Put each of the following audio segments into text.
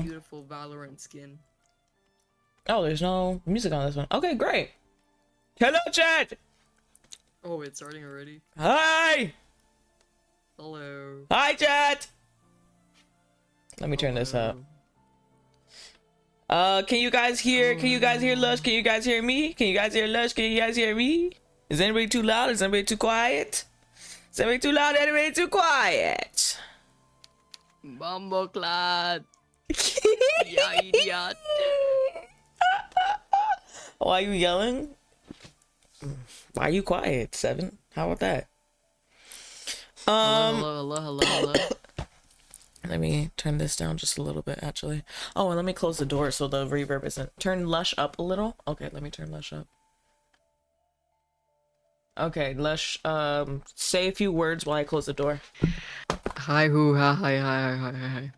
Beautiful Valorant skin. Oh, there's no music on this one. Okay, great. Hello, chat. Oh, it's starting already. Hi. Hello. Hi, chat. Let me turn this up. Can you guys hear? Can you guys hear Lush? Can you guys hear me? Can you guys hear Lush? Can you guys hear me? Is anybody too loud? Is anybody too quiet? Is anybody too loud? Anybody too quiet? Bumbleclad. Yeah, idiot. Why are you yelling? Why are you quiet, Seven? How about that? Hello. Let me turn this down just a little bit, actually. Oh, and let me close the door so the reverb isn't. Turn Lush up a little. Okay, let me turn Lush up. Okay, Lush, say a few words while I close the door. Hi, hi.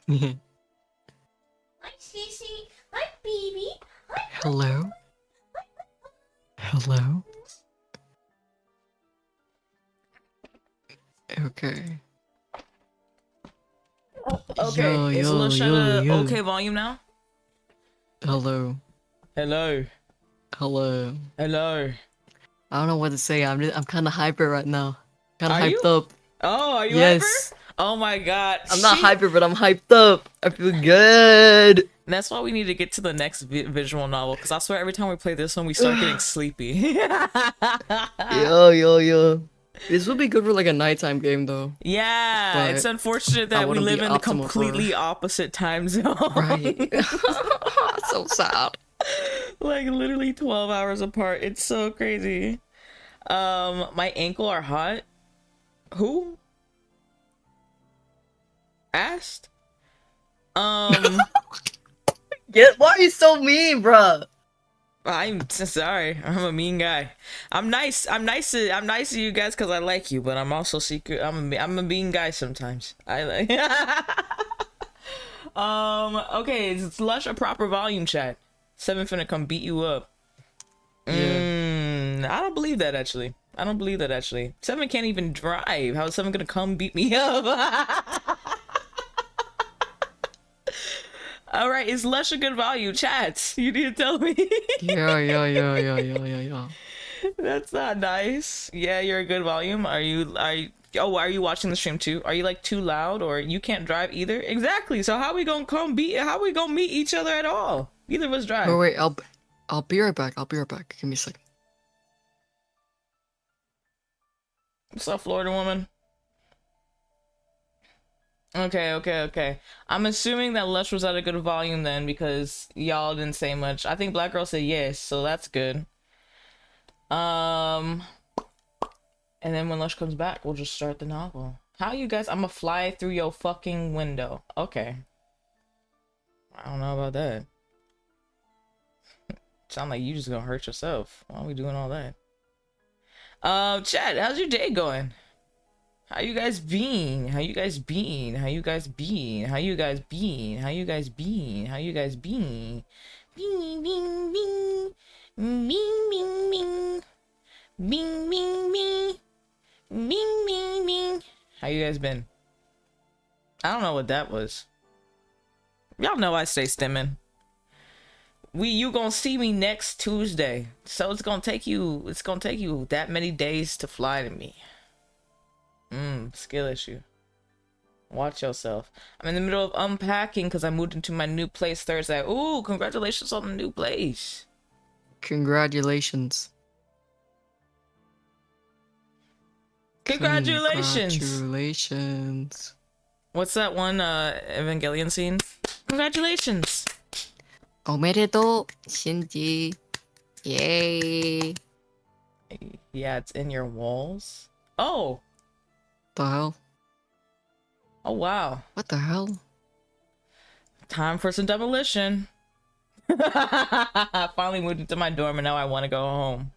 Hi, Cece. Hi, baby. Hello. Hello. Okay. Okay, Yo, is yo, Lush at yo, a yo. okay volume now? Hello. Hello. Hello. Hello. I don't know what to say. I'm kind of hyper right now. Kind of Are hyped you? up. Oh, are you Yes. hyper? Oh my god. I'm not She- hyper, but I'm hyped up. I feel good. That's why we need to get to the next visual novel, because I swear every time we play this one, we start getting sleepy. Yo, yo, yo. This would be good for like a nighttime game though. Yeah, But it's unfortunate I that we wouldn't be live in the optimal for- completely opposite time zone. Right. So sad. Like literally 12 hours apart. It's so crazy. My ankle are hot. Who? Asked? Why are you so mean, bruh? I'm sorry. I'm a mean guy. I'm nice to you guys because I like you, but I'm also secret. I'm a mean guy sometimes. I like. Okay, is Lush a proper volume, chat? Seven finna come beat you up. Yeah. I don't believe that actually. Seven can't even drive. How is Seven gonna come beat me up? All right, is Lush a good value, chat? You need to tell me. Yeah. That's not nice. Yeah, you're a good volume. Are you watching the stream too? Are you like too loud or you can't drive either? Exactly. So how we gonna meet each other at all? Neither of us drive. Oh wait, I'll be right back. Give me a second. What's up, Florida woman? Okay. I'm assuming that Lush was at a good volume then because y'all didn't say much. I think Black Girl said yes, so that's good. And then when Lush comes back, we'll just start the novel. How you guys? I'ma fly through your fucking window. Okay. I don't know about that. Sound like you just gonna hurt yourself. Why are we doing all that? Chat, how's your day going? How you guys been? Bing, bing. How you guys been? I don't know what that was. Y'all know I stay stimming. You gonna see me next Tuesday. So it's gonna take you that many days to fly to me. Skill issue. Watch yourself. I'm in the middle of unpacking because I moved into my new place Thursday. Ooh, congratulations on the new place. Congratulations. Congratulations. What's that one Evangelion scene? Congratulations. 오메데토 신지. Yay. Yeah, it's in your walls. Oh. The hell? Oh wow. What the hell? Time for some demolition. I finally moved into my dorm and now I want to go home.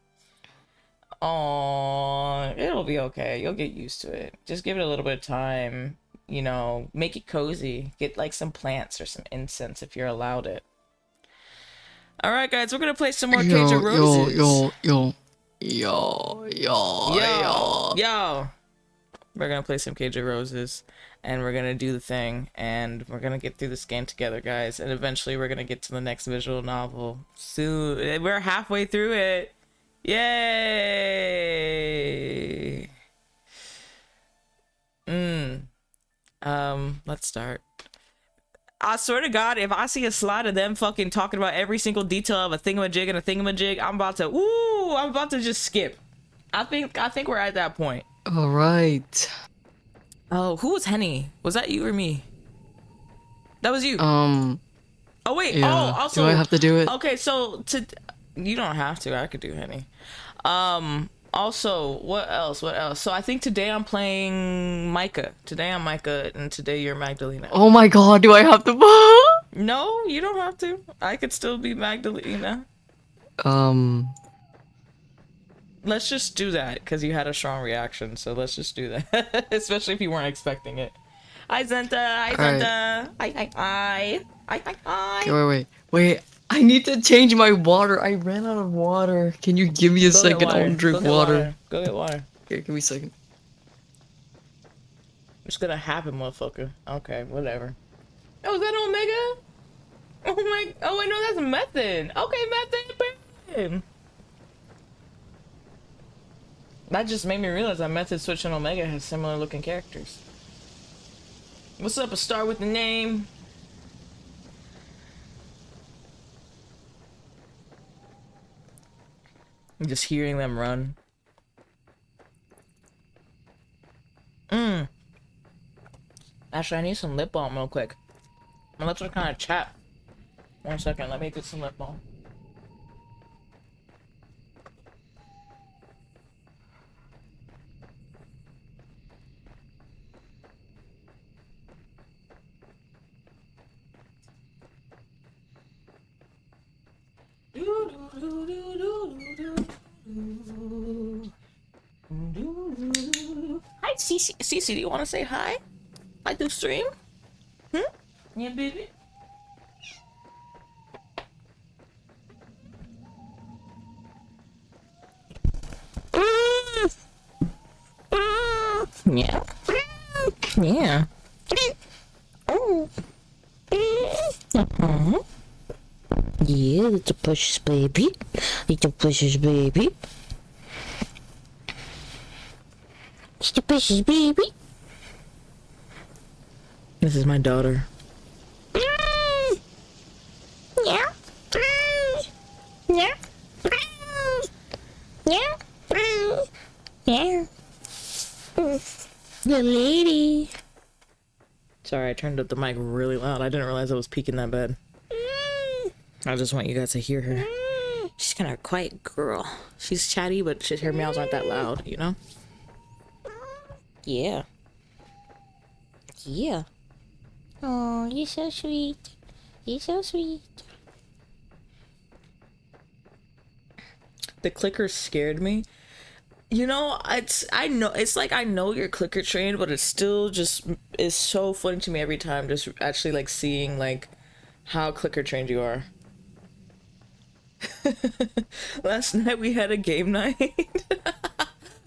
Oh, it'll be okay. You'll get used to it. Just give it a little bit of time. You know, make it cozy. Get like some plants or some incense if you're allowed it. All right, guys, we're gonna play some more Cage of Roses. Yo. We're gonna play some Cage of Roses, and we're gonna do the thing, and we're gonna get through this game together, guys. And eventually, we're gonna get to the next visual novel soon. We're halfway through it. Yay! Let's start. I swear to God, if I see a slide of them fucking talking about every single detail of a thingamajig and a thingamajig, I'm about to just skip. I think we're at that point. All right. Oh, who was Henny? Was that you or me? That was you. Oh wait. yeah. Oh, also. Do I have to do it? Okay, so you don't have to. I could do Henny. Also, what else? So I think today I'm playing Micah. And today you're Magdalena. Oh my God! Do I have to? No, you don't have to. I could still be Magdalena. Let's just do that because you had a strong reaction. So let's just do that, especially if you weren't expecting it. Hi Zenta. Hi. Okay, wait. I need to change my water. I ran out of water. Can you give me a second? I want to drink water. Go get water. Okay, give me a second. It's gonna happen, motherfucker. Okay, whatever. Oh, is that Omega? Oh my, oh wait, no, that's Method. Okay, Method. That just made me realize that Method, Switch, and Omega has similar looking characters. What's up, a star with the name? I'm just hearing them run. Actually, I need some lip balm real quick. My lips are kind of chapped. 1 second, let me get some lip balm. Hi, Cece. Cece, do you want to say hi? Hi to stream? Yeah, baby. Yeah. Yeah. Oh. Yeah, little precious baby. Little precious baby. Little precious baby. This is my daughter. Yeah. Yeah. Yeah. Yeah. The lady. Sorry, I turned up the mic really loud. I didn't realize I was peaking that bad. I just want you guys to hear her. She's kind of a quiet girl. She's chatty, but her meows aren't that loud, you know? Yeah. Yeah. Oh, you're so sweet. You're so sweet. The clicker scared me. You know, I know it's like I know you're clicker trained, but it still just is so funny to me every time. Just actually like seeing like how clicker trained you are. Last night we had a game night.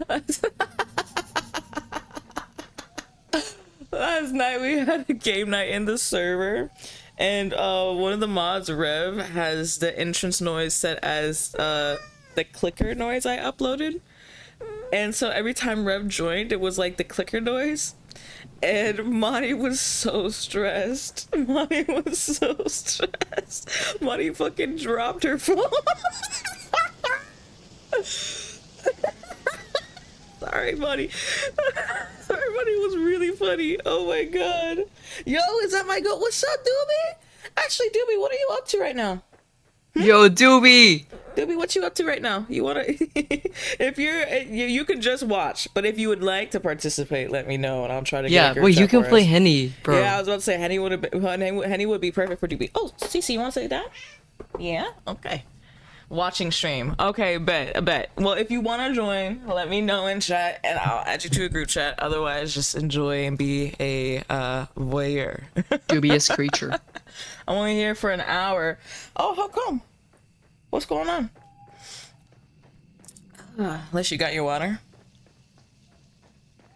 Last night we had a game night in the server, and one of the mods, Rev, has the entrance noise set as the clicker noise I uploaded. And so every time Rev joined, it was like the clicker noise. And Monty was so stressed. Monty was so stressed. Monty fucking dropped her phone. Sorry, Monty. Sorry, Monty was really funny. Oh my god. Yo, is that my goat? What's up, Doobie? Actually, Doobie, what are you up to right now? Yo, Doobie! Doobie, what you up to right now? You wanna... If you can just watch, but if you would like to participate, let me know and I'll try to get a wait, you can play Henny, bro. Yeah, I was about to say Henny would be perfect for Doobie. Oh, Cece, you wanna say that? Yeah? Okay. Watching stream. Okay, bet. Well, if you wanna join, let me know in chat and I'll add you to a group chat. Otherwise, just enjoy and be a voyeur. Dubious creature. I'm only here for an hour. Oh, how come? What's going on? Unless you got your water.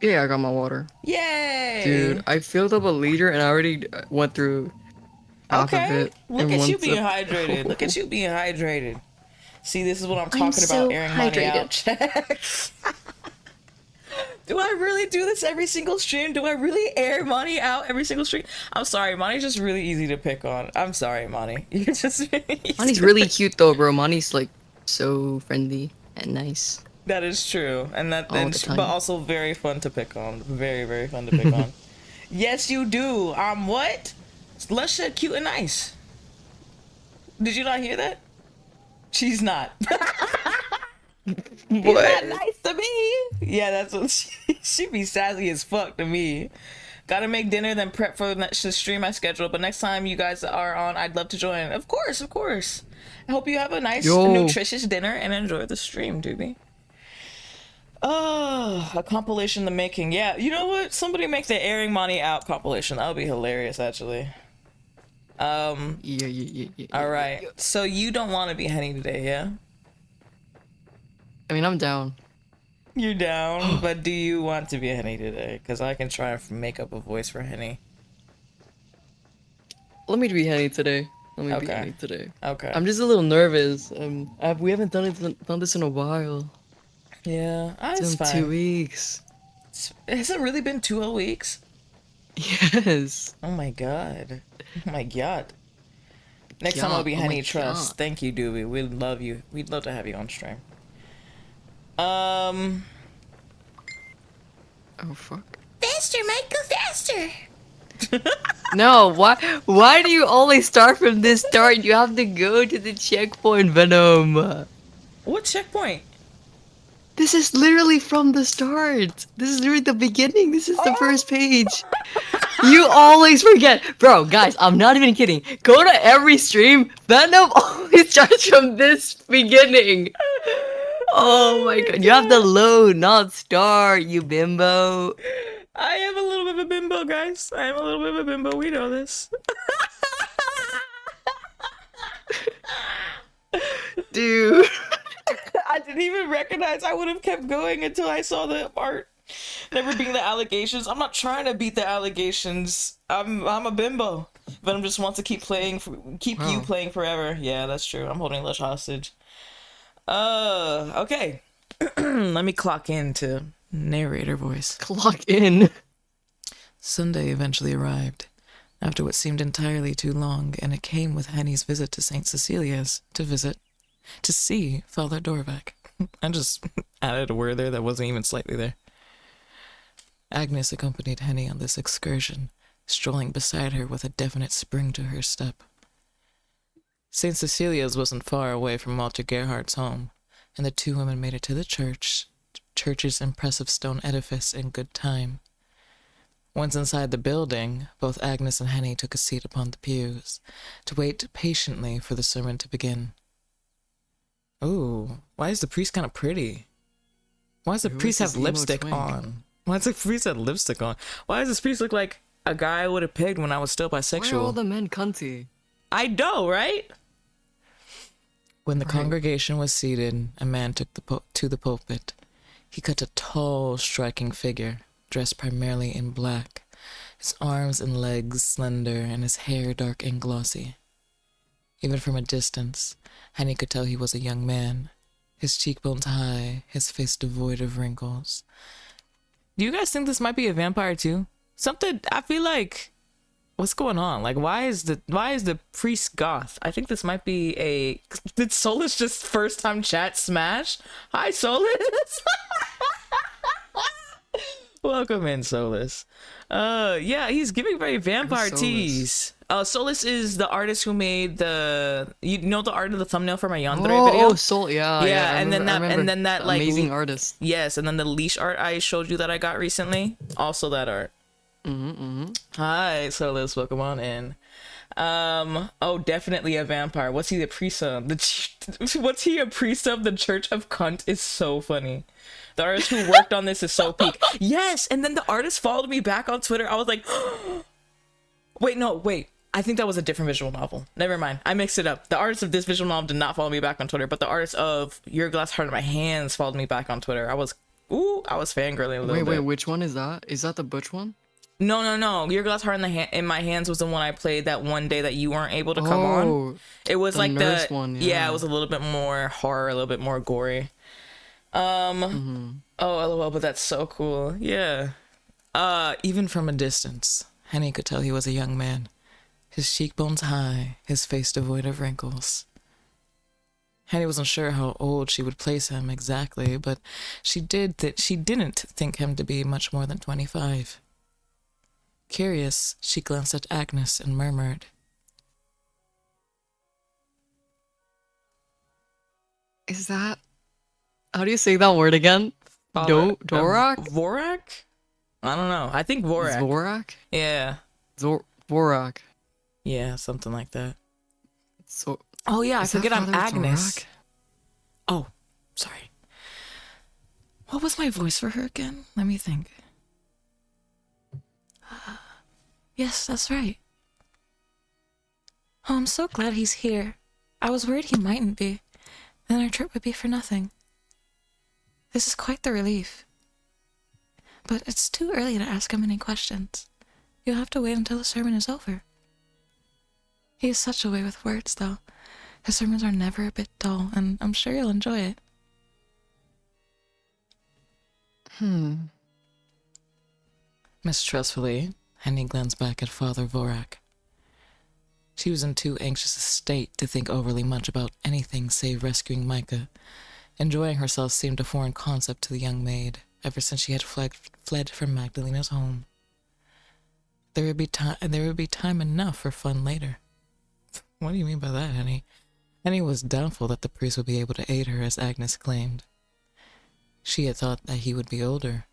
Yeah, I got my water. Yay! Dude, I filled up a liter and I already went through half of it. Look at you being hydrated. Look at you being hydrated. See, this is what I'm talking about. Airing money out checks. Do I really do this every single stream? Do I really air Monty out every single stream? I'm sorry, Monty's just really easy to pick on. I'm sorry, Monty. You're just really Monty's really cute though, bro. Monty's like so friendly and nice. That is true. And but also very fun to pick on. Very, very fun to pick on. Yes, you do. What? Lush said cute and nice. Did you not hear that? She's not. He's not nice to me. Yeah, that's what she be sassy as fuck to me. Gotta make dinner, then prep for the stream I scheduled. But next time you guys are on, I'd love to join. Of course. I hope you have a nice, nutritious dinner and enjoy the stream, Doobie. Oh, a compilation in the making. Yeah, you know what? Somebody make the airing Monty out compilation. That would be hilarious, actually. Yeah. All right. So you don't want to be Henny today, yeah? I mean, I'm down. You're down, but do you want to be a Henny today? Because I can try and make up a voice for Henny. Let me be Henny today. Let me be Okay. Henny today. Okay. I'm just a little nervous. We haven't done this in a while. Yeah, It's it's been fine. 2 weeks. Has it really been 2 whole weeks? Yes. Oh my god. Oh my god. Next time I'll be Oh my Honey Trust. God. Thank you, Dewey. We'd love you. We'd love to have you on stream. Oh fuck. Faster, Michael, faster. No, why do you always start from this start? You have to go to the checkpoint, Venom. What checkpoint? This is literally from the start. This is literally the beginning. This is the first page. You always forget. Bro, guys, I'm not even kidding. Go to every stream. Venom always starts from this beginning. Oh my god. You have to load, not start, you bimbo. I am a little bit of a bimbo, guys. I am a little bit of a bimbo. We know this. Dude. I didn't even recognize. I would have kept going until I saw the art. Never being the allegations. I'm not trying to beat the allegations. I'm a bimbo. Venom just wants to keep playing, you playing forever. Yeah, that's true. I'm holding Lush hostage. Okay. Let me clock into narrator voice. Clock in. Sunday eventually arrived, after what seemed entirely too long, and it came with Henny's visit to St. Cecilia's to see Father Dorvac. I just added a word there that wasn't even slightly there. Agnes accompanied Henny on this excursion, strolling beside her with a definite spring to her step. St. Cecilia's wasn't far away from Walter Gerhardt's home, and the two women made it to the church's impressive stone edifice in good time. Once inside the building, both Agnes and Henny took a seat upon the pews, to wait patiently for the sermon to begin. Ooh, why is the priest kind of pretty? Why does the priest have lipstick on? Why does the priest have lipstick on? Why does this priest look like a guy I would have picked when I was still bisexual? Why are all the men cunty? I know, right? When the congregation was seated, a man took to the pulpit. He cut a tall, striking figure, dressed primarily in black, his arms and legs slender and his hair dark and glossy. Even from a distance, Henny could tell he was a young man, his cheekbones high, his face devoid of wrinkles. Do you guys think this might be a vampire too? Something, I feel like, what's going on? Like, why is the priest goth? I think this might be did Solus just first time chat smash? Hi, Solus. Welcome in, Solus. Yeah, he's giving very vampire tease. Solus is the artist who made the art of the thumbnail for my Yandere video. Yeah. And then that like amazing artist. Yes, and then the leash art I showed you that I got recently, also that art. Hi, Solus, welcome on in. Definitely a vampire. What's he a priest of? What's he a priest of? The Church of Cunt is so funny. The artist who worked on this is so peak. Yes, and then the artist followed me back on Twitter. I was like, wait. I think that was a different visual novel. Never mind. I mixed it up. The artist of this visual novel did not follow me back on Twitter, but the artist of Your Glass Heart in My Hands followed me back on Twitter. I was fangirling a little bit. Wait, which one is that? Is that the Butch one? No. Your Glass Heart in My Hands was the one I played that one day that you weren't able to come on. It was like the one. Yeah, it was a little bit more horror, a little bit more gory. Oh, LOL, but that's so cool. Yeah. Even from a distance, Henny could tell he was a young man. His cheekbones high, his face devoid of wrinkles. Henny wasn't sure how old she would place him exactly, but she didn't think him to be much more than 25. Curious, she glanced at Agnes and murmured, Is that... How do you say that word again? Vorac? Vorac? I don't know. I think Vorac. Vorac? Yeah. Vorac. Yeah, something like that. So... Oh yeah, I forget I'm Agnes. Vorac? Oh, sorry. What was my voice for her again? Let me think. Yes, that's right. Oh, I'm so glad he's here. I was worried he mightn't be. Then our trip would be for nothing. This is quite the relief. But it's too early to ask him any questions. You'll have to wait until the sermon is over. He has such a way with words, though. His sermons are never a bit dull, and I'm sure you'll enjoy it. Mistrustfully, Henny glanced back at Father Vorac. She was in too anxious a state to think overly much about anything save rescuing Micah. Enjoying herself seemed a foreign concept to the young maid, ever since she had fled from Magdalena's home. There would be time enough for fun later. What do you mean by that, Henny? Henny was doubtful that the priest would be able to aid her, as Agnes claimed. She had thought that he would be older.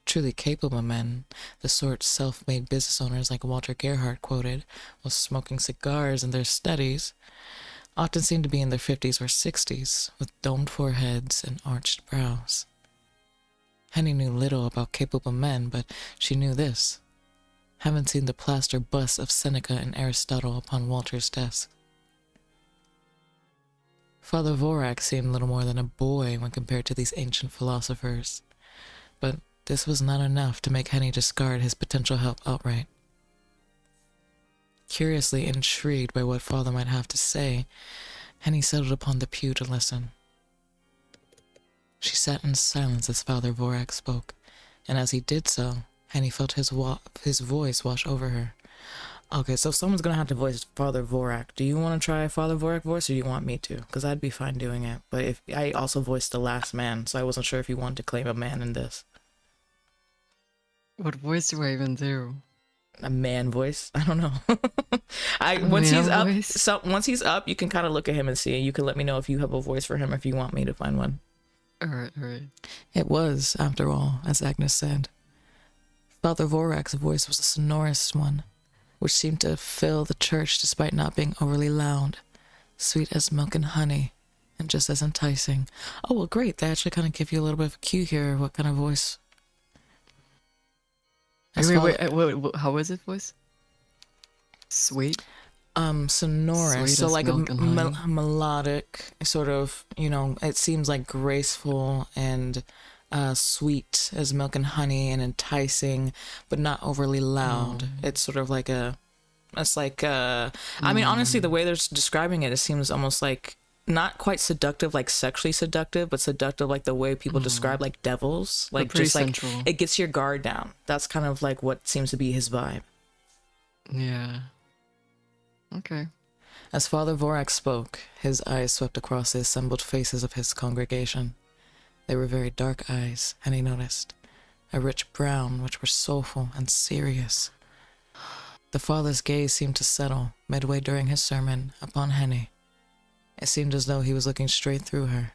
Truly capable men, the sort self-made business owners like Walter Gerhardt quoted, while smoking cigars in their studies, often seemed to be in their 50s or 60s, with domed foreheads and arched brows. Henny knew little about capable men, but she knew this. Haven't seen the plaster busts of Seneca and Aristotle upon Walter's desk. Father Vorac seemed little more than a boy when compared to these ancient philosophers, but this was not enough to make Henny discard his potential help outright. Curiously intrigued by what Father might have to say, Henny settled upon the pew to listen. She sat in silence as Father Vorac spoke, and as he did so, Henny felt his voice wash over her. Okay, so someone's gonna have to voice Father Vorac. Do you want to try Father Vorac voice, or do you want me to? Because I'd be fine doing it. But if I also voiced the last man, so I wasn't sure if you wanted to claim a man in this. What voice do I even do? A man voice? I don't know. Once he's up, you can kind of look at him and see. You can let me know if you have a voice for him, if you want me to find one. All right. It was, after all, as Agnes said. Father Vorac's voice was a sonorous one, which seemed to fill the church despite not being overly loud, sweet as milk and honey, and just as enticing. Oh, well, great. They actually kind of give you a little bit of a cue here, what kind of voice. Wait, how was it voice? Sweet? Sonorous, Sweet so as like a milk and honey. melodic, sort of, it seems like graceful and sweet as milk and honey and enticing, but not overly loud. It's sort of like I mean, honestly, the way they're describing it seems almost like not quite seductive, like sexually seductive, but seductive like the way people describe like devils, like pretty just like sensual. it gets your guard down. That's kind of like what seems to be his vibe. Yeah. Okay. As Father Vorac spoke, his eyes swept across the assembled faces of his congregation. They were very dark eyes, and he noticed, a rich brown which were soulful and serious. The father's gaze seemed to settle, midway during his sermon, upon Henny. It seemed as though he was looking straight through her,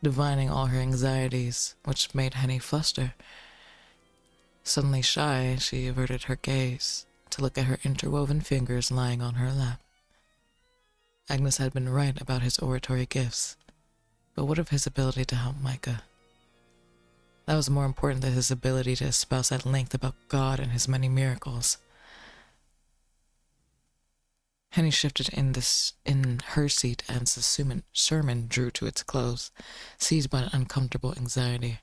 divining all her anxieties, which made Henny fluster. Suddenly shy, she averted her gaze to look at her interwoven fingers lying on her lap. Agnes had been right about his oratory gifts, but what of his ability to help Micah? That was more important than his ability to espouse at length about God and his many miracles. Henny shifted in her seat as the sermon drew to its close, seized by an uncomfortable anxiety.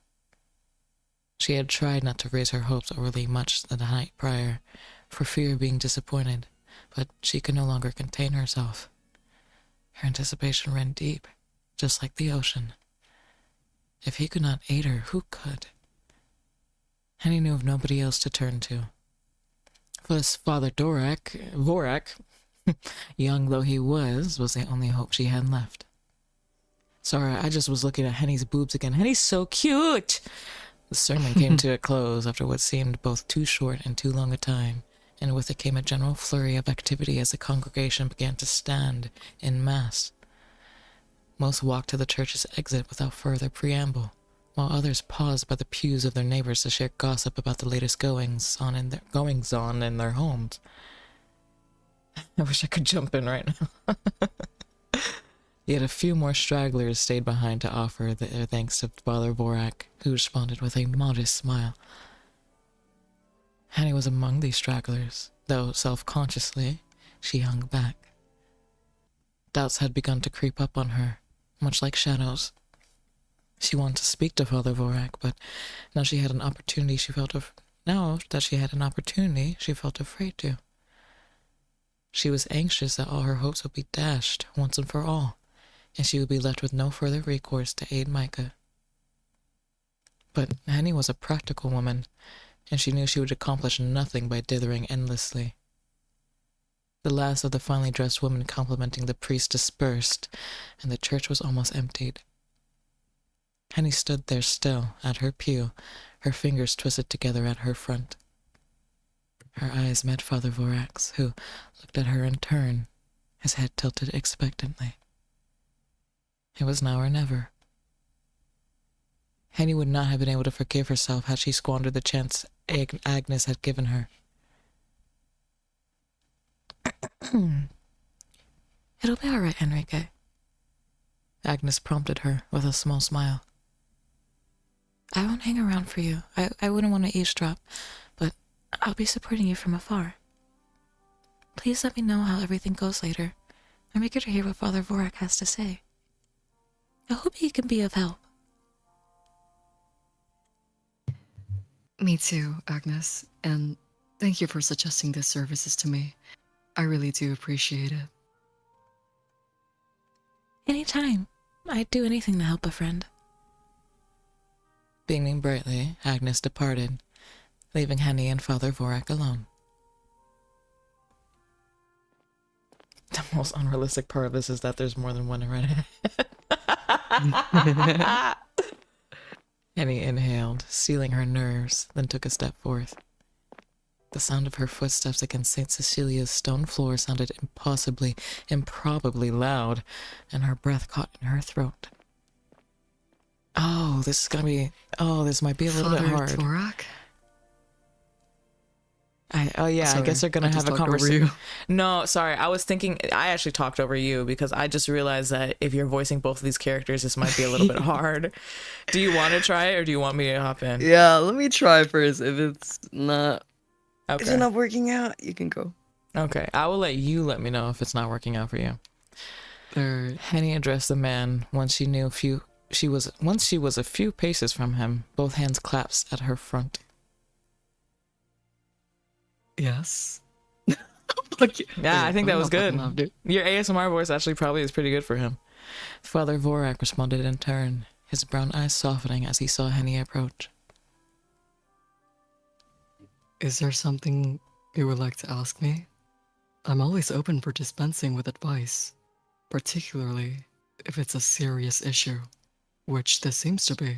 She had tried not to raise her hopes overly much the night prior, for fear of being disappointed, but she could no longer contain herself. Her anticipation ran deep, just like the ocean. If he could not aid her, who could? Henny knew of nobody else to turn to. Plus, Father Vorac, young though he was the only hope she had left. Sorry, I just was looking at Henny's boobs again. Henny's so cute! The sermon came to a close after what seemed both too short and too long a time, and with it came a general flurry of activity as the congregation began to stand in mass. Most walked to the church's exit without further preamble, while others paused by the pews of their neighbors to share gossip about the latest goings on in their homes. I wish I could jump in right now. Yet a few more stragglers stayed behind to offer their thanks to Father Vorac, who responded with a modest smile. Henny was among these stragglers, though self-consciously she hung back. Doubts had begun to creep up on her, much like shadows. She wanted to speak to Father Vorac, but now that she had an opportunity, she felt afraid to. She was anxious that all her hopes would be dashed once and for all, and she would be left with no further recourse to aid Micah. But Henny was a practical woman, and she knew she would accomplish nothing by dithering endlessly. The last of the finely dressed women complimenting the priest dispersed, and the church was almost emptied. Henny stood there still, at her pew, her fingers twisted together at her front. Her eyes met Father Vorac's, who looked at her in turn, his head tilted expectantly. It was now or never. Henny would not have been able to forgive herself had she squandered the chance Agnes had given her. It'll be all right, Enrique. Agnes prompted her with a small smile. I won't hang around for you. I wouldn't want to eavesdrop, but I'll be supporting you from afar. Please let me know how everything goes later. I'm eager to hear what Father Vorac has to say. I hope he can be of help. Me too, Agnes, and thank you for suggesting these services to me. I really do appreciate it. Anytime. I'd do anything to help a friend. Beaming brightly, Agnes departed, leaving Henny and Father Vorac alone. The most unrealistic part of this is that there's more than one redhead. Henny inhaled, sealing her nerves, then took a step forth. The sound of her footsteps against St. Cecilia's stone floor sounded improbably loud, and her breath caught in her throat. Oh, this might be a little bit hard. Vorac? I guess they're gonna have a conversation. No, sorry, I was thinking, I actually talked over you because I just realized that if you're voicing both of these characters, this might be a little bit hard. Do you want to try it or do you want me to hop in? Yeah, let me try first. If it's not working out, you can go. Okay, I will let you let me know if it's not working out for you. Henny addressed the man once she was a few paces from him, both hands clasped at her front. Yes. Yeah, I think that was good. Your ASMR voice actually probably is pretty good for him. Father Vorac responded in turn, his brown eyes softening as he saw Henny approach. Is there something you would like to ask me? I'm always open for dispensing with advice, particularly if it's a serious issue, which this seems to be.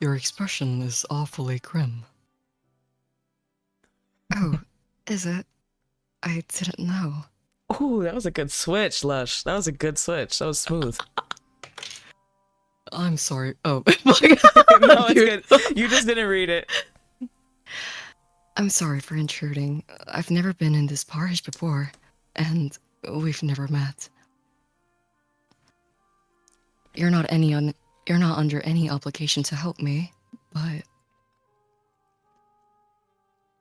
Your expression is awfully grim. Oh, is it? I didn't know. Ooh, that was a good switch, Lush. That was a good switch. That was smooth. I'm sorry. Oh, No, it's good. You just didn't read it. I'm sorry for intruding. I've never been in this parish before, and we've never met. You're not under any obligation to help me, but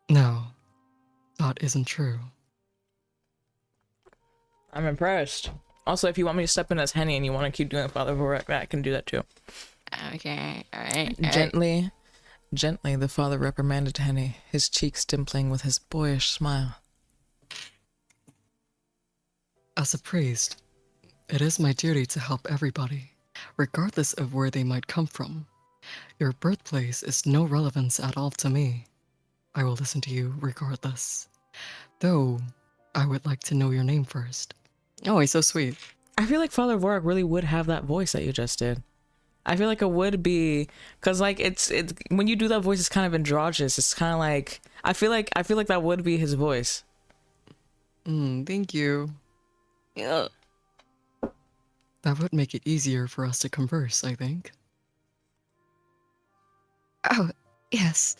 no, that isn't true. I'm impressed. Also, if you want me to step in as Henny and you want to keep doing Father Vorac, I can do that too. Okay, alright. Gently, the father reprimanded Henny, his cheeks dimpling with his boyish smile. As a priest, it is my duty to help everybody, regardless of where they might come from. Your birthplace is no relevance at all to me. I will listen to you regardless. Though, I would like to know your name first. Oh, he's so sweet. I feel like Father Vorac really would have that voice that you just did. I feel like it would be, cause like it's when you do that voice, it's kind of androgynous. It's kind of like I feel like that would be his voice. Thank you. Yeah. That would make it easier for us to converse, I think. Oh, yes.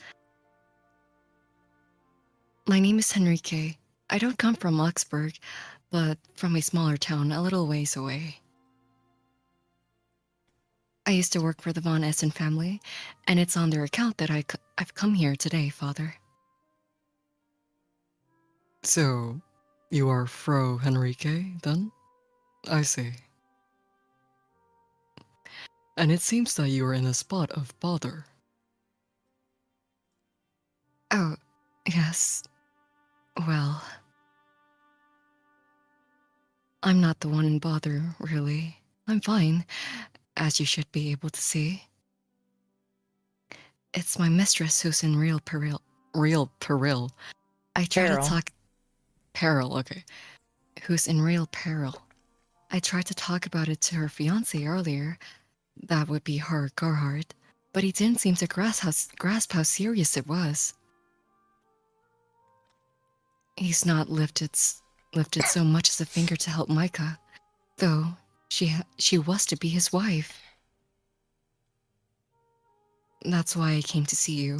My name is Henrique. I don't come from Luxembourg, but from a smaller town a little ways away. I used to work for the Von Essen family, and it's on their account that I've come here today, Father. So, you are Fro Henrique, then? I see. And it seems that you are in a spot of bother. Oh, yes. Well, I'm not the one in bother, really. I'm fine, as you should be able to see. It's my mistress who's in real peril. Real peril. I try to Peril. talk... Peril, okay. Who's in real peril. I tried to talk about it to her fiancé earlier. That would be her, Gerhardt. But he didn't seem to grasp how serious it was. He's not lifted so much as a finger to help Micah, though she was to be his wife. That's why I came to see you.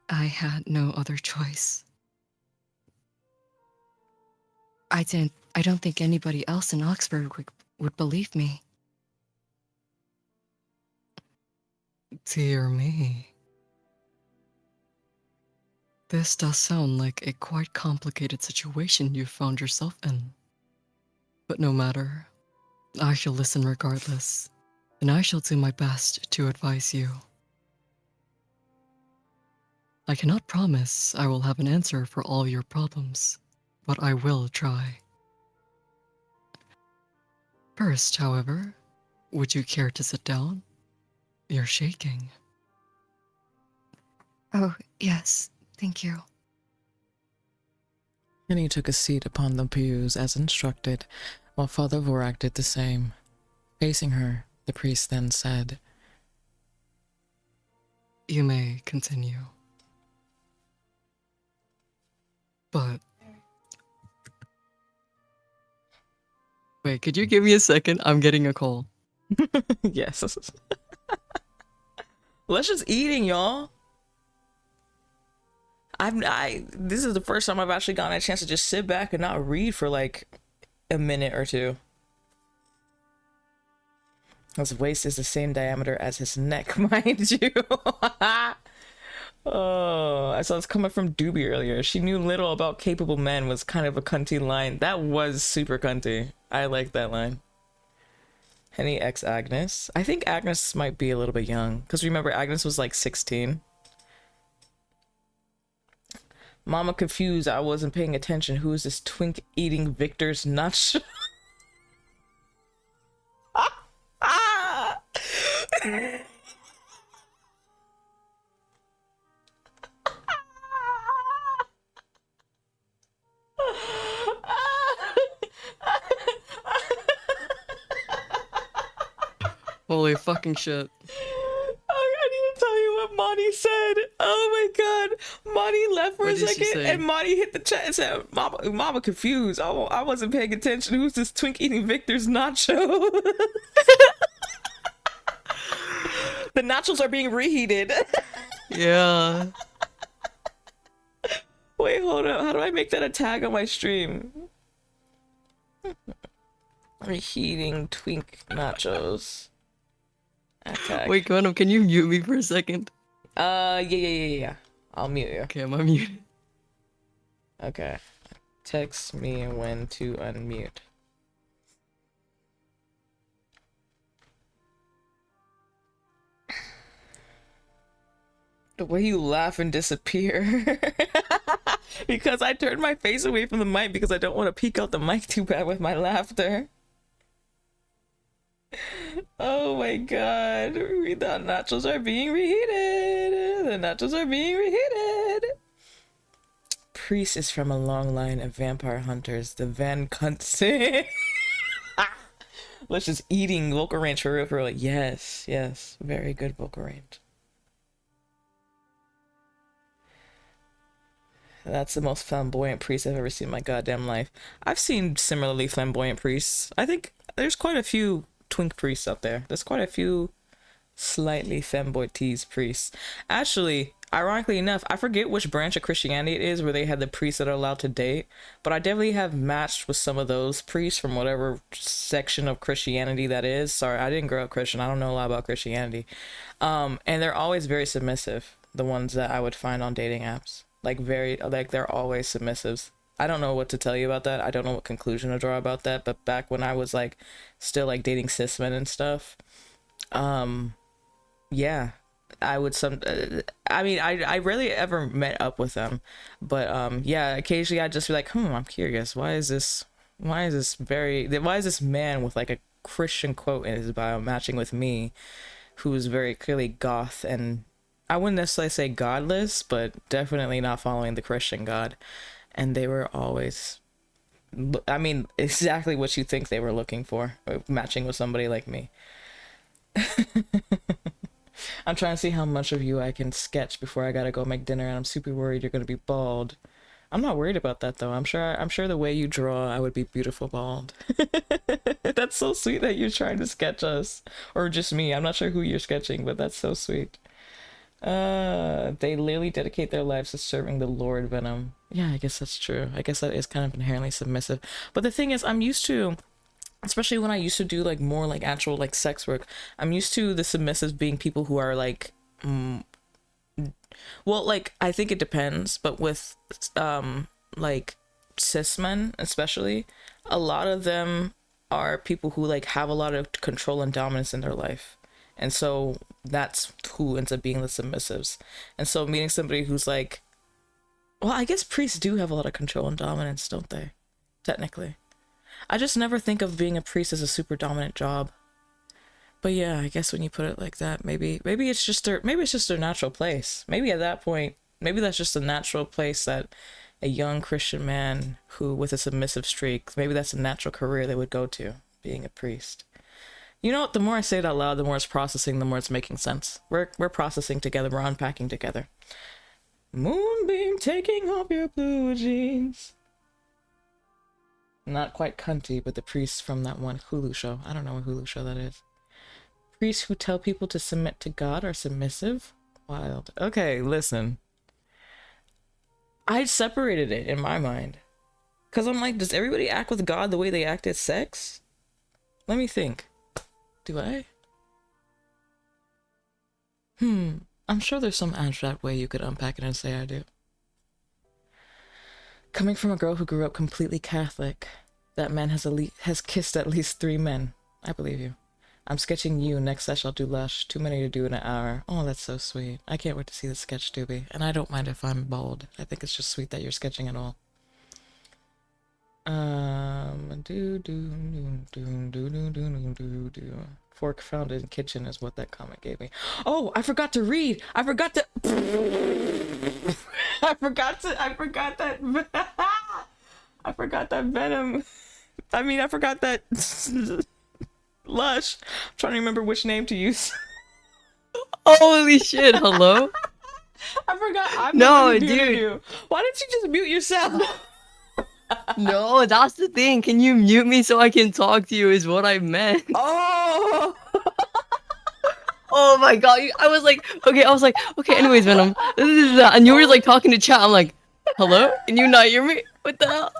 I had no other choice. I don't think anybody else in Oxford would believe me. Dear me. This does sound like a quite complicated situation you found yourself in. But no matter, I shall listen regardless, and I shall do my best to advise you. I cannot promise I will have an answer for all your problems, but I will try. First, however, would you care to sit down? You're shaking. Oh, yes, thank you. And he took a seat upon the pews as instructed, while Father Vorac did the same. Facing her, the priest then said, You may continue. But... Wait, could you give me a second? I'm getting a call. Yes. Let's just eating, y'all. This is the first time I've actually gotten a chance to just sit back and not read for like a minute or two. His waist is the same diameter as his neck, mind you. Oh, I saw this coming from Doobie earlier. She knew little about capable men was kind of a cunty line. That was super cunty. I like that line. Henny X Agnes. I think Agnes might be a little bit young. Because remember, Agnes was like 16. Mama confused. I wasn't paying attention. Who is this twink eating Victor's nuts? Holy fucking shit. I need to tell you what Monty said. Oh my god. Monty left for What a did she second say? and Monty hit the chat and said, Mama confused. I wasn't paying attention. Who's this twink eating Victor's nacho? The nachos are being reheated. Yeah. Wait, hold up. How do I make that a tag on my stream? Reheating twink nachos. Tag. Wait, Gundam, can you mute me for a second? Yeah. I'll mute you. Okay, I'm unmuted. Okay. Text me when to unmute. The way you laugh and disappear. Because I turned my face away from the mic because I don't want to peek out the mic too bad with my laughter. Oh my god. The nachos are being reheated. The nachos are being reheated. Priest is from a long line of vampire hunters. The Van Cuntsing. Let's just eating vocal range for real. Yes. Very good vocal range. That's the most flamboyant priest I've ever seen in my goddamn life. I've seen similarly flamboyant priests. I think there's quite a few twink priests out there. There's quite a few slightly femboy teased priests. Actually, ironically enough, I forget which branch of Christianity it is where they had the priests that are allowed to date, but I definitely have matched with some of those priests from whatever section of Christianity that is. Sorry, I didn't grow up Christian. I don't know a lot about Christianity. And they're always very submissive, the ones that I would find on dating apps. They're always submissives. I don't know what to tell you about that. I don't know what conclusion to draw about that. But back when I was still dating cis men and stuff, yeah, I would I mean, I rarely ever met up with them, but yeah, occasionally I'd just be like, I'm curious, why is this man with like a Christian quote in his bio matching with me, who's very clearly goth, and I wouldn't necessarily say godless, but definitely not following the Christian God. And they were always, I mean, exactly what you think they were looking for, matching with somebody like me. I'm trying to see how much of you I can sketch before I gotta go make dinner, and I'm super worried you're gonna be bald. I'm not worried about that though. I'm sure the way you draw, I would be beautiful bald. That's so sweet that you're trying to sketch us, or just me. I'm not sure who you're sketching, but that's so sweet. They literally dedicate their lives to serving the Lord, Venom. Yeah, I guess that's true. I guess that is kind of inherently submissive. But the thing is, I'm used to, especially when I used to do like more like actual like sex work, I'm used to the submissives being people who are like, well, like I think it depends, but with like cis men especially, a lot of them are people who like have a lot of control and dominance in their life, and so that's who ends up being the submissives. And so meeting somebody who's like, well, I guess priests do have a lot of control and dominance, don't they? Technically. I just never think of being a priest as a super dominant job. But yeah, I guess when you put it like that, maybe it's just their natural place. Maybe at that point, maybe that's just a natural place that a young Christian man who with a submissive streak, maybe that's a natural career they would go to, being a priest. You know what? The more I say it out loud, the more it's processing, the more it's making sense. We're processing together, we're unpacking together. Moonbeam taking off your blue jeans. Not quite cunty, but the priests from that one Hulu show. I don't know what Hulu show that is. Priests who tell people to submit to God are submissive? Wild. Okay, listen. I separated it in my mind. Because I'm like, does everybody act with God the way they act at sex? Let me think. Do I? I'm sure there's some abstract way you could unpack it and say I do. Coming from a girl who grew up completely Catholic, that man has kissed at least 3 men. I believe you. I'm sketching you. Next session I'll do Lush. Too many to do in an hour. Oh, that's so sweet. I can't wait to see the sketch, Doobie. And I don't mind if I'm bald. I think it's just sweet that you're sketching it all. Fork found in kitchen is what that comment gave me. Oh, I forgot to read. I forgot that. I forgot that Venom. I mean, I forgot that Lush. I'm trying to remember which name to use. Holy shit! Hello. I forgot. No, dude. Why didn't you just mute yourself? No, that's the thing. Can you mute me so I can talk to you? Is what I meant. Oh. Oh my god! I was like, okay. Anyways, Venom, and you were like talking to chat. I'm like, hello? Can you not hear me? What the hell?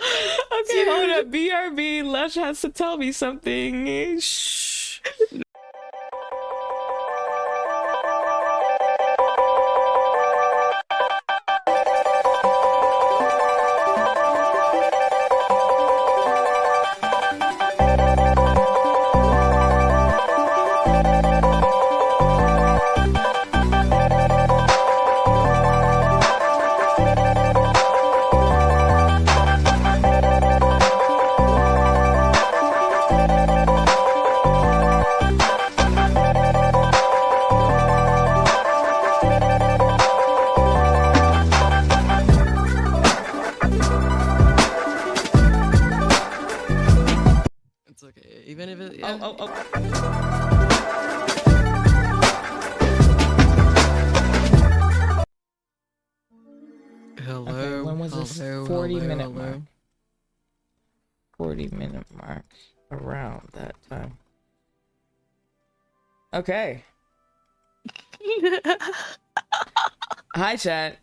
Okay, hold up. BRB, Lush has to tell me something. Shh. It's okay. Even if it. Hello. Okay, when was this? 40-minute mark. 40-minute mark. Around that time. Okay. Hi, chat.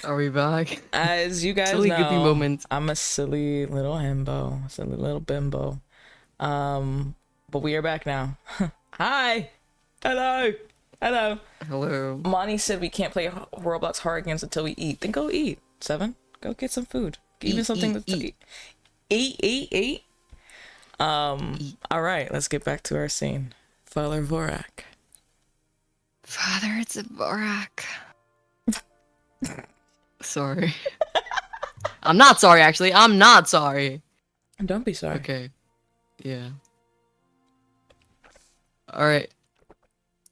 Are we back? As you guys Silly know, goofy moment. I'm a silly little himbo, silly little bimbo. But we are back now. Hi. Hello. Hello. Monty said we can't play Roblox horror games until we eat. Then go eat. 7. Go get some food. Even something to eat. Eat. All right, let's get back to our scene. Father Vorac. Father, it's a Vorac. Sorry. I'm not sorry, actually. I'm not sorry. Don't be sorry. Okay. Yeah. Alright.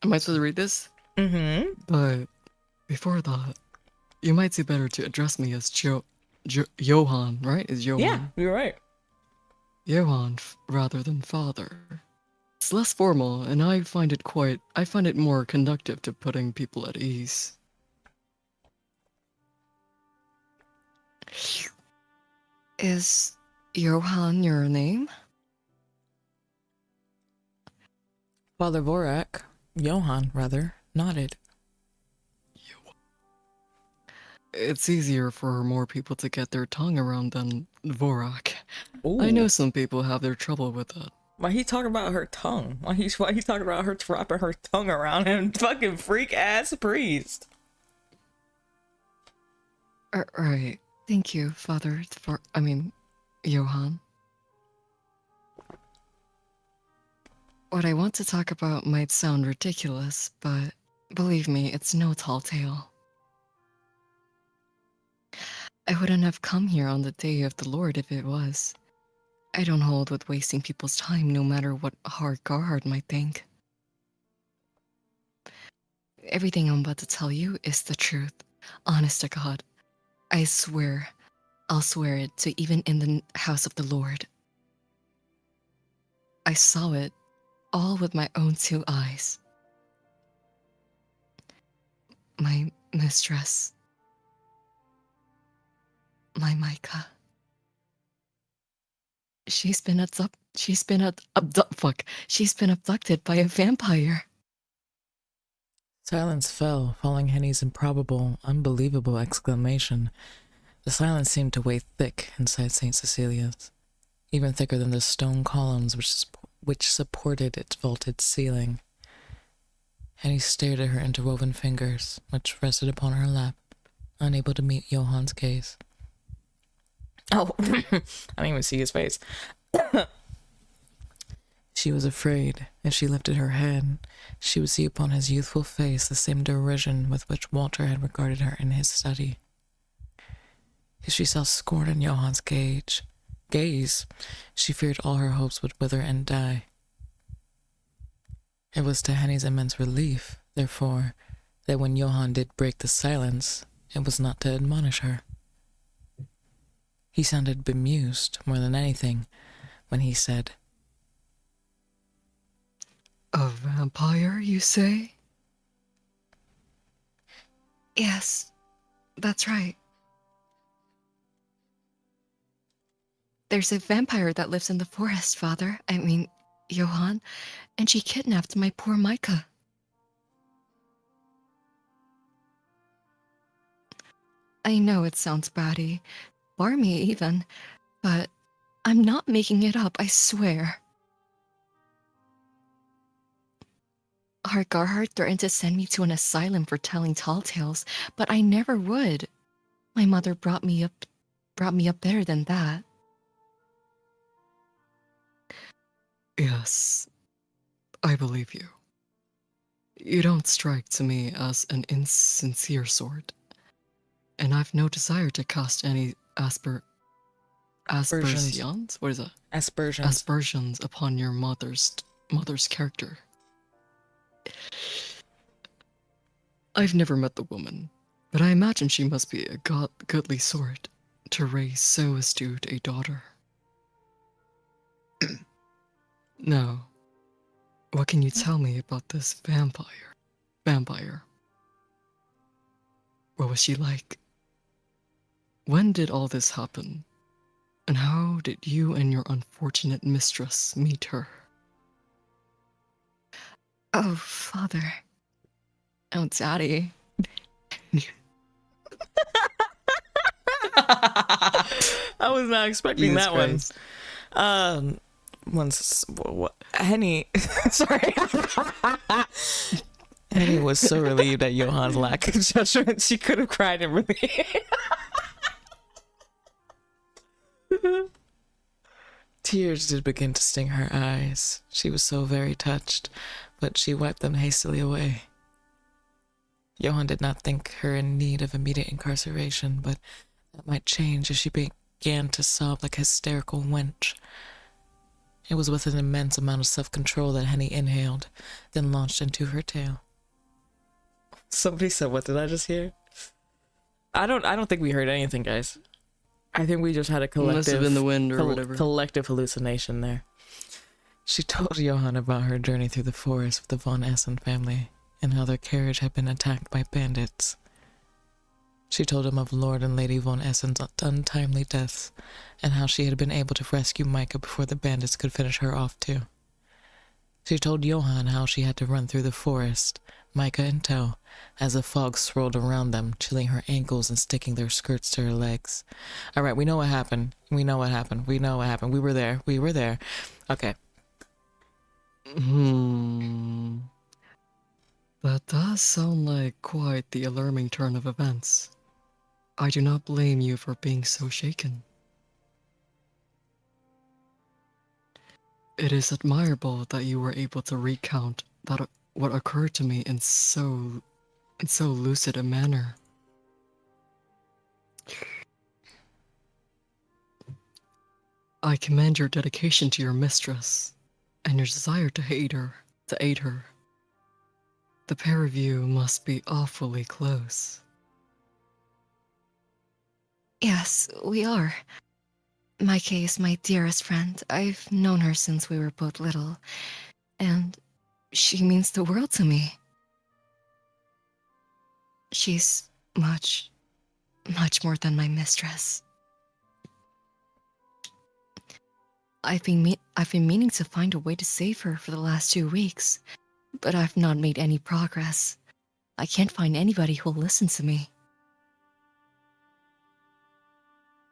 Am I supposed to read this? Mm-hmm. But before that, you might see better to address me as Johann, right? Is Johann? Yeah, you're right. Johann rather than father. It's less formal, and I find it more conductive to putting people at ease. Is Johann your name? Father Vorac, Johann rather, nodded. It's easier for more people to get their tongue around than Vorac. Ooh. I know some people have their trouble with that. Why he talking about her tongue? Why he talking about her wrapping her tongue around him? Fucking freak ass priest. Right. Thank you, Father. Johann. What I want to talk about might sound ridiculous, but believe me, it's no tall tale. I wouldn't have come here on the day of the Lord if it was. I don't hold with wasting people's time, no matter what Gerhardt might think. Everything I'm about to tell you is the truth. Honest to God. I swear, I'll swear it to even in the house of the Lord. I saw it all with my own 2 eyes. My mistress. My Micah. She's been abducted by a vampire. Silence fell, following Henny's improbable, unbelievable exclamation. The silence seemed to weigh thick inside St. Cecilia's, even thicker than the stone columns which supported its vaulted ceiling. Henny stared at her interwoven fingers, which rested upon her lap, unable to meet Johann's gaze. Oh, I didn't even see his face. She was afraid. As she lifted her head, she would see upon his youthful face the same derision with which Walter had regarded her in his study. As she saw scorn in Johann's gaze, she feared all her hopes would wither and die. It was to Henny's immense relief, therefore, that when Johann did break the silence, it was not to admonish her. He sounded bemused more than anything when he said, A vampire, you say? Yes, that's right. There's a vampire that lives in the forest, Father. Johann, and she kidnapped my poor Micah. I know it sounds batty, barmy even, but I'm not making it up, I swear. Gerhardt threatened to send me to an asylum for telling tall tales, but I never would. My mother brought me up better than that. Yes, I believe you. You don't strike to me as an insincere sort, and I've no desire to cast any aspersions. What is that? Aspersions upon your mother's character. I've never met the woman, but I imagine she must be a goodly sort to raise so astute a daughter. Now, what can you tell me about this vampire? What was she like? When did all this happen? And how did you and your unfortunate mistress meet her? Oh, Father. Oh, Daddy. I was not expecting Jesus that Christ. one. What? Henny. Sorry. Henny was so relieved at Johann's lack of Judgment, she could have cried in relief. Tears did begin to sting her eyes. She was so very touched, but she wiped them hastily away. Johann did not think her in need of immediate incarceration, but that might change if she began to sob like a hysterical wench. It was with an immense amount of self-control that Henny inhaled, then launched into her tale. Somebody said, what did I just hear? I don't think we heard anything, guys. I think we just had a Must have collective been the wind or whatever. collective hallucination there. She told Johann about her journey through the forest with the von Essen family and how their carriage had been attacked by bandits. She told him of Lord and Lady von Essen's untimely deaths and how she had been able to rescue Micah before the bandits could finish her off too. She told Johann how she had to run through the forest, Micah in tow, as the fog swirled around them, chilling her ankles and sticking their skirts to her legs. All right, we know what happened. We know what happened. We know what happened. We were there. We were there. Okay. That does sound like quite the alarming turn of events. I do not blame you for being so shaken. It is admirable that you were able to recount that what occurred to me in so lucid a manner. I commend your dedication to your mistress and your desire to aid her. The pair of you must be awfully close. Yes, we are. Micah is my dearest friend. I've known her since we were both little, and she means the world to me. She's much, much more than my mistress. I've been meaning to find a way to save her for the last 2 weeks, but I've not made any progress. I can't find anybody who'll listen to me.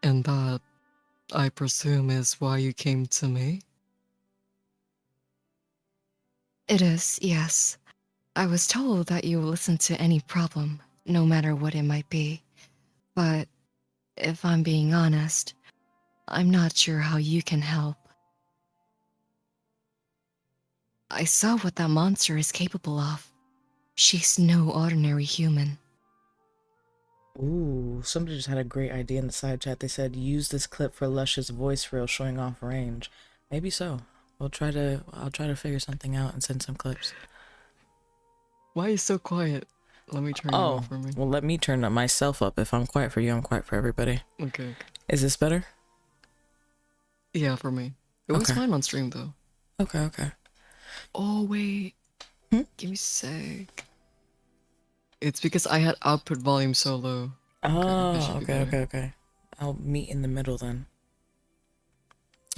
And that, I presume, is why you came to me? It is, yes. I was told that you will listen to any problem, no matter what it might be. But if I'm being honest, I'm not sure how you can help. I saw what that monster is capable of. She's no ordinary human. Ooh, somebody just had a great idea in the side chat. They said, use this clip for Lush's voice reel showing off range. Maybe so. I'll try to figure something out and send some clips. Why are you so quiet? Let me turn it off for me. Well, let me turn myself up. If I'm quiet for you, I'm quiet for everybody. Okay. Is this better? Yeah, for me. It was Okay. fine on stream, though. Okay. Oh, wait. Hmm? Give me a sec. It's because I had output volume so low. Oh, should be okay. I'll meet in the middle then.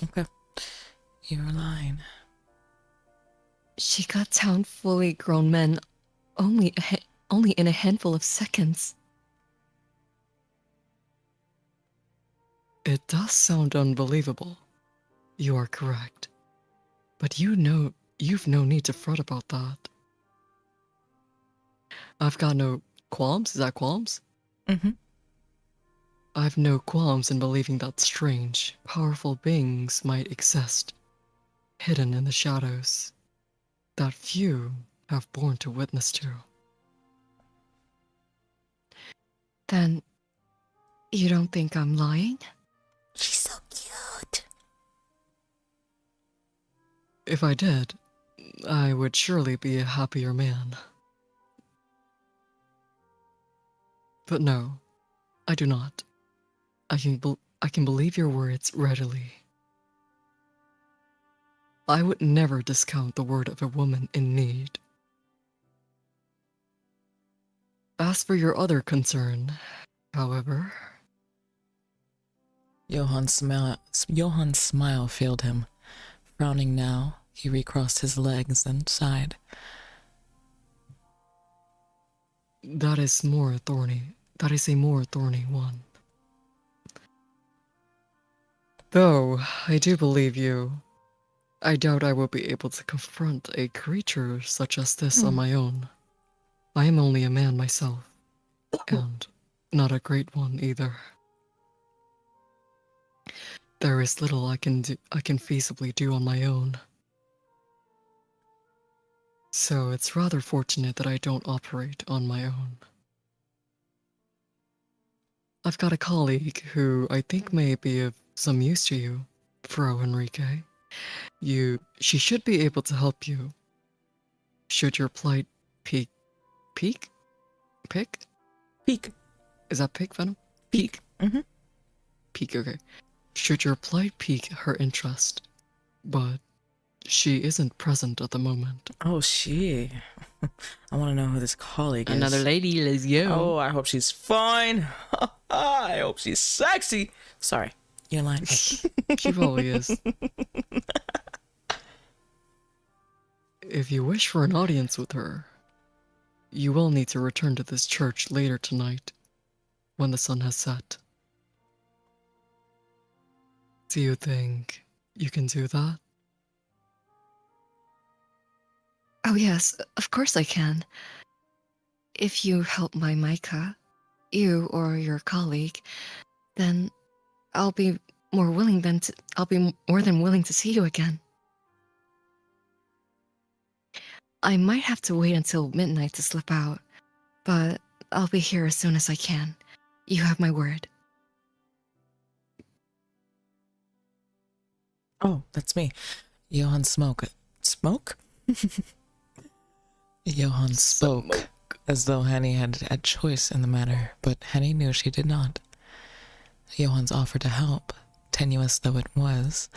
Okay. You're lying. She got down fully grown men only in a handful of seconds. It does sound unbelievable. You are correct. But you've no need to fret about that. I've got no qualms. Is that qualms? Mm-hmm. I've no qualms in believing that strange, powerful beings might exist, hidden in the shadows, that few have borne to witness to. Then, you don't think I'm lying? She's so cute. If I did, I would surely be a happier man. But no, I do not. I can believe your words readily. I would never discount the word of a woman in need. As for your other concern, however... Johann's smile failed him. Frowning now, he recrossed his legs and sighed. That is more thorny. That is a more thorny one. Though, I do believe you. I doubt I will be able to confront a creature such as this on my own. I am only a man myself, and not a great one either. There is little I can feasibly do on my own. So it's rather fortunate that I don't operate on my own. I've got a colleague who I think may be of some use to you, Fro Enrique. She should be able to help you. Should your plight pick? Is that pig venom? Peak. Mm-hmm. Pique, okay. Should your plight pique her interest, but she isn't present at the moment. Oh, shit. I want to know who this colleague is. Another lady, let's go. Oh, I hope she's fine. I hope she's sexy. Sorry, you're lying. She probably is. If you wish for an audience with her, you will need to return to this church later tonight, when the sun has set. Do you think you can do that? Oh yes, of course I can. If you help my Micah, you or your colleague, then I'll be more than willing to see you again. I might have to wait until midnight to slip out, but I'll be here as soon as I can. You have my word. Oh, that's me. Johann Smoke. Smoke? Johann spoke as though Henny had a choice in the matter, but Henny knew she did not. Johann's offer to help, tenuous though it was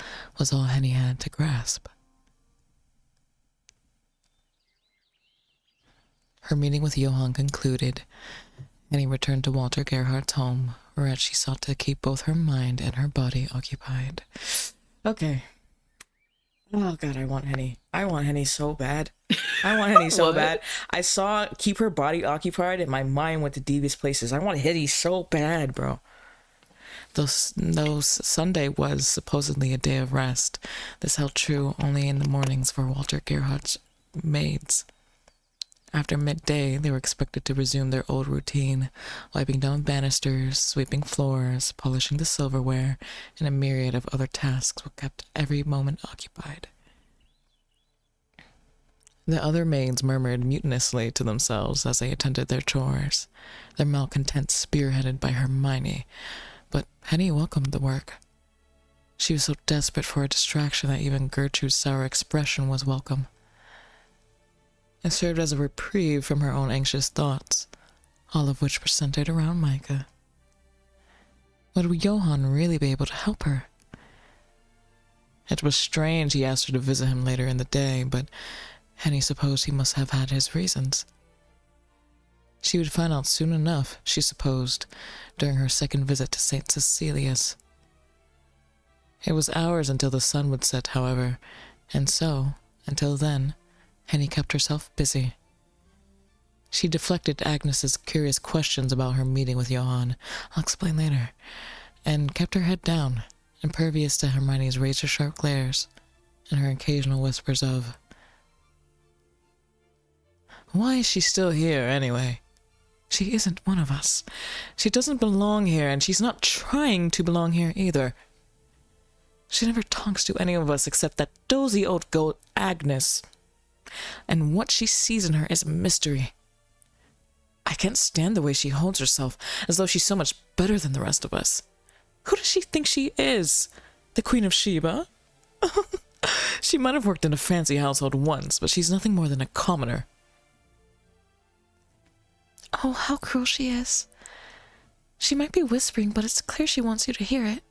all Henny had to grasp. Her meeting with Johann concluded, Henny returned to Walter Gerhardt's home, whereat she sought to keep both her mind and her body occupied. Okay. Oh, God, I want Henny. I want Henny so bad. I want Henny so bad. I saw keep her body occupied and my mind went to devious places. I want Henny so bad, bro. Though Sunday was supposedly a day of rest, this held true only in the mornings for Walter Gerhardt's maids. After midday, they were expected to resume their old routine, wiping down banisters, sweeping floors, polishing the silverware, and a myriad of other tasks were kept every moment occupied. The other maids murmured mutinously to themselves as they attended their chores, their malcontent spearheaded by Hermione, but Henny welcomed the work. She was so desperate for a distraction that even Gertrude's sour expression was welcome. It served as a reprieve from her own anxious thoughts, all of which were centered around Micah. Would Johann really be able to help her? It was strange he asked her to visit him later in the day, but Henny supposed he must have had his reasons. She would find out soon enough, she supposed, during her second visit to St. Cecilia's. It was hours until the sun would set, however, and so, until then, Henny kept herself busy. She deflected Agnes's curious questions about her meeting with Johann, I'll explain later, and kept her head down, impervious to Hermione's razor-sharp glares and her occasional whispers of, "Why is she still here, anyway? She isn't one of us. She doesn't belong here, and she's not trying to belong here either. She never talks to any of us except that dozy old goat Agnes. And what she sees in her is a mystery. I can't stand the way she holds herself, as though she's so much better than the rest of us. Who does she think she is? The Queen of Sheba? She might have worked in a fancy household once, but she's nothing more than a commoner." Oh, how cruel she is. She might be whispering, but it's clear she wants you to hear it.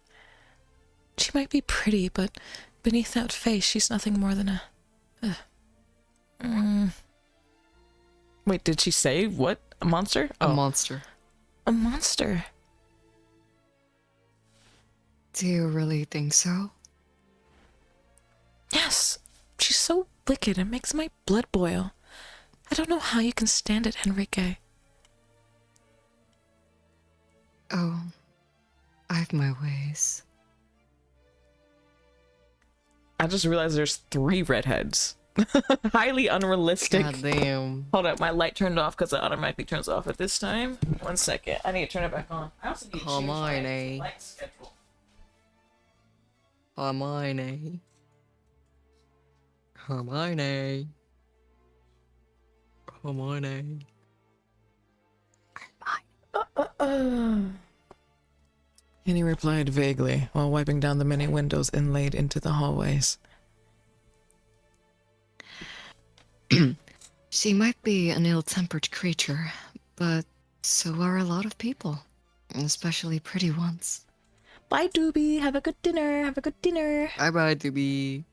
She might be pretty, but beneath that face, she's nothing more than a... Wait, did she say what? A monster? A monster. A monster. Do you really think so? Yes, she's so wicked it makes my blood boil. I don't know how you can stand it, Enrique. Oh, I've my ways. I just realized there's 3 redheads. Highly unrealistic. God damn. Hold up, my light turned off because it automatically turns off at this time. 1 second. I need to turn it back on. I also need to Come change on, my eh? light schedule. Hermione. Hermione. Hermione. Henny replied vaguely while wiping down the many windows inlaid into the hallways. She might be an ill-tempered creature, but so are a lot of people, especially pretty ones. Bye, Doobie. Have a good dinner. Have a good dinner. Bye-bye, Doobie.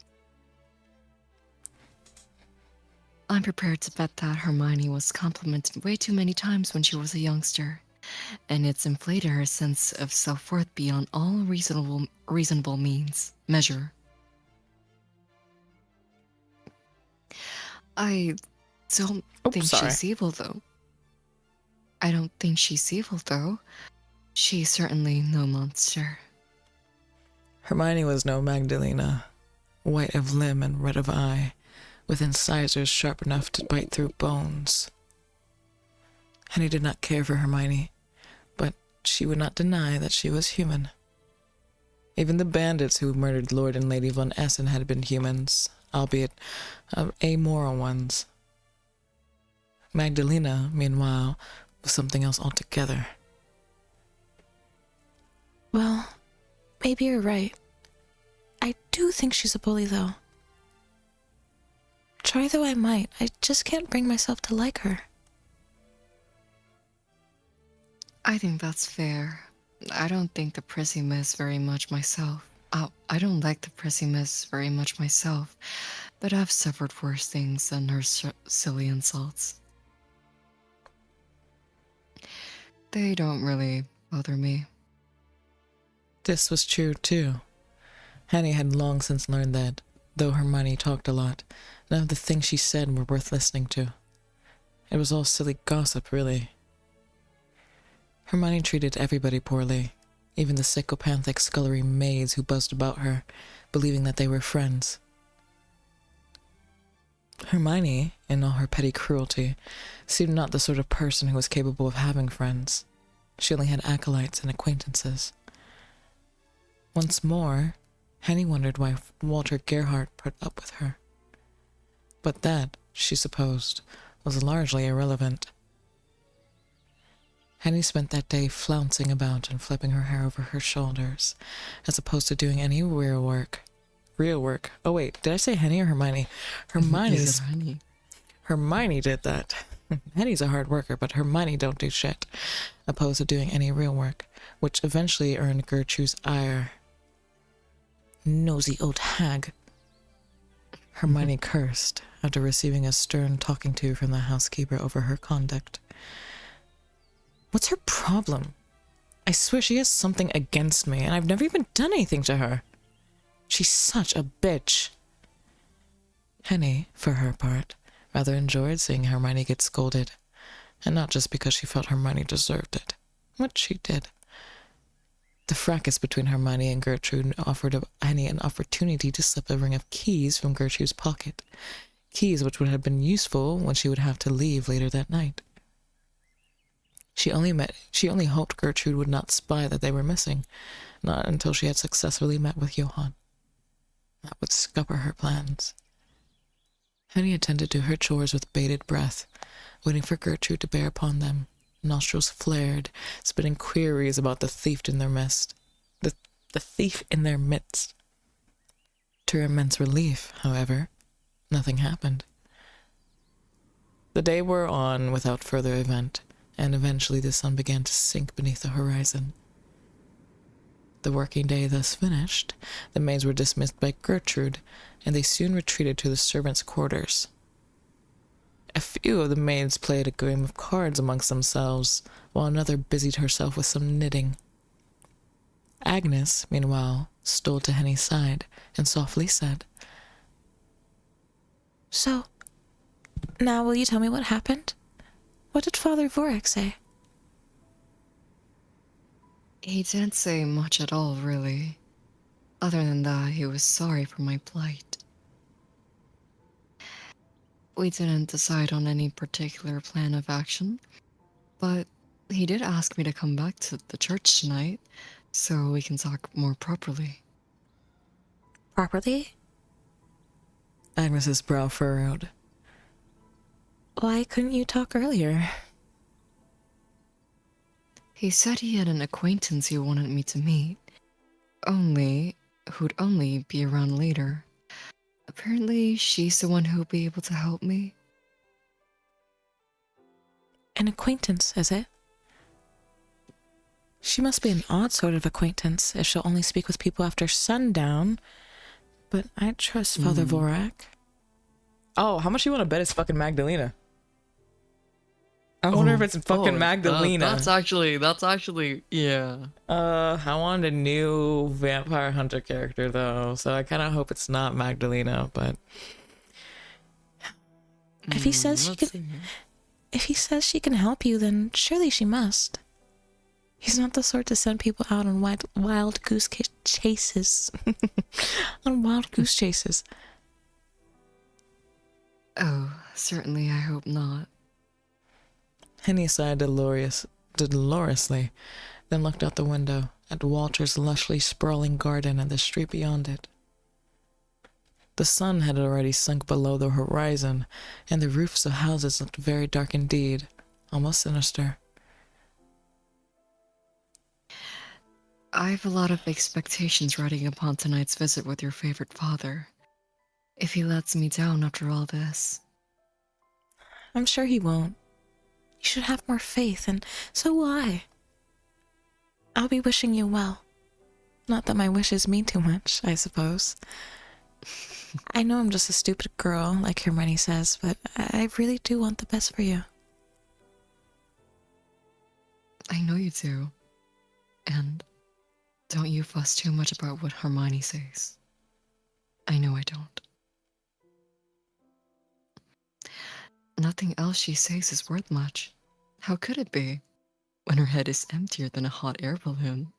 I'm prepared to bet that Hermione was complimented way too many times when she was a youngster, and it's inflated her sense of self-worth beyond all reasonable measure. I don't think sorry. she's evil, though. I don't think she's evil, though. She's certainly no monster. Hermione was no Magdalena, white of limb and red of eye, with incisors sharp enough to bite through bones. Henny did not care for Hermione, but she would not deny that she was human. Even the bandits who murdered Lord and Lady von Essen had been humans, albeit amoral ones. Magdalena, meanwhile, was something else altogether. Well, maybe you're right. I do think she's a bully, though. Try though I might, I just can't bring myself to like her. I think that's fair. I don't think the prissy miss very much myself. I don't like the prissy miss very much myself, but I've suffered worse things than her silly insults. They don't really bother me. This was true, too. Henny had long since learned that, though Hermione talked a lot, none of the things she said were worth listening to. It was all silly gossip, really. Hermione treated everybody poorly, even the psychopathic scullery maids who buzzed about her, believing that they were friends. Hermione, in all her petty cruelty, seemed not the sort of person who was capable of having friends. She only had acolytes and acquaintances. Once more, Henny wondered why Walter Gerhardt put up with her. But that, she supposed, was largely irrelevant. Henny spent that day flouncing about and flipping her hair over her shoulders, as opposed to doing any real work. Real work. Oh wait, did I say Henny or Hermione? Hermione did that. Henny's a hard worker, but Hermione don't do shit, opposed to doing any real work, which eventually earned Gertrude's ire. Nosy old hag. Hermione cursed after receiving a stern talking to from the housekeeper over her conduct. What's her problem? I swear she has something against me, and I've never even done anything to her. She's such a bitch. Henny, for her part, rather enjoyed seeing Hermione get scolded, and not just because she felt Hermione deserved it, which she did. The fracas between Hermione and Gertrude offered Henny an opportunity to slip a ring of keys from Gertrude's pocket, keys which would have been useful when she would have to leave later that night. She only hoped Gertrude would not spy that they were missing, not until she had successfully met with Johann. That would scupper her plans. Henny attended to her chores with bated breath, waiting for Gertrude to bear upon them, nostrils flared, spitting queries about the thief in their midst. The thief in their midst. To her immense relief, however, nothing happened. The day wore on without further event, and eventually the sun began to sink beneath the horizon. The working day thus finished, the maids were dismissed by Gertrude, and they soon retreated to the servants' quarters. A few of the maids played a game of cards amongst themselves, while another busied herself with some knitting. Agnes, meanwhile, stole to Henny's side and softly said, So, now will you tell me what happened? What did Father Vorac say? He didn't say much at all, really. Other than that, he was sorry for my plight. We didn't decide on any particular plan of action, but he did ask me to come back to the church tonight, so we can talk more properly. properly? Agnes's brow furrowed. Why couldn't you talk earlier? He said he had an acquaintance he wanted me to meet. Who'd only be around later. Apparently, she's the one who'll be able to help me. An acquaintance, is it? She must be an odd sort of acquaintance if she'll only speak with people after sundown. But I trust Father Vorac. Oh, how much you want to bet it's fucking Magdalena? I wonder if it's fucking Magdalena. That's actually, yeah. I wanted a new vampire hunter character though, so I kind of hope it's not Magdalena. But If he says she can help you, then surely she must. He's not the sort to send people out on wild goose chases. On wild goose chases. Oh, certainly I hope not. Henny sighed dolorously, then looked out the window at Walter's lushly sprawling garden and the street beyond it. The sun had already sunk below the horizon, and the roofs of houses looked very dark indeed, almost sinister. I've a lot of expectations riding upon tonight's visit with your favorite father. If he lets me down after all this. I'm sure he won't. You should have more faith, and so will I. I'll be wishing you well. Not that my wishes mean too much, I suppose. I know I'm just a stupid girl, like Hermione says, but I really do want the best for you. I know you do. And don't you fuss too much about what Hermione says. I know I don't. Nothing else she says is worth much. How could it be? When her head is emptier than a hot air balloon.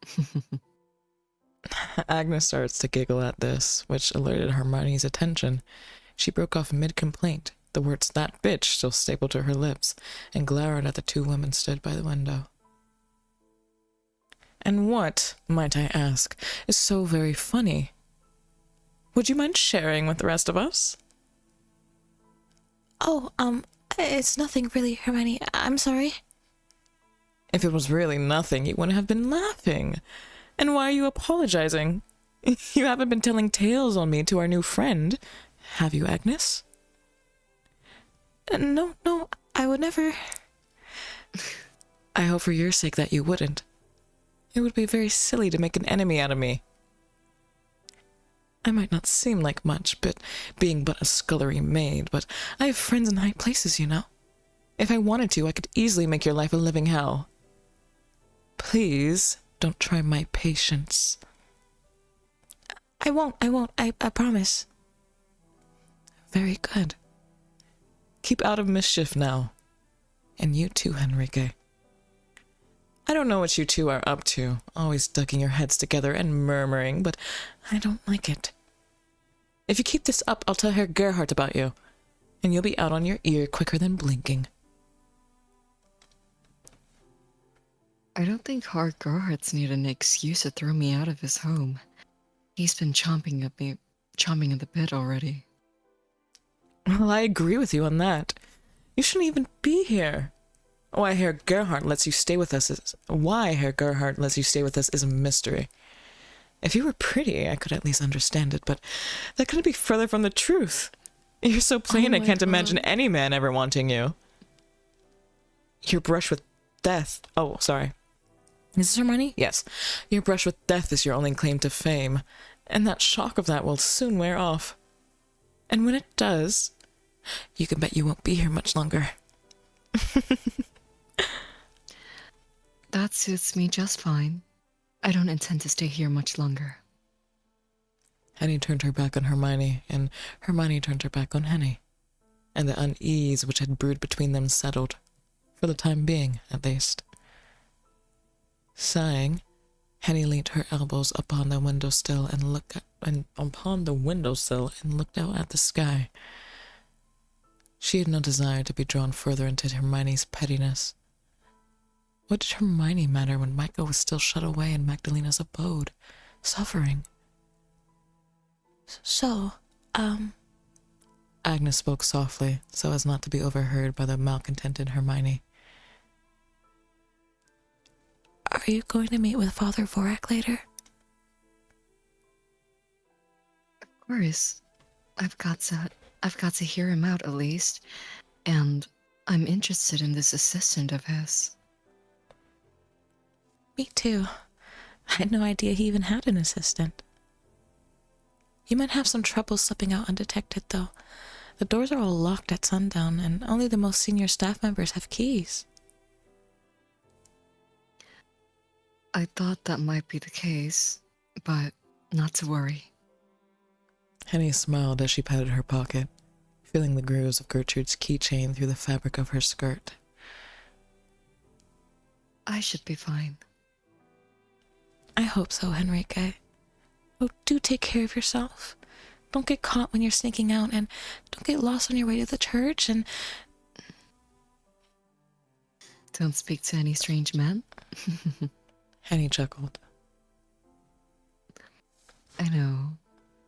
Agnes starts to giggle at this, which alerted Hermione's attention. She broke off mid-complaint, the words "that bitch" still stapled to her lips, and glowered at the two women stood by the window. And what, might I ask, is so very funny? Would you mind sharing with the rest of us? Oh, it's nothing really, Hermione. I'm sorry. If it was really nothing, you wouldn't have been laughing. And why are you apologizing? You haven't been telling tales on me to our new friend, have you, Agnes? No, I would never. I hope for your sake that you wouldn't. It would be very silly to make an enemy out of me. I might not seem like much, being but a scullery maid, but I have friends in high places, you know. If I wanted to, I could easily make your life a living hell. Please, don't try my patience. I won't, I promise. Very good. Keep out of mischief now. And you too, Henrique. I don't know what you two are up to, always ducking your heads together and murmuring, but I don't like it. If you keep this up, I'll tell Herr Gerhardt about you, and you'll be out on your ear quicker than blinking. I don't think Herr Gerhardt's need an excuse to throw me out of his home. He's been chomping at the bit already. Well, I agree with you on that. You shouldn't even be here. Why Herr Gerhardt lets you stay with us is a mystery. If you were pretty, I could at least understand it, but that couldn't be further from the truth. You're so plain I can't imagine any man ever wanting you. Your brush with death... Oh, sorry. Is this Hermione? Yes. Your brush with death is your only claim to fame, and that shock of that will soon wear off. And when it does, you can bet you won't be here much longer. That suits me just fine. I don't intend to stay here much longer. Henny turned her back on Hermione, and Hermione turned her back on Henny. And the unease which had brewed between them settled, for the time being, at least. Sighing, Henny leaned her elbows upon the windowsill and looked out at the sky. She had no desire to be drawn further into Hermione's pettiness. What did Hermione matter when Micah was still shut away in Magdalena's abode, suffering? So, Agnes spoke softly, so as not to be overheard by the malcontented Hermione. are you going to meet with Father Vorac later? Of course. I've got to hear him out at least. And I'm interested in this assistant of his. Me too. I had no idea he even had an assistant. You might have some trouble slipping out undetected, though. The doors are all locked at sundown, and only the most senior staff members have keys. I thought that might be the case, but not to worry. Henny smiled as she patted her pocket, feeling the grooves of Gertrude's keychain through the fabric of her skirt. I should be fine. I hope so, Henrique. Oh, do take care of yourself. Don't get caught when you're sneaking out, and don't get lost on your way to the church, and... Don't speak to any strange men? Henny chuckled. I know.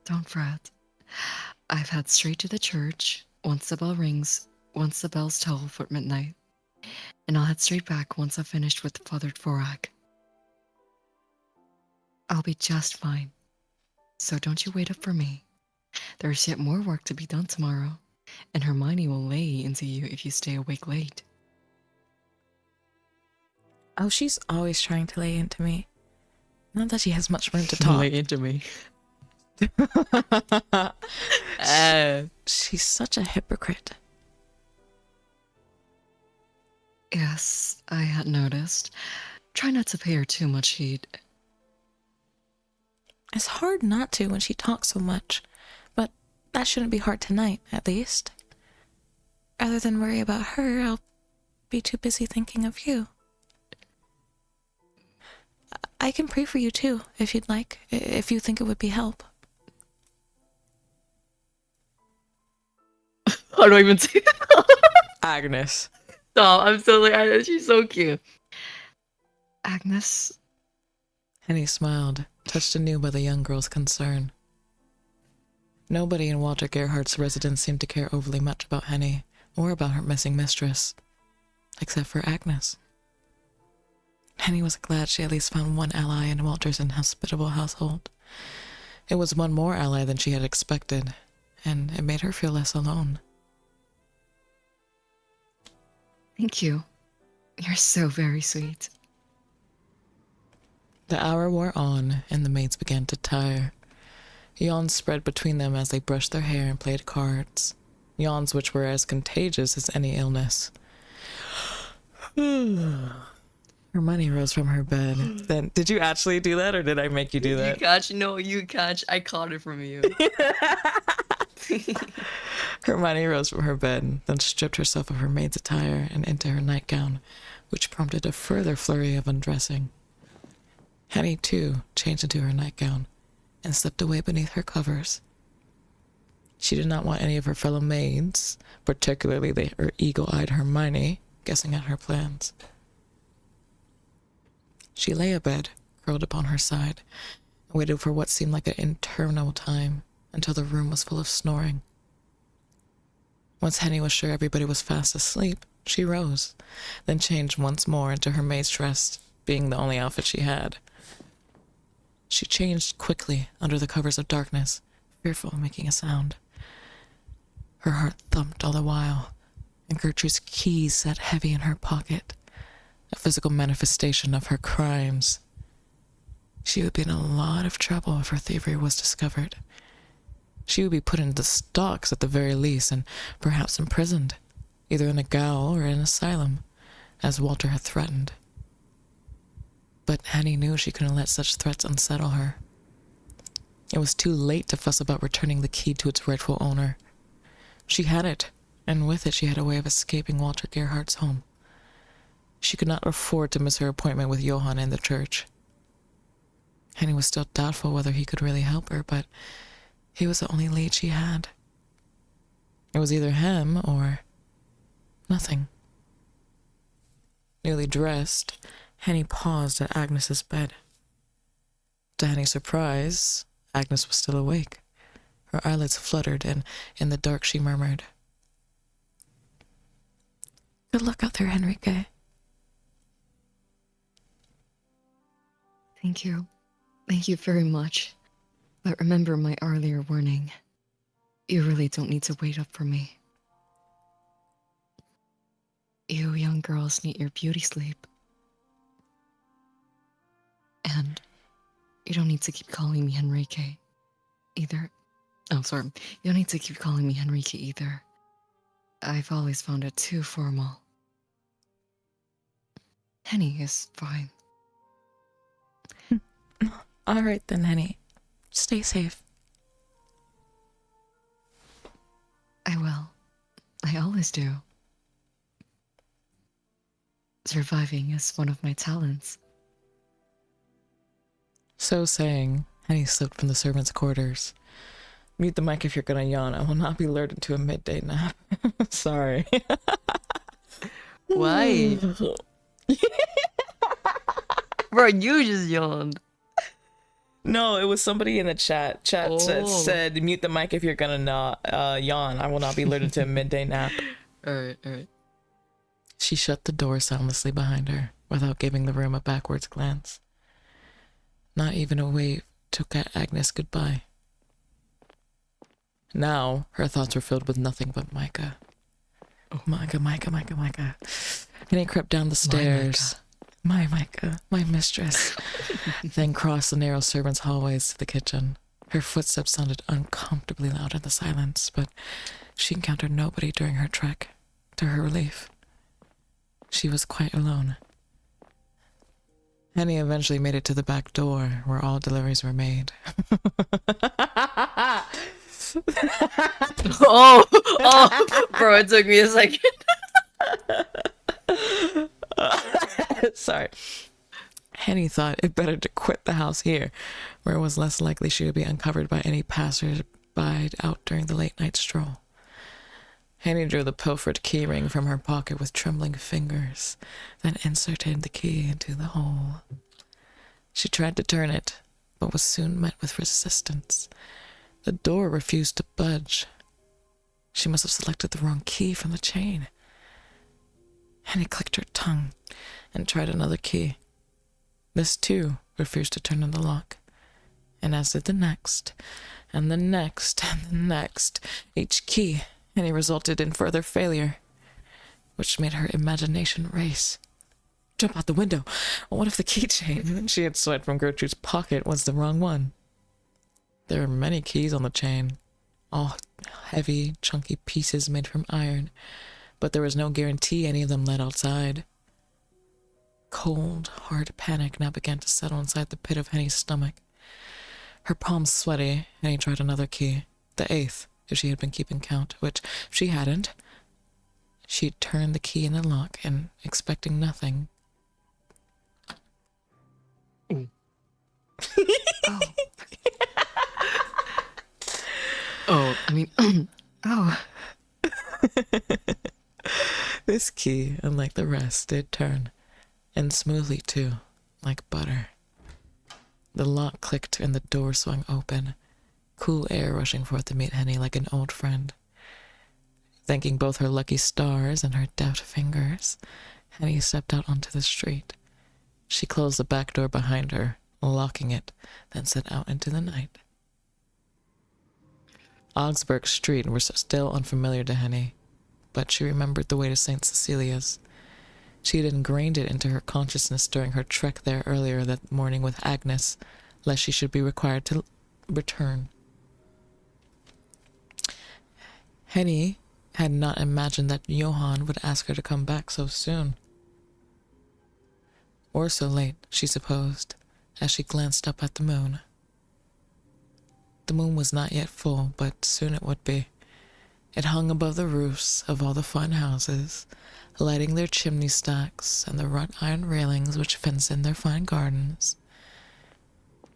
Don't fret. I've head straight to the church once the bell rings, once the bells toll for midnight. And I'll head straight back once I've finished with Father Vorac. I'll be just fine. So don't you wait up for me. There's yet more work to be done tomorrow, and Hermione will lay into you if you stay awake late. Oh, she's always trying to lay into me. Not that she has much room to talk. Lay into me. She's such a hypocrite. Yes, I had noticed. Try not to pay her too much heed. It's hard not to when she talks so much, but that shouldn't be hard tonight, at least. Rather than worry about her, I'll be too busy thinking of you. I can pray for you too, if you'd like, if you think it would be help. How do I even say that? Agnes. Stop, I'm so like, she's so cute. Agnes, Henny smiled, touched anew by the young girl's concern. Nobody in Walter Gerhardt's residence seemed to care overly much about Henny, or about her missing mistress, except for Agnes. Henny was glad she at least found one ally in Walter's inhospitable household. It was one more ally than she had expected, and it made her feel less alone. thank you. You're so very sweet. The hour wore on, and the maids began to tire. Yawns spread between them as they brushed their hair and played cards. Yawns which were as contagious as any illness. Hermione rose from her bed. Then, did you actually do that, or did I make you do that? You catch? No, you catch. I caught it from you. Hermione rose from her bed, then stripped herself of her maid's attire and into her nightgown, which prompted a further flurry of undressing. Henny, too, changed into her nightgown and slipped away beneath her covers. She did not want any of her fellow maids, particularly her eagle-eyed Hermione, guessing at her plans. She lay abed, curled upon her side, and waited for what seemed like an interminable time until the room was full of snoring. Once Henny was sure everybody was fast asleep, she rose, then changed once more into her maid's dress, being the only outfit she had. She changed quickly under the covers of darkness, fearful of making a sound. Her heart thumped all the while, and Gertrude's keys sat heavy in her pocket, a physical manifestation of her crimes. She would be in a lot of trouble if her thievery was discovered. She would be put into the stocks at the very least, and perhaps imprisoned, either in a gaol or an asylum, as Walter had threatened. But Henny knew she couldn't let such threats unsettle her. It was too late to fuss about returning the key to its rightful owner. She had it, and with it she had a way of escaping Walter Gerhardt's home. She could not afford to miss her appointment with Johann in the church. Henny was still doubtful whether he could really help her, but he was the only lead she had. It was either him or nothing. Newly dressed, Henny paused at Agnes's bed. To Henny's surprise, Agnes was still awake, Her eyelids fluttered, and in the dark she murmured, Good luck out there, Henrique. Thank you. Thank you very much. But remember my earlier warning. You really don't need to wait up for me. You young girls need your beauty sleep. And you don't need to keep calling me Henrique either. Oh, sorry. You don't need to keep calling me Henrique either. I've always found it too formal. Henny is fine. All right then, Henny. Stay safe. I will. I always do. Surviving is one of my talents. So saying, Henny slipped from the servants' quarters. Mute the mic if you're gonna yawn. I will not be lured into a midday nap. Sorry. Why? Bro, you just yawned. No, it was somebody in the chat. Said mute the mic if you're gonna not yawn. I will not be lured into a midday nap. Alright. She shut the door soundlessly behind her, without giving the room a backwards glance. Not even a wave to Agnes goodbye. Now, her thoughts were filled with nothing but Micah. Oh, Micah. And he crept down the stairs. My Micah, my mistress. Then crossed the narrow servants' hallways to the kitchen. Her footsteps sounded uncomfortably loud in the silence, but she encountered nobody during her trek. To her relief, she was quite alone. Henny eventually made it to the back door, where all deliveries were made. Oh, bro, it took me a second. Sorry. Henny thought it better to quit the house here, where it was less likely she would be uncovered by any passers-by out during the late-night stroll. Henny drew the pilfered keyring from her pocket with trembling fingers, then inserted the key into the hole. She tried to turn it, but was soon met with resistance. The door refused to budge. She must have selected the wrong key from the chain. Henny clicked her tongue and tried another key. This, too, refused to turn in the lock, and as did the next, and the next, and the next. Each key, Henny resulted in further failure, which made her imagination race. Jump out the window. What if the keychain she had swiped from Gertrude's pocket was the wrong one? There were many keys on the chain, all heavy, chunky pieces made from iron, but there was no guarantee any of them led outside. Cold, hard panic now began to settle inside the pit of Henny's stomach. Her palms sweaty, Henny tried another key, the 8th, if she had been keeping count, which, if she hadn't, she'd turned the key in the lock, and, expecting nothing... Oh. Oh, I mean, oh. This key, unlike the rest, did turn, and smoothly too, like butter. The lock clicked and the door swung open, cool air rushing forth to meet Henny like an old friend. Thanking both her lucky stars and her deft fingers, Henny stepped out onto the street. She closed the back door behind her, locking it, then set out into the night. Augsburg Street was still unfamiliar to Henny, but she remembered the way to St. Cecilia's. She had ingrained it into her consciousness during her trek there earlier that morning with Agnes, lest she should be required to return. Henny had not imagined that Johann would ask her to come back so soon. Or so late, she supposed, as she glanced up at the moon. The moon was not yet full, but soon it would be. It hung above the roofs of all the fine houses, lighting their chimney stacks and the wrought iron railings which fenced in their fine gardens.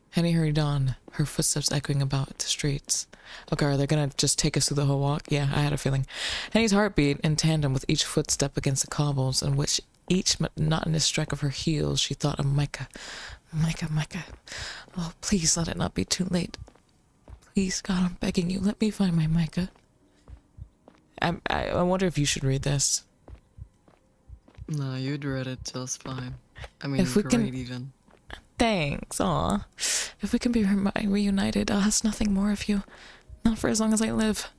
Henny hurried on, her footsteps echoing about the streets. Okay, are they gonna just take us through the whole walk? Yeah, I had a feeling. Henny's heart beat in tandem with each footstep against the cobbles, in which each monotonous strike of her heels she thought of Micah. Micah. Oh, please let it not be too late. Please, God, I'm begging you, let me find my Micah. I wonder if you should read this. Nah, you'd read it just fine. I mean, If we great can- even. Thanks, aw. If we can be reunited, I'll ask nothing more of you. Not for as long as I live.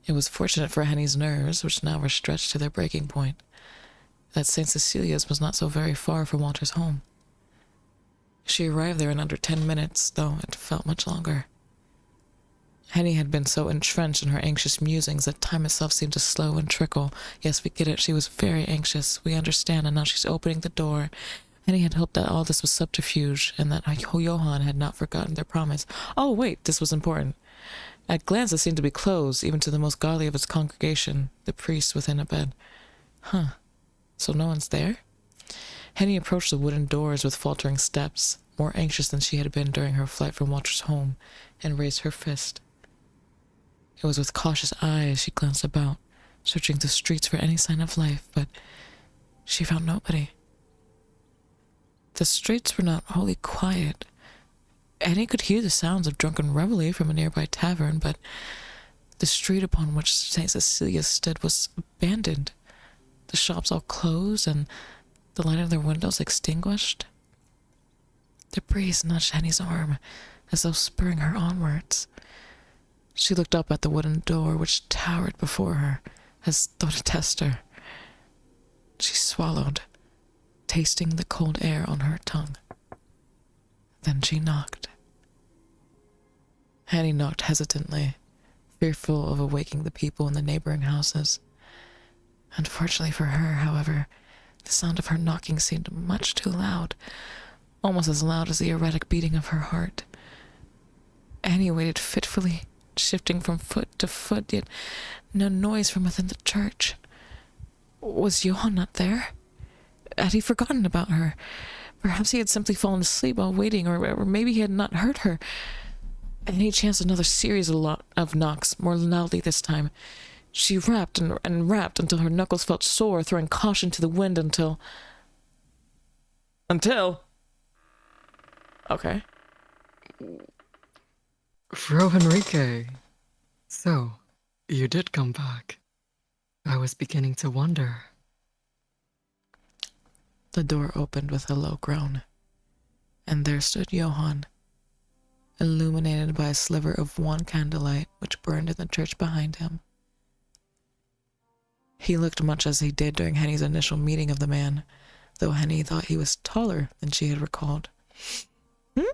It was fortunate for Henny's nerves, which now were stretched to their breaking point, that St. Cecilia's was not so very far from Walter's home. She arrived there in under 10 minutes, though it felt much longer. Henny had been so entrenched in her anxious musings that time itself seemed to slow and trickle. Yes, we get it. She was very anxious. We understand, and now she's opening the door. Henny had hoped that all this was subterfuge, and that Johann had not forgotten their promise. Oh, wait, this was important. At glance, it seemed to be closed, even to the most godly of its congregation, the priest within a bed. Huh. So no one's there? Henny approached the wooden doors with faltering steps, more anxious than she had been during her flight from Walter's home, and raised her fist. It was with cautious eyes she glanced about, searching the streets for any sign of life, but she found nobody. The streets were not wholly quiet. Henny could hear the sounds of drunken revelry from a nearby tavern, but the street upon which St. Cecilia stood was abandoned, the shops all closed, and the light of their windows extinguished. The breeze nudged Henny's arm, as though spurring her onwards. She looked up at the wooden door which towered before her, as though to test her. She swallowed, tasting the cold air on her tongue. Then she knocked. Henny knocked hesitantly, fearful of awaking the people in the neighboring houses. Unfortunately for her, however, the sound of her knocking seemed much too loud, almost as loud as the erratic beating of her heart. Henny waited fitfully, shifting from foot to foot, yet no noise from within the church. Was Johann not there? Had he forgotten about her? Perhaps he had simply fallen asleep while waiting, or maybe he had not heard her. And he chanced another series of knocks, more loudly this time. She rapped and rapped until her knuckles felt sore, throwing caution to the wind until... Okay. Fro Henrique. So, you did come back. I was beginning to wonder. The door opened with a low groan, and there stood Johann, illuminated by a sliver of one candlelight which burned in the church behind him. He looked much as he did during Henny's initial meeting of the man, though Henny thought he was taller than she had recalled. What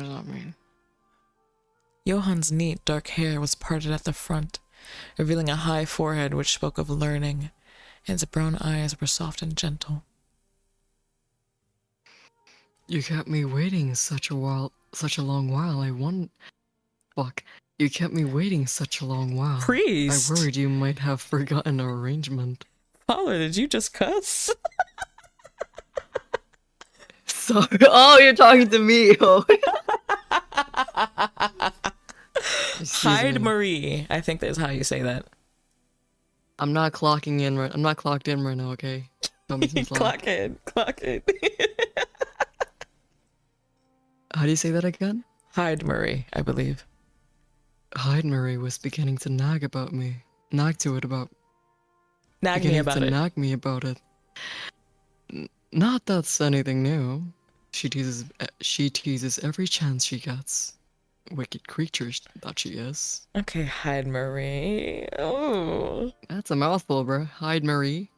does that mean? Johann's neat, dark hair was parted at the front, revealing a high forehead which spoke of learning, and his brown eyes were soft and gentle. You kept me waiting such a long while. You kept me waiting such a long while. Priest! I worried you might have forgotten our arrangement. Father, did you just cuss? Sorry. Oh, you're talking to me. Oh. Excuse Hide me. Marie. I think that's how you say that. I'm not clocked in right now, okay? Tell me some slack. Clock in. How do you say that again? Hide Marie, I believe. Hyde Murray was beginning to nag Nag me about it. Not that's anything new. She teases every chance she gets. Wicked creature that she is. Okay, hide Marie. Oh. That's a mouthful, bro. Hyde Murray.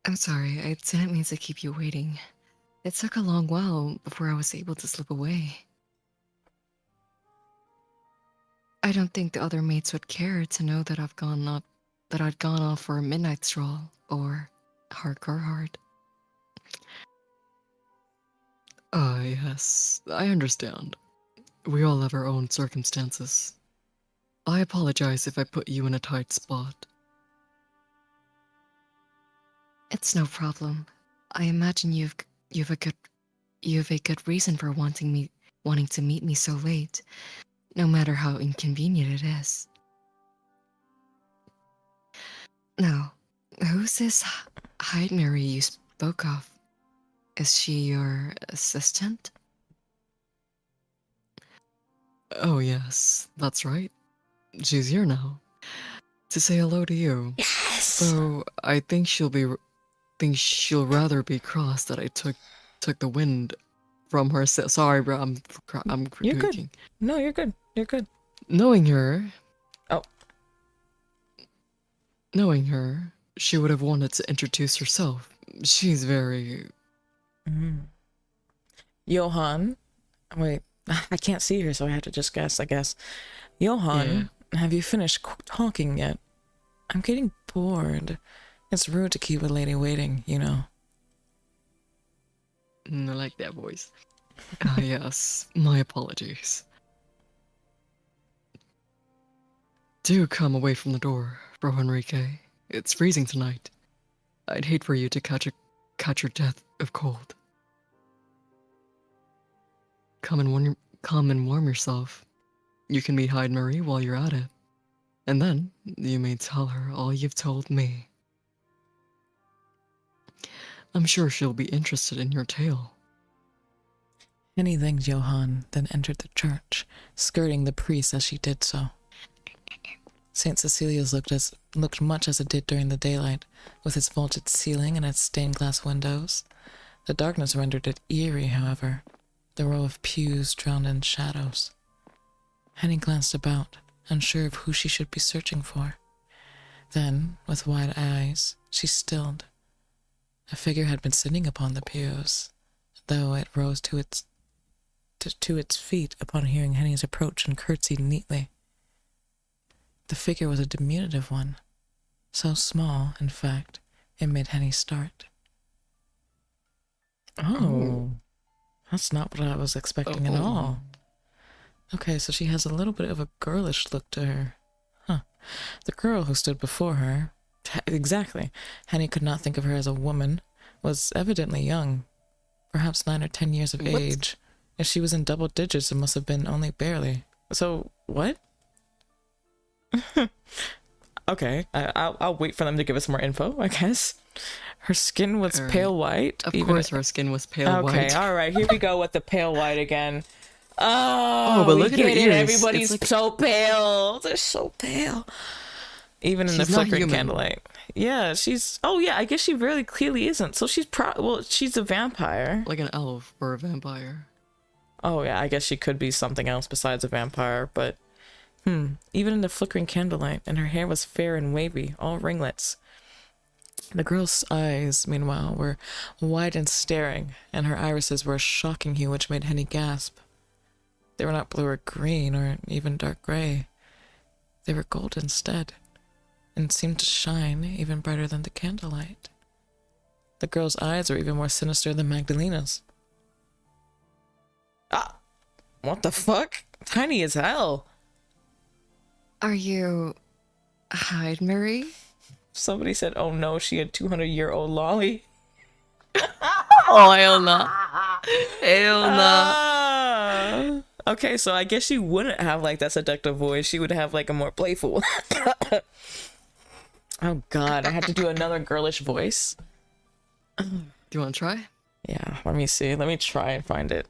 I'm sorry, I didn't mean to keep you waiting. It took a long while before I was able to slip away. I don't think the other mates would care to know that I'd gone off for a midnight stroll or Gerhardt. Yes, I understand. We all have our own circumstances. I apologize if I put you in a tight spot. It's no problem. I imagine you've a good reason for wanting to meet me so late, no matter how inconvenient it is. Now, who's this Hyde Mary you spoke of? Is she your assistant? Oh, yes, that's right. She's here now to say hello to you. Yes. Though I think think she'll rather be cross that I took the wind from her. Sorry, bro. I'm You're good. critiquing. No, you're good. You're good. Knowing her, Oh. she would have wanted to introduce herself. She's very. Mm. Johan. Wait, I can't see her, so I have to just guess, I guess. Johan, have you finished talking yet? I'm getting bored. It's rude to keep a lady waiting, you know. I like that voice. Ah, yes. My apologies. Do come away from the door, Bro Enrique. It's freezing tonight. I'd hate for you to catch your death of cold. Come and warm yourself. You can meet Hyde Marie while you're at it. And then you may tell her all you've told me. I'm sure she'll be interested in your tale. Henny thanked Johann, then entered the church, skirting the priest as she did so. St. Cecilia's looked much as it did during the daylight, with its vaulted ceiling and its stained glass windows. The darkness rendered it eerie, however, the row of pews drowned in shadows. Henny glanced about, unsure of who she should be searching for. Then, with wide eyes, she stilled. A figure had been sitting upon the pews, though it rose to its feet upon hearing Henny's approach and curtsied neatly. The figure was a diminutive one, so small, in fact, it made Henny start. Oh, that's not what I was expecting at all. Okay, so she has a little bit of a girlish look to her. Huh. The girl who stood before her, exactly, Henny could not think of her as a woman, was evidently young, perhaps 9 or 10 years of age. If she was in double digits, it must have been only barely. So, what? Okay, I'll wait for them to give us more info, I guess. Her skin was pale white. Of course her skin was pale white. Okay, all right, here we go with the pale white again. Oh, but look at her ears. Everybody's so pale. They're so pale. Even in the flickering candlelight. Yeah, she's... Oh, yeah, I guess she really clearly isn't. So she's she's a vampire. Like an elf or a vampire. Oh, yeah, I guess she could be something else besides a vampire, but... Even in the flickering candlelight, and her hair was fair and wavy, all ringlets. The girl's eyes, meanwhile, were wide and staring, and her irises were a shocking hue which made Henny gasp. They were not blue or green, or even dark gray. They were gold instead, and seemed to shine even brighter than the candlelight. The girl's eyes were even more sinister than Magdalena's. Ah! What the fuck? Tiny as hell! Are you Hyde Marie? Somebody said, oh no, she had 200-year-old lolly. Oh, hell no. Hell no. Okay, so I guess she wouldn't have like that seductive voice. She would have like a more playful. Oh god, I have to do another girlish voice. Do you want to try? Yeah, let me see. Let me try and find it.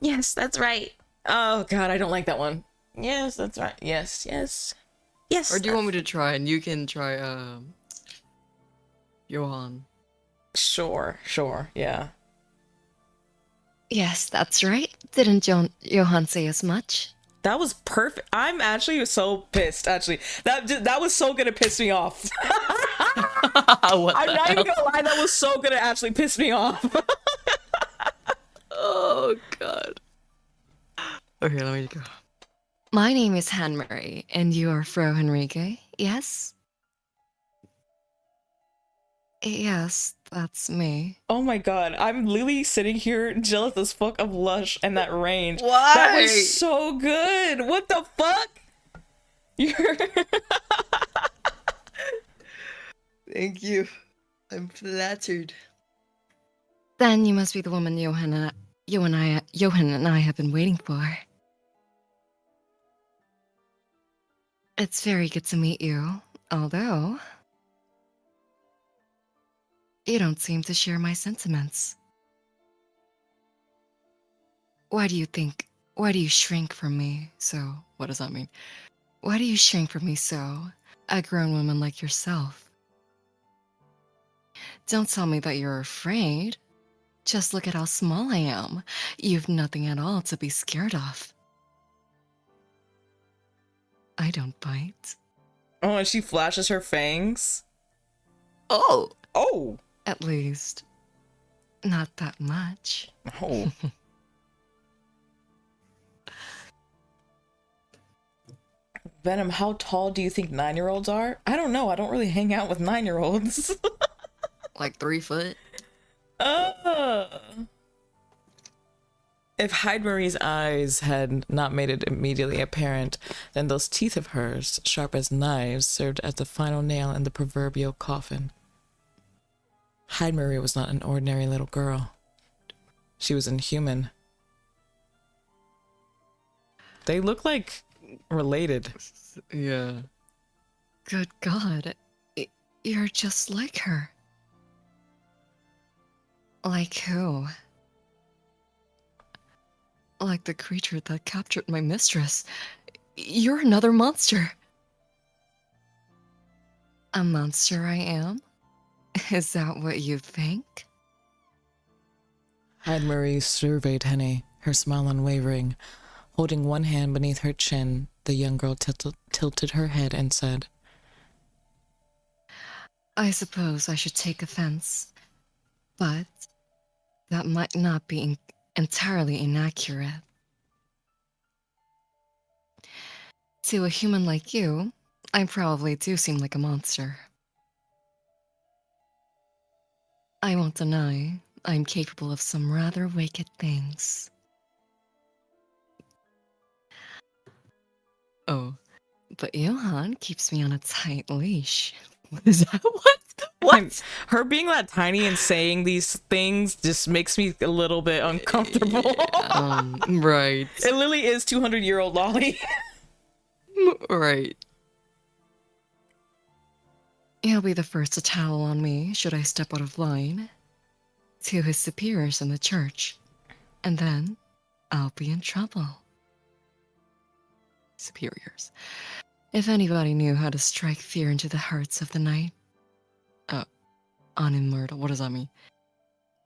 Yes, that's right. Oh god, I don't like that one. Yes, that's right. Yes, yes. Yes. Or do you want me to try and you can try Johan? Sure, yeah. Yes, that's right. Didn't Johan say as much? That was perfect. I'm actually so pissed. Actually, that was so gonna piss me off. I'm not even gonna lie. That was so gonna actually piss me off. Oh god. Okay, let me go. My name is Marie, and you are Frau Henrique, yes? Yes, that's me. Oh my god, I'm literally sitting here jealous as fuck of Lush and that range. Why? That was so good. What the fuck? You're Thank you. I'm flattered. Then you must be the woman Johan and I have been waiting for. It's very good to meet you, although You don't seem to share my sentiments. Why do you shrink from me so? What does that mean? Why do you shrink from me so? A grown woman like yourself. Don't tell me that you're afraid. Just look at how small I am. You've nothing at all to be scared of. I don't bite. Oh, and she flashes her fangs. Oh, Oh. At least, not that much. Oh. Venom, how tall do you think 9-year-olds are? I don't know. I don't really hang out with 9-year-olds. like 3 foot. If Hyde Marie's eyes had not made it immediately apparent, then those teeth of hers, sharp as knives, served as the final nail in the proverbial coffin. Hyde Marie was not an ordinary little girl. She was inhuman. They look like related. Yeah. Good God, you're just like her. Like who? Like the creature that captured my mistress. You're another monster. A monster I am? Is that what you think? Hyde Marie surveyed Henny, her smile unwavering. Holding one hand beneath her chin, the young girl tilted her head and said, I suppose I should take offense, but that might not be entirely inaccurate. To a human like you, I probably do seem like a monster. I won't deny I'm capable of some rather wicked things. Oh. But Johann keeps me on a tight leash. What is that? What? What? Her being that tiny and saying these things just makes me a little bit uncomfortable. Right. It literally is 200-year-old Lolly. Right. He'll be the first to towel on me should I step out of line to his superiors in the church. And then I'll be in trouble. Superiors. If anybody knew how to strike fear into the hearts of the night. On immortal. What does that mean?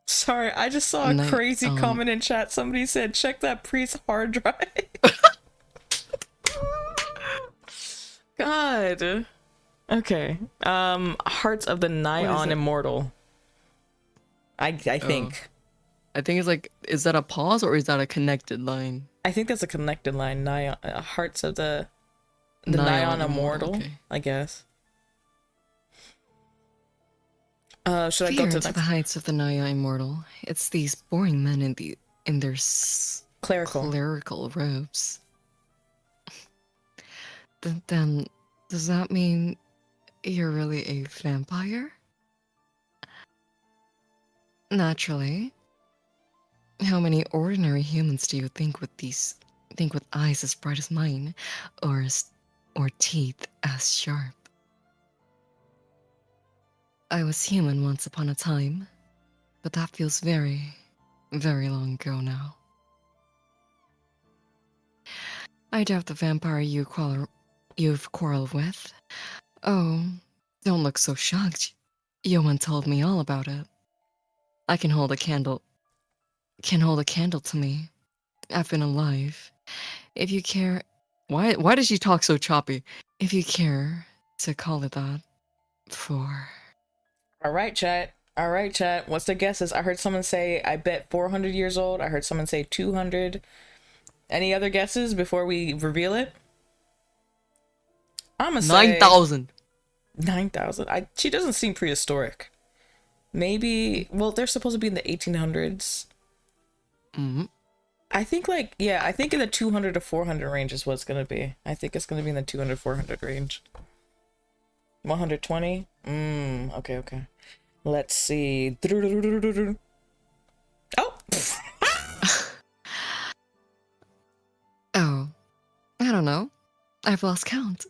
Sorry, I just saw a crazy comment in chat. Somebody said, check that priest's hard drive. God. Okay. Hearts of the Nigh on Immortal. I think. I think it's like, is that a pause or is that a connected line? I think that's a connected line. Hearts of the Nigh on Immortal, okay. I guess. Should I go to the heights of the Nigh Immortal? It's these boring men in their clerical robes. Then, does that mean you're really a vampire? Naturally. How many ordinary humans do you think with eyes as bright as mine, or teeth as sharp? I was human once upon a time, but that feels very, very long ago now. I doubt the vampire you've quarreled with. Oh, don't look so shocked. Johan told me all about it. I can hold a candle to me. I've been alive. If you care... Why does she talk so choppy? If you care to call it that. For... All right, chat. What's the guesses? I heard someone say, I bet 400 years old. I heard someone say 200. Any other guesses before we reveal it? I'm gonna say 9,000. 9,000. She doesn't seem prehistoric. Maybe, well, they're supposed to be in the 1800s. Mm-hmm. I think I think in the 200 to 400 range is what it's gonna be. I think it's gonna be in the 200 400 range. 120? Okay. Let's see. Oh! Oh, I don't know. I've lost count.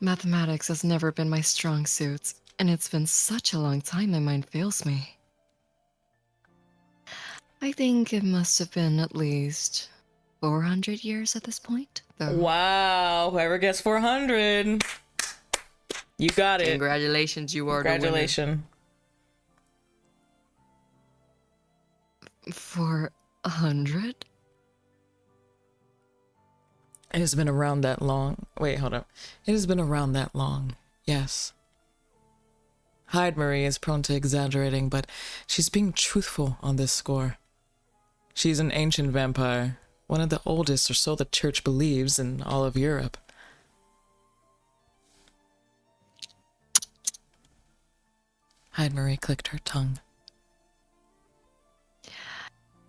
Mathematics has never been my strong suit, and it's been such a long time my mind fails me. I think it must have been at least 400 years at this point, though. Wow, whoever gets 400, you got it. Congratulations, you are Congratulations. 400? It has been around that long. Wait, hold up. It has been around that long. Yes. Hyde Marie is prone to exaggerating, but she's being truthful on this score. She's an ancient vampire, one of the oldest, or so the church believes, in all of Europe. Hyde Marie clicked her tongue.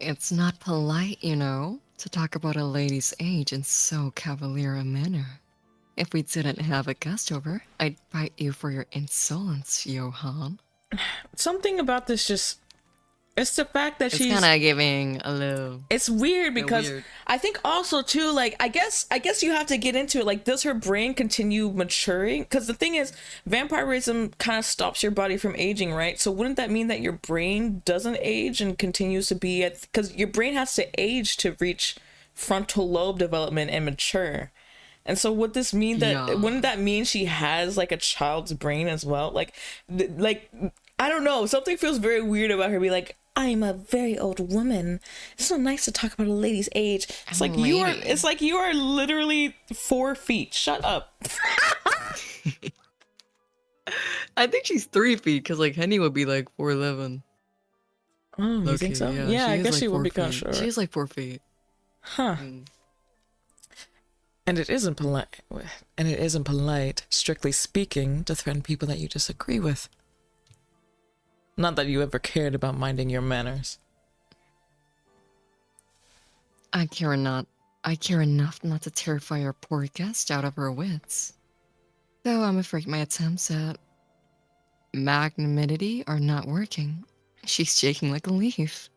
It's not polite, you know, to talk about a lady's age in so cavalier a manner. If we didn't have a guest over, I'd fight you for your insolence, Johann. Something about this just... It's the fact that It's she's... kind of giving a little... It's weird because weird. I think also too, like, I guess you have to get into it. Like, does her brain continue maturing? Because the thing is, vampirism kind of stops your body from aging, right? So wouldn't that mean that your brain doesn't age and continues to be at... Because your brain has to age to reach frontal lobe development and mature. And so would this mean that... Yeah. Wouldn't that mean she has, like, a child's brain as well? Like, I don't know. Something feels very weird about her being like, I'm a very old woman. It's so nice to talk about a lady's age. It's like you are. It's like you are literally 4 feet. Shut up. I think she's 3 feet, because like Henny would be like 4'11". Oh, you think so? Yeah, I is, guess like, she would 4 be kind of feet. short. She's like 4 feet. Huh. And it isn't polite, strictly speaking, to threaten people that you disagree with. Not that you ever cared about minding your manners. I care enough not to terrify our poor guest out of her wits. Though I'm afraid my attempts at magnanimity are not working. She's shaking like a leaf.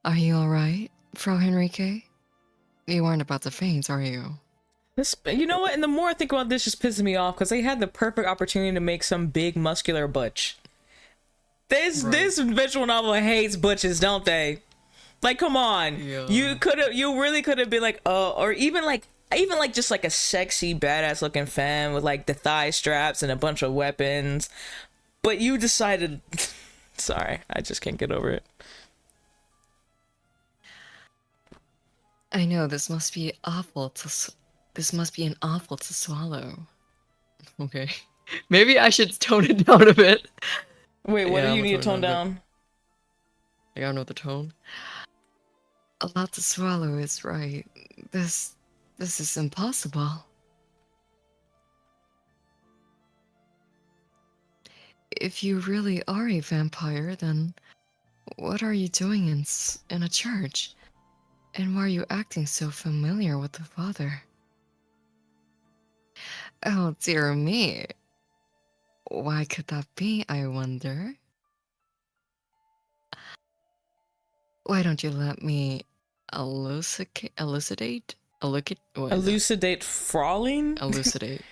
Are you alright, Frau Henrique? You aren't about to faint, are you? This, you know what? And the more I think about this, just pisses me off because they had the perfect opportunity to make some big muscular butch. This visual novel hates butches, don't they? Like, come on. Yeah. You really could have been like, or even like just like a sexy badass looking femme with like the thigh straps and a bunch of weapons. But you decided, sorry, I just can't get over it. I know this must be awful to swallow. Okay. Maybe I should tone it down a bit. Wait, what Yeah, do you I'm need to tone gonna down? I don't know the tone. A lot to swallow is right. This is impossible. If you really are a vampire, then what are you doing in a church? And why are you acting so familiar with the father? Oh, dear me. Why could that be, I wonder? Why don't you let me elucidate? Elucidate frawling? Elucidate.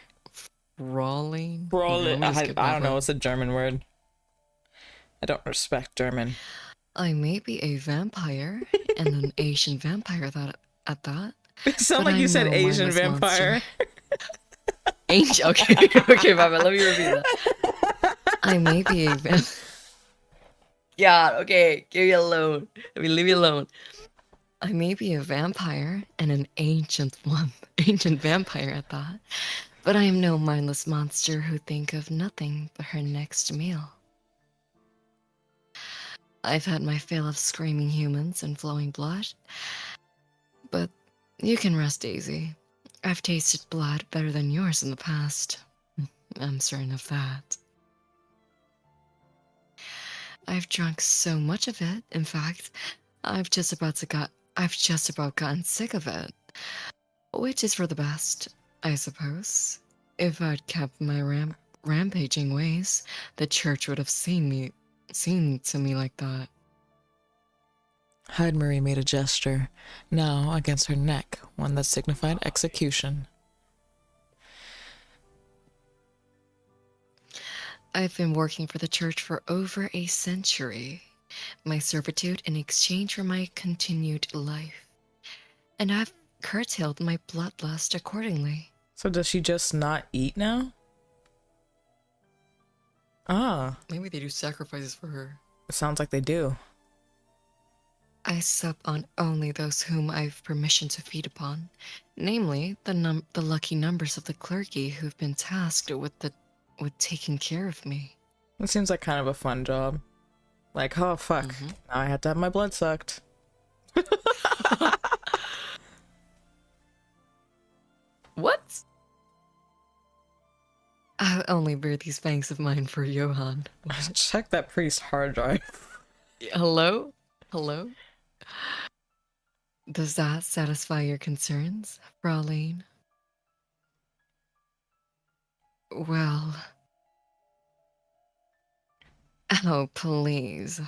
Brawling? Brawling. Okay, I don't know. It's a German word. I don't respect German. I may be a vampire, and an Asian vampire at that. It sounded But like you I'm said no Asian mindless vampire. Ancient. Okay, okay, my bad. Let me repeat that. I may be a God, okay, give me alone. Let me leave you alone. I may be a vampire, and an ancient vampire at that. But I am no mindless monster who think of nothing but her next meal. I've had my fill of screaming humans and flowing blood, but you can rest easy. I've tasted blood better than yours in the past. I'm certain of that. I've drunk so much of it, in fact, I've just about gotten sick of it. Which is for the best, I suppose. If I'd kept my rampaging ways, the church would have seen to me like that. Hyde Marie made a gesture, now against her neck, one that signified execution. I've been working for the church for over a century. My servitude in exchange for my continued life. And I've curtailed my bloodlust accordingly. So does she just not eat now? Ah, Maybe they do sacrifices for her. it sounds like they do. I sup on only those whom I've permission to feed upon, namely the lucky numbers of the clergy who've been tasked with taking care of me. It seems like kind of a fun job. Like, oh fuck, now I had to have my blood sucked. What? I'll only bear these fangs of mine for Johann. Check that priest's hard drive. Hello? Hello? Does that satisfy your concerns, Fraulein? Well... Oh, please.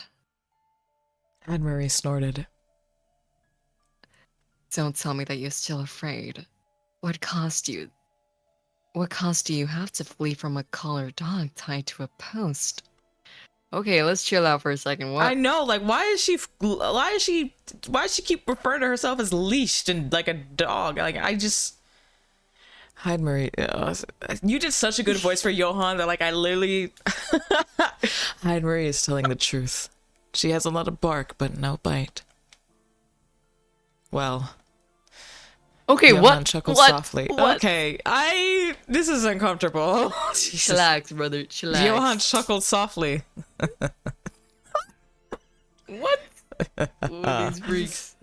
Anne-Marie snorted. Don't tell me that you're still afraid. What caused do you have to flee from a collared dog tied to a post? Okay, let's chill out for a second. What? I know, like, why does she keep referring to herself as leashed and like a dog? Like, Anne-Marie, you did such a good voice for Johann that, like, I literally... Anne-Marie is telling the truth. She has a lot of bark, but no bite. Well... Okay, Johann what? chuckled What? softly. What? Okay, this is uncomfortable. Jesus. Chillax, brother. Chillax. Johann chuckled softly. What? Ooh, these freaks.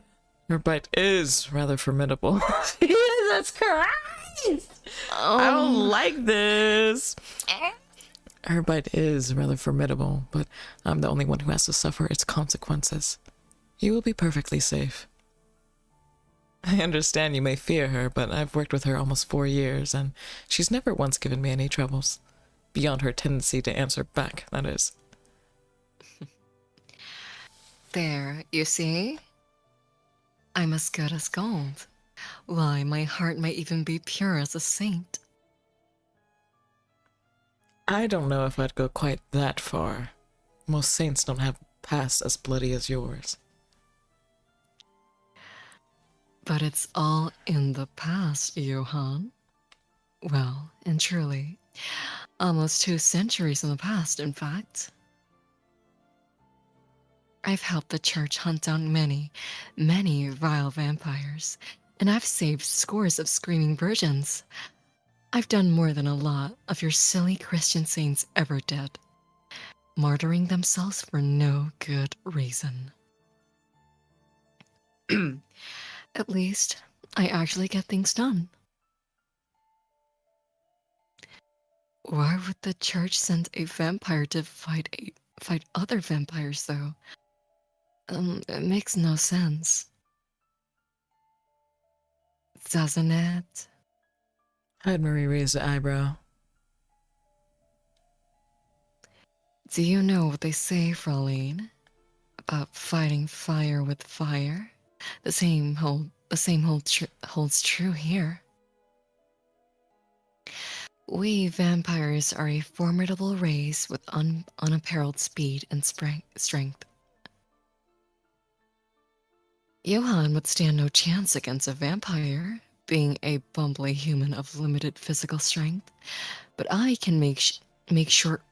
Her bite is rather formidable. Jesus Christ! I don't like this. Her bite is rather formidable, but I'm the only one who has to suffer its consequences. You will be perfectly safe. I understand you may fear her, but I've worked with her almost 4 years, and she's never once given me any troubles. Beyond her tendency to answer back, that is. There, you see? I'm as good as gold. Why, my heart might even be pure as a saint. I don't know if I'd go quite that far. Most saints don't have past as bloody as yours. But it's all in the past, Johann. Well, and truly, almost 2 centuries in the past, in fact. I've helped the church hunt down many, many vile vampires, and I've saved scores of screaming virgins. I've done more than a lot of your silly Christian saints ever did, martyring themselves for no good reason. At least, I actually get things done. Why would the church send a vampire to fight other vampires, though? It makes no sense. Doesn't it? Anne-Marie raised an eyebrow. Do you know what they say, Fraulein? About fighting fire with fire? The same holds true here. We vampires are a formidable race with unapparelled speed and strength. Johann would stand no chance against a vampire, being a bumbly human of limited physical strength, but I can make short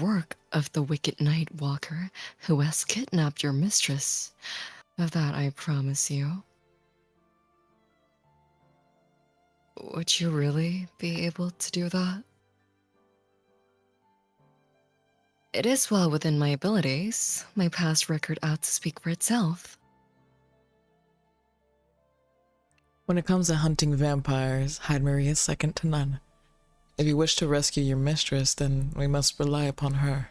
work of the wicked night walker who has kidnapped your mistress. Of that I promise you. Would you really be able to do that? It is well within my abilities. My past record ought to speak for itself. When it comes to hunting vampires, Anne-Marie is second to none. If you wish to rescue your mistress, then we must rely upon her.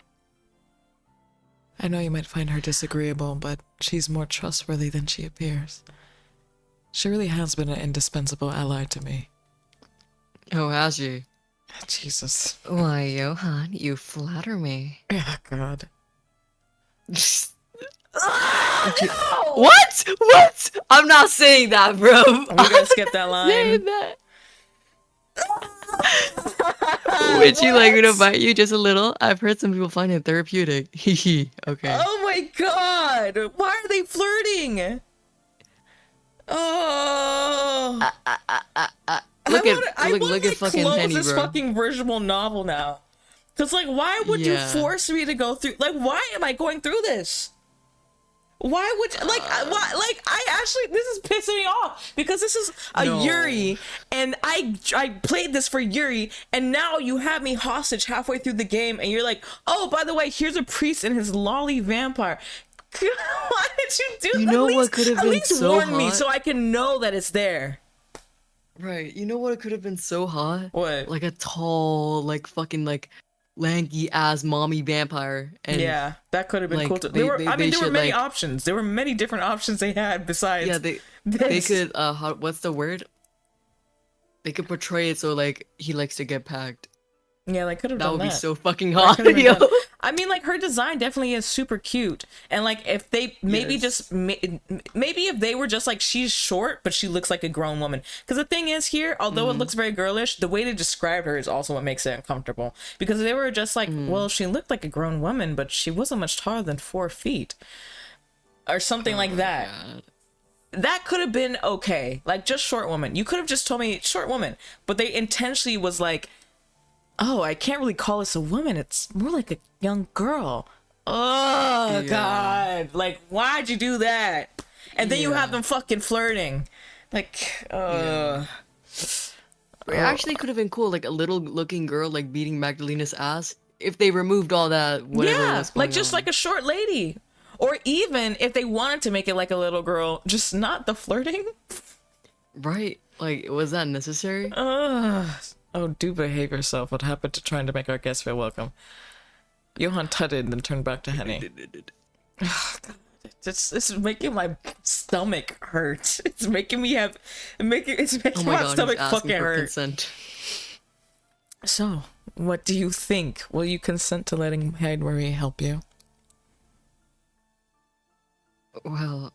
I know you might find her disagreeable, but she's more trustworthy than she appears. She really has been an indispensable ally to me. Oh, has she? Jesus. Why, Johann, you flatter me. Oh, God. What? What? I'm not saying that, bro. We gotta skip that line. Saying that. Would you like me to what? bite you just a little? I've heard some people find it therapeutic. Hee okay. Oh my god! Why are they flirting? Oh. Look at fucking close Henny, this bro. fucking visual novel now. Cause like, why would you Yeah. force me to go through? Like, why am I going through this? Why would you, like why, like I actually, this is pissing me off because this is a No. Yuri and I played this for Yuri and now you have me hostage halfway through the game and you're like, oh, by the way, here's a priest and his lolly vampire. Why did you do that? You know what could have been so warn me hot? so I can know that it's there. Right. You know what could have been so hot? What? Like a tall, like fucking like lanky ass mommy vampire. And Yeah, that could have been like, cool too. they- There were they- I mean, they there were should, many like- options. There were many different options they had besides. yeah, they this. could what's the word? They could portray it so like he likes to get packed. Yeah, they could have That done would that. be so fucking That hot, could've been yo. done. I mean, like her design definitely is super cute, and like if they maybe Yes. just maybe if they were just like she's short but she looks like a grown woman. Because the thing is here, although it looks very girlish, the way they describe her is also what makes it uncomfortable. Because they were just like, well, she looked like a grown woman, but she wasn't much taller than 4 feet, or something like that. God. That could have been okay, like just short woman. You could have just told me short woman, but they intentionally was like, oh, I can't really call this a woman. It's more like a young girl. Oh, Yeah. God. Like, why'd you do that? And then you Yeah. have them fucking flirting. Like, It actually could have been cool, like a little looking girl like beating Magdalena's ass. If they removed all that, whatever yeah, was going like just on. like a short lady. Or even if they wanted to make it like a little girl, just not the flirting. Right? Like, was that necessary? Oh, do behave yourself. What happened to trying to make our guests feel welcome? Johan tutted and then turned back to Henny. This is making my stomach hurt. It's making me have, it's making Oh my my god, stomach he's asking fucking for hurt. consent. So, what do you think? Will you consent to letting Hyde Marie help you? Well,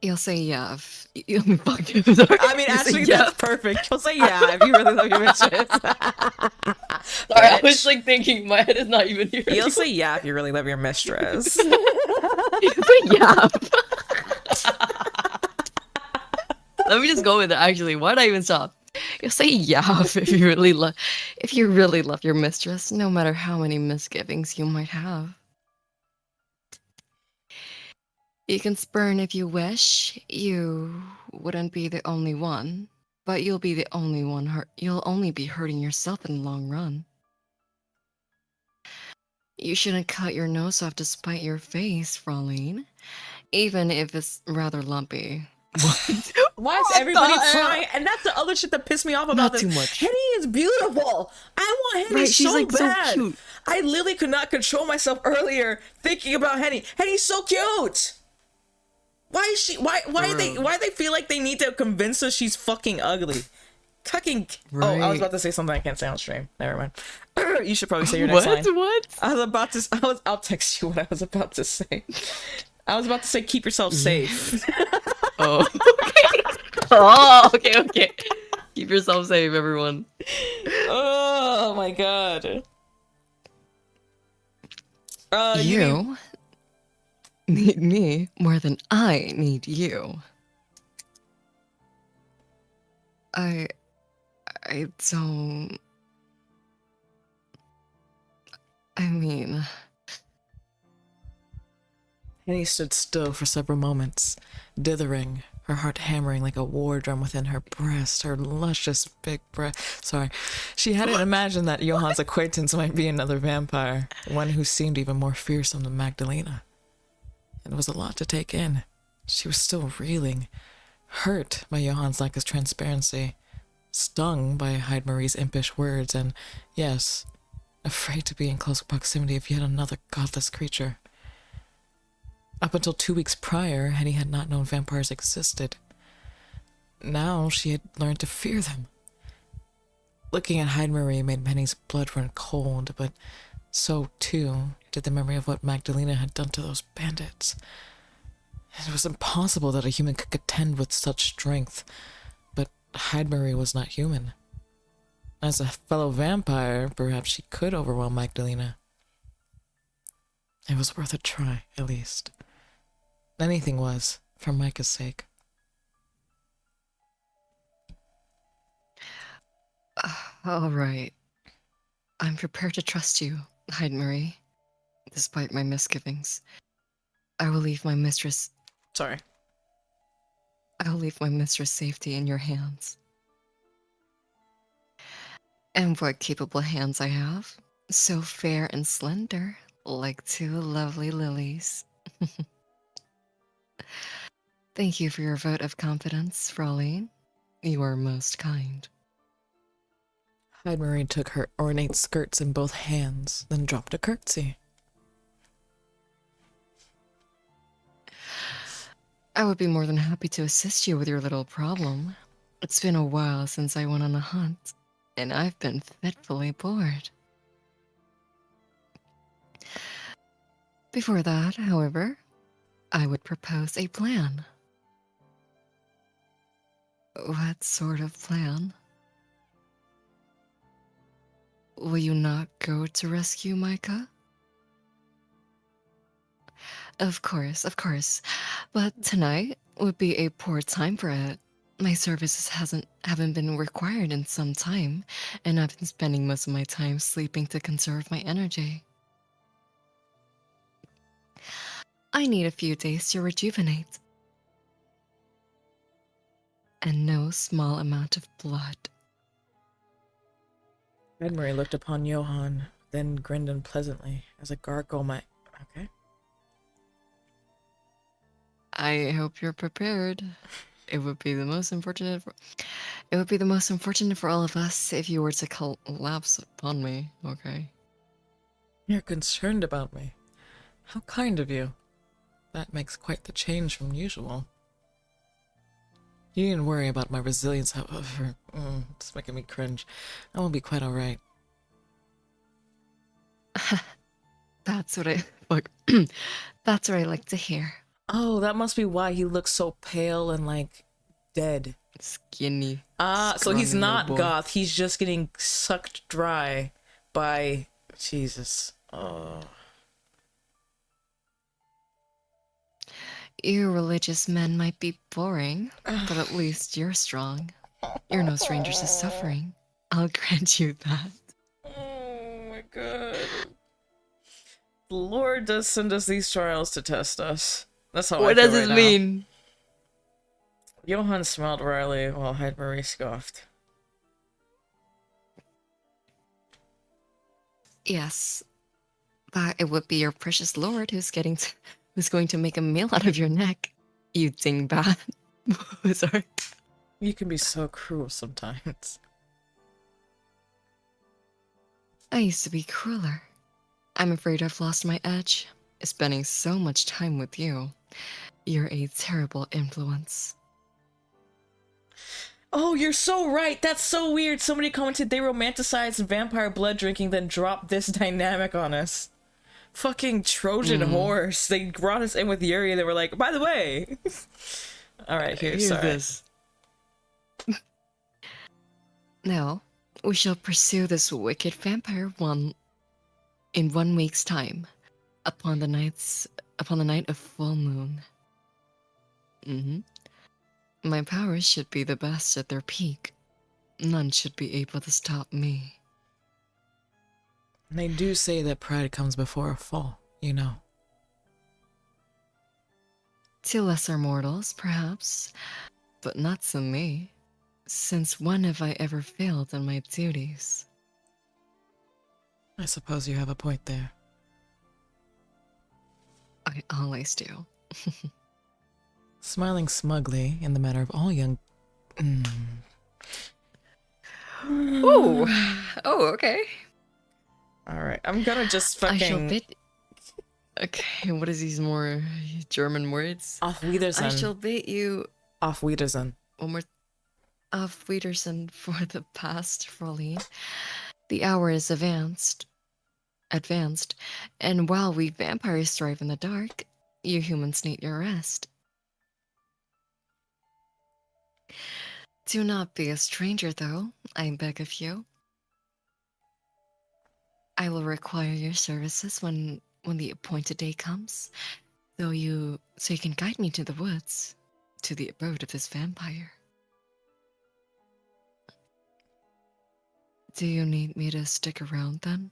You'll say yeah if you fuck you. Sorry. I mean, You say actually, yeah. that's perfect. You'll say yeah if you really love your mistress. Sorry, I was like thinking my head is not even here. You'll say yeah if you really love your mistress. You say yeah. Let me just go with it. Actually, why did I even stop? You'll say yeah if you really love your mistress, no matter how many misgivings you might have. You can spurn if you wish. You wouldn't be the only one, but you'll be the only one hurt. You'll only be hurting yourself in the long run. You shouldn't cut your nose off to spite your face, Fraulein, even if it's rather lumpy. Why is everybody trying? And that's the other shit that pissed me off about Not this. too much. Henny is beautiful. I want Henny Right, so she's, like, so bad. cute. I literally could not control myself earlier thinking about Henny. Henny's so cute. Why is she? Why they feel like they need to convince us she's fucking ugly? Fucking. Oh, I was Right. about to say something I can't say on stream. Never mind. You should probably say your next line. What? I was about to. I'll text you what I was about to say. I was about to say, keep yourself safe. Oh, okay. Oh, okay. Keep yourself safe, everyone. Oh my god. You need me more than I need you. I don't. I mean, Henny stood still for several moments, dithering, her heart hammering like a war drum within her breast, her luscious big breast. Sorry. She hadn't imagined that Johann's acquaintance might be another vampire, one who seemed even more fearsome than Magdalena. It was a lot to take in. She was still reeling, hurt by Johann's lack of transparency, stung by Hyde Marie's impish words, and, yes, afraid to be in close proximity of yet another godless creature. Up until 2 weeks prior, Henny had not known vampires existed. Now she had learned to fear them. Looking at Hyde Marie made Henny's blood run cold, but so, too, did the memory of what Magdalena had done to those bandits. It It was impossible that a human could contend with such strength, but Heidmarie was not human. As a fellow vampire, perhaps she could overwhelm Magdalena. It was worth a try, at least. Anything was, for Micah's sake. All right. I'm prepared to trust you, Heidmarie, despite my misgivings. I will leave my mistress Sorry. safety in your hands. And what capable hands I have. So fair and slender, like two lovely lilies. Thank you for your vote of confidence, Fraulein. You are most kind. Heidmarie took her ornate skirts in both hands, then dropped a curtsy. I would be more than happy to assist you with your little problem. It's been a while since I went on a hunt, and I've been fitfully bored. Before that, however, I would propose a plan. What sort of plan? Will you not go to rescue Micah? Of course, of course. But tonight would be a poor time for it. My services haven't been required in some time, and I've been spending most of my time sleeping to conserve my energy. I need a few days to rejuvenate. And no small amount of blood. Heidmarie looked upon Johann, then grinned unpleasantly, as a gargoyle might... Okay. I hope you're prepared. It would be the most unfortunate for all of us if you were to collapse upon me, okay? You're concerned about me. How kind of you. That makes quite the change from usual. You needn't worry about my resilience, however. It's making me cringe. I will be quite alright. That's what I that's what I like to hear. Oh, that must be why he looks so pale and like dead. Skinny. So he's scrawny not little boy. goth. He's just getting sucked dry by Jesus. Oh. You religious men might be boring, but at least you're strong. You're no stranger to suffering. I'll grant you that. Oh my god. The Lord does send us these trials to test us. That's how I What feel does right this now. mean? Johann smiled wryly while Heidmarie scoffed. Yes, but it would be your precious lord who's going to make a meal out of your neck. You dingbat. Sorry. You can be so cruel sometimes. I used to be crueler. I'm afraid I've lost my edge. Spending so much time with you. You're a terrible influence. Oh, you're so right. That's so weird. Somebody commented they romanticized vampire blood drinking, then dropped this dynamic on us. Fucking Trojan horse. They brought us in with Yuri and they were like, by the way. Alright, here's sorry. this. Now, we shall pursue this wicked vampire in 1 week's time, upon the night of full moon. My powers should be the best at their peak. None should be able to stop me. They do say that pride comes before a fall, you know. To lesser mortals, perhaps, but not to me. Since when have I ever failed in my duties? I suppose you have a point there. I always do. Smiling smugly in the manner of all young... Oh, okay. Alright, I'm gonna just I shall fucking... bid. Okay, what is these more German words? Auf Wiedersehen. I shall bid you Auf Wiedersehen. one more. Auf Wiedersehen for the past, Fraulein. The hour is advanced, and while we vampires thrive in the dark, you humans need your rest. Do not be a stranger, though, I beg of you. I will require your services when the appointed day comes, so you can guide me to the woods, to the abode of this vampire. Do you need me to stick around then?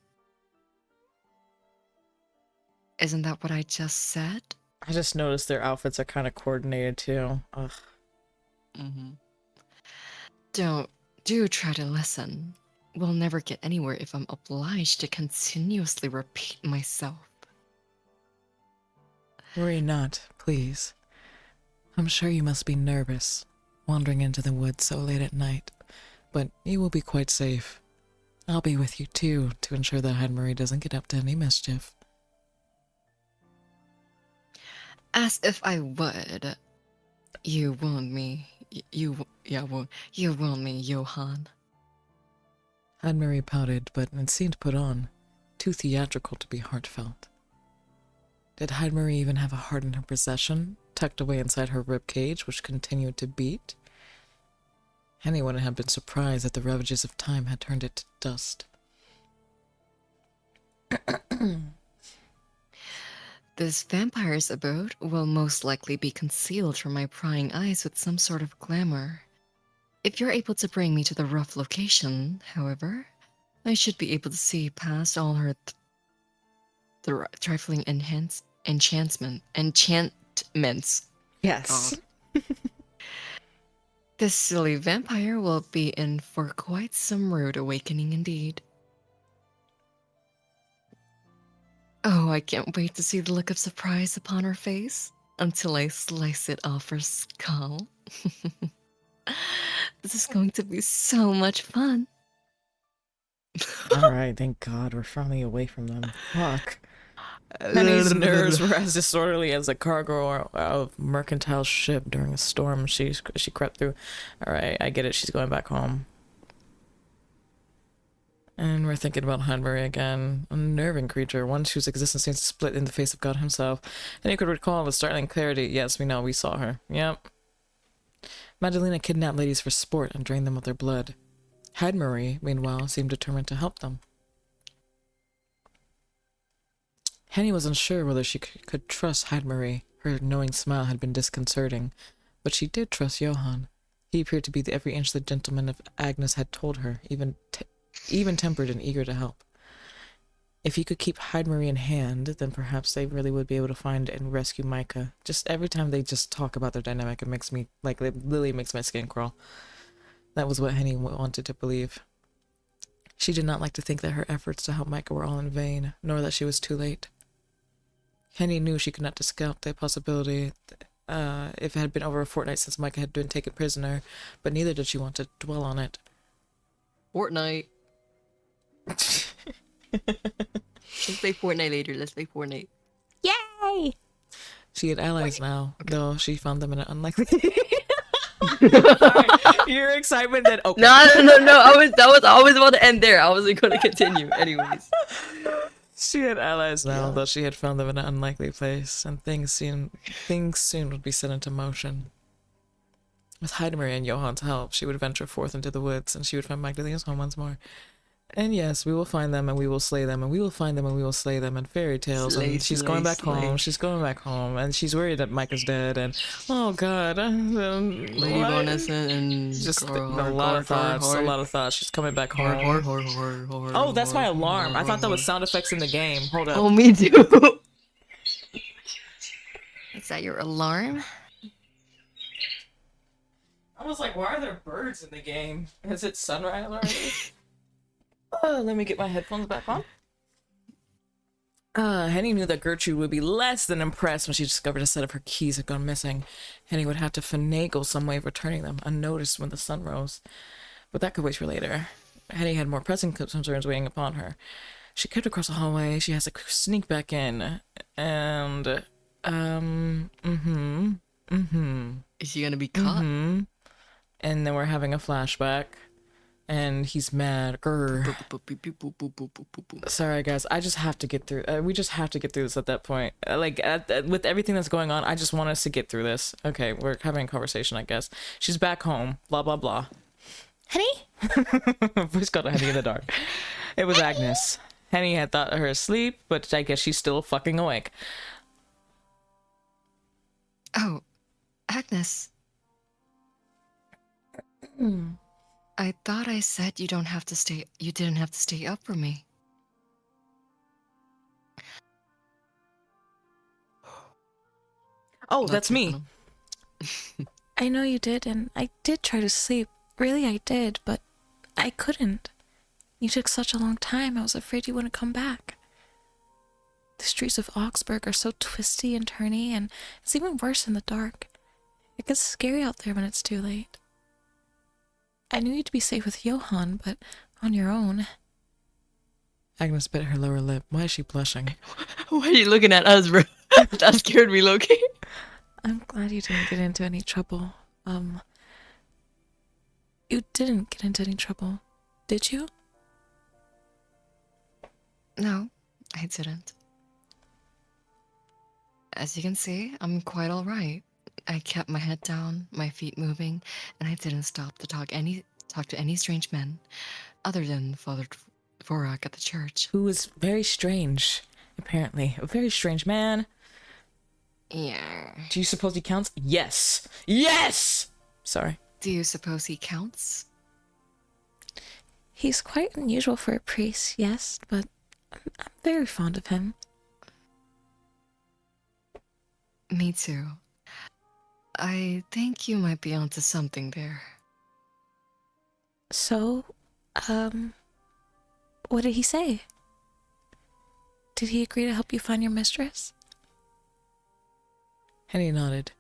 Isn't that what I just said? I just noticed their outfits are kind of coordinated too. Ugh. Mm-hmm. Do try to listen. We'll never get anywhere if I'm obliged to continuously repeat myself. Worry not, please. I'm sure you must be nervous, wandering into the woods so late at night, but you will be quite safe. I'll be with you too, to ensure that Henry doesn't get up to any mischief. As if I would. You wound me. You wound me, Johann. Henry pouted, but it seemed put on, too theatrical to be heartfelt. Did Henry even have a heart in her possession, tucked away inside her rib cage, which continued to beat? Henny wouldn't have been surprised that the ravages of time had turned it to dust. This vampire's abode will most likely be concealed from my prying eyes with some sort of glamour. If you're able to bring me to the rough location, however, I should be able to see past all her trifling enchantments. Yes. God. This silly vampire will be in for quite some rude awakening indeed. Oh, I can't wait to see the look of surprise upon her face until I slice it off her skull. This is going to be so much fun. All right, thank God we're finally away from them. Fuck. Penny's nerves were as disorderly as a cargo of mercantile ship during a storm she crept through. All right, I get it. She's going back home. And we're thinking about Henry again, a unnerving creature, one whose existence seems to split in the face of God himself. And you could recall with startling clarity, yes, we know, we saw her. Yep. Magdalena kidnapped ladies for sport and drained them of their blood. Henry, meanwhile, seemed determined to help them. Henny was unsure whether she could trust Henry. Her knowing smile had been disconcerting, but she did trust Johann. He appeared to be the every inch the gentleman of Agnes had told her, even tempered and eager to help. If he could keep Henry in hand, then perhaps they really would be able to find and rescue Micah. Just every time they just talk about their dynamic, it makes me, like, it literally makes my skin crawl. That was what Henny wanted to believe. She did not like to think that her efforts to help Micah were all in vain, nor that she was too late. Henny knew she could not discount the possibility if it had been over a fortnight since Micah had been taken prisoner, but neither did she want to dwell on it. Fortnite. Let's play Fortnite later. Let's play Fortnite. Yay! She had allies now, though she found them in an unlikely... Your excitement that... Okay. No. That was always about to end there. I wasn't going to continue. Anyways. She had allies now, though she had found them in an unlikely place, and things soon would be set into motion. With Heidemer and Johann's help, she would venture forth into the woods, and she would find Magdalena's home once more. And yes, we will find them, and we will slay them, and we will find them, and we will slay them, and fairy tales, and she's going back home, she's going back home, and she's worried that Micah's dead, and oh god, Lady Bonus and just a lot of thoughts, she's coming back home. Oh, that's my alarm. I thought that was sound effects in the game. Hold up. Oh, me too. Is that your alarm? I was like, why are there birds in the game? Is it sunrise already? Let me get my headphones back on. Henny knew that Gertrude would be less than impressed when she discovered a set of her keys had gone missing. Henny would have to finagle some way of returning them, unnoticed when the sun rose. But that could wait for later. Henny had more pressing concerns waiting upon her. She crept across the hallway, she has to sneak back in, and, Is she gonna be caught? And then we're having a flashback and he's mad. Grr. Sorry, guys. I just have to get through. We just have to get through this at that point. With everything that's going on, I just want us to get through this. Okay, we're having a conversation, I guess. She's back home. Blah, blah, blah. Henny? Voice got a Henny in the dark. It was Agnes. Henny had thought her asleep, but I guess she's still fucking awake. Oh, Agnes. I thought I said you didn't have to stay up for me. Oh, Not that's too me. funny. I know you did, and I did try to sleep. Really, I did, but I couldn't. You took such a long time, I was afraid you wouldn't come back. The streets of Augsburg are so twisty and turny, and it's even worse in the dark. It gets scary out there when it's too late. I knew you'd be safe with Johann, but on your own. Agnes bit her lower lip. Why is she blushing? Why are you looking at us, bro? That scared me, Loki. I'm glad you didn't get into any trouble. You didn't get into any trouble, did you? No, I didn't. As you can see, I'm quite alright. I kept my head down, my feet moving, and I didn't stop to talk to any strange men, other than Father Vorac at the church. Who was very strange, apparently. A very strange man. Yeah. Do you suppose he counts? Yes! Yes! Sorry. Do you suppose he counts? He's quite unusual for a priest, yes, but I'm very fond of him. Me too. I think you might be onto something there. So, what did he say? Did he agree to help you find your mistress? Henny nodded.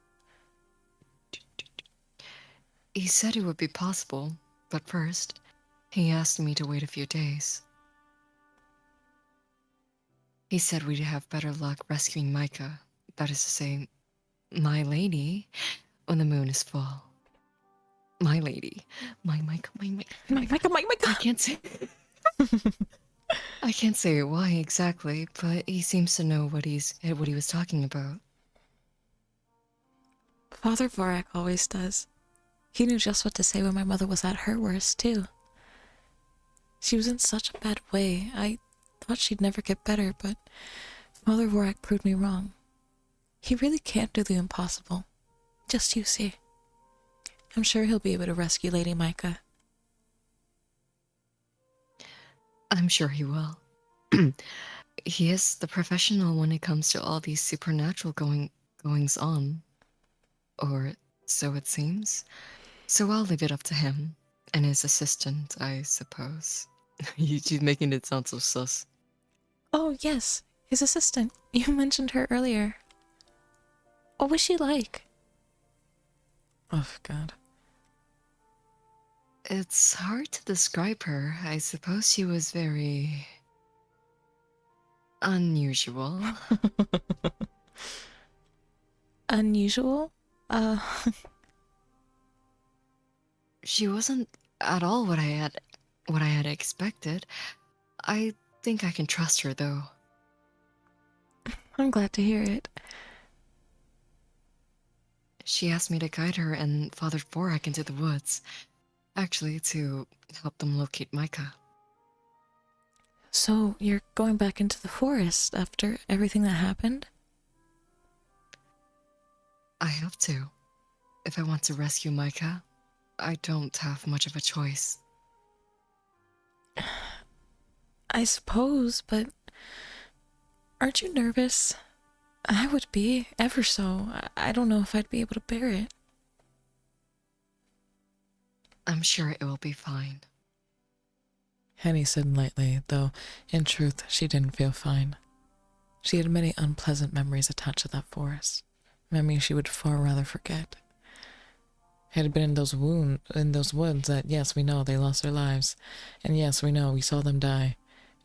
He said it would be possible, but first, he asked me to wait a few days. He said we'd have better luck rescuing Micah, that is to say, my lady, when the moon is full. My lady. My Micah. I can't say... I can't say why exactly, but he seems to know what he was talking about. Father Vorac always does. He knew just what to say when my mother was at her worst, too. She was in such a bad way. I thought she'd never get better, but Father Vorac proved me wrong. He really can't do the impossible. Just you see. I'm sure he'll be able to rescue Lady Micah. I'm sure he will. He is the professional when it comes to all these supernatural goings on. Or so it seems. So I'll leave it up to him and his assistant, I suppose. You're making it sound so sus. Oh, yes, his assistant. You mentioned her earlier. What was she like? Oh, God. It's hard to describe her. I suppose she was very... unusual. Unusual? She wasn't at all what I had expected. I think I can trust her, though. I'm glad to hear it. She asked me to guide her and Father Vorac into the woods. Actually, to help them locate Micah. So, you're going back into the forest after everything that happened? I have to. If I want to rescue Micah, I don't have much of a choice. I suppose, but aren't you nervous? I would be, ever so. I don't know if I'd be able to bear it. I'm sure it will be fine. Henny said lightly, though in truth she didn't feel fine. She had many unpleasant memories attached to that forest, memories she would far rather forget. It had been in those woods that, yes, we know they lost their lives, and yes, we know we saw them die,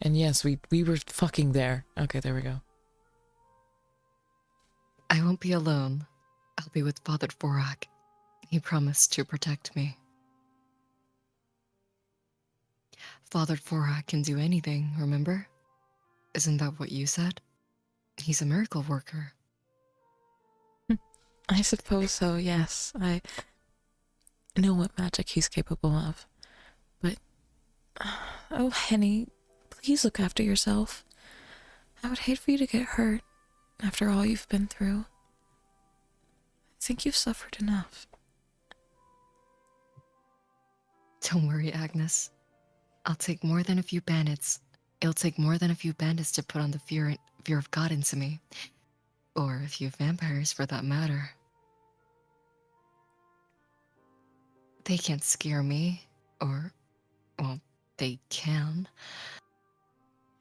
and yes, we were fucking there. Okay, there we go. I won't be alone. I'll be with Father Vorac. He promised to protect me. Father Vorac can do anything, remember? Isn't that what you said? He's a miracle worker. I suppose so, yes. I know what magic he's capable of. But, oh, Henny, please look after yourself. I would hate for you to get hurt after all you've been through. I think you've suffered enough. Don't worry, Agnes. I'll take more than a few bandits. It'll take more than a few bandits to put on the fear of God into me. Or a few vampires, for that matter. They can't scare me. Or, well, they can.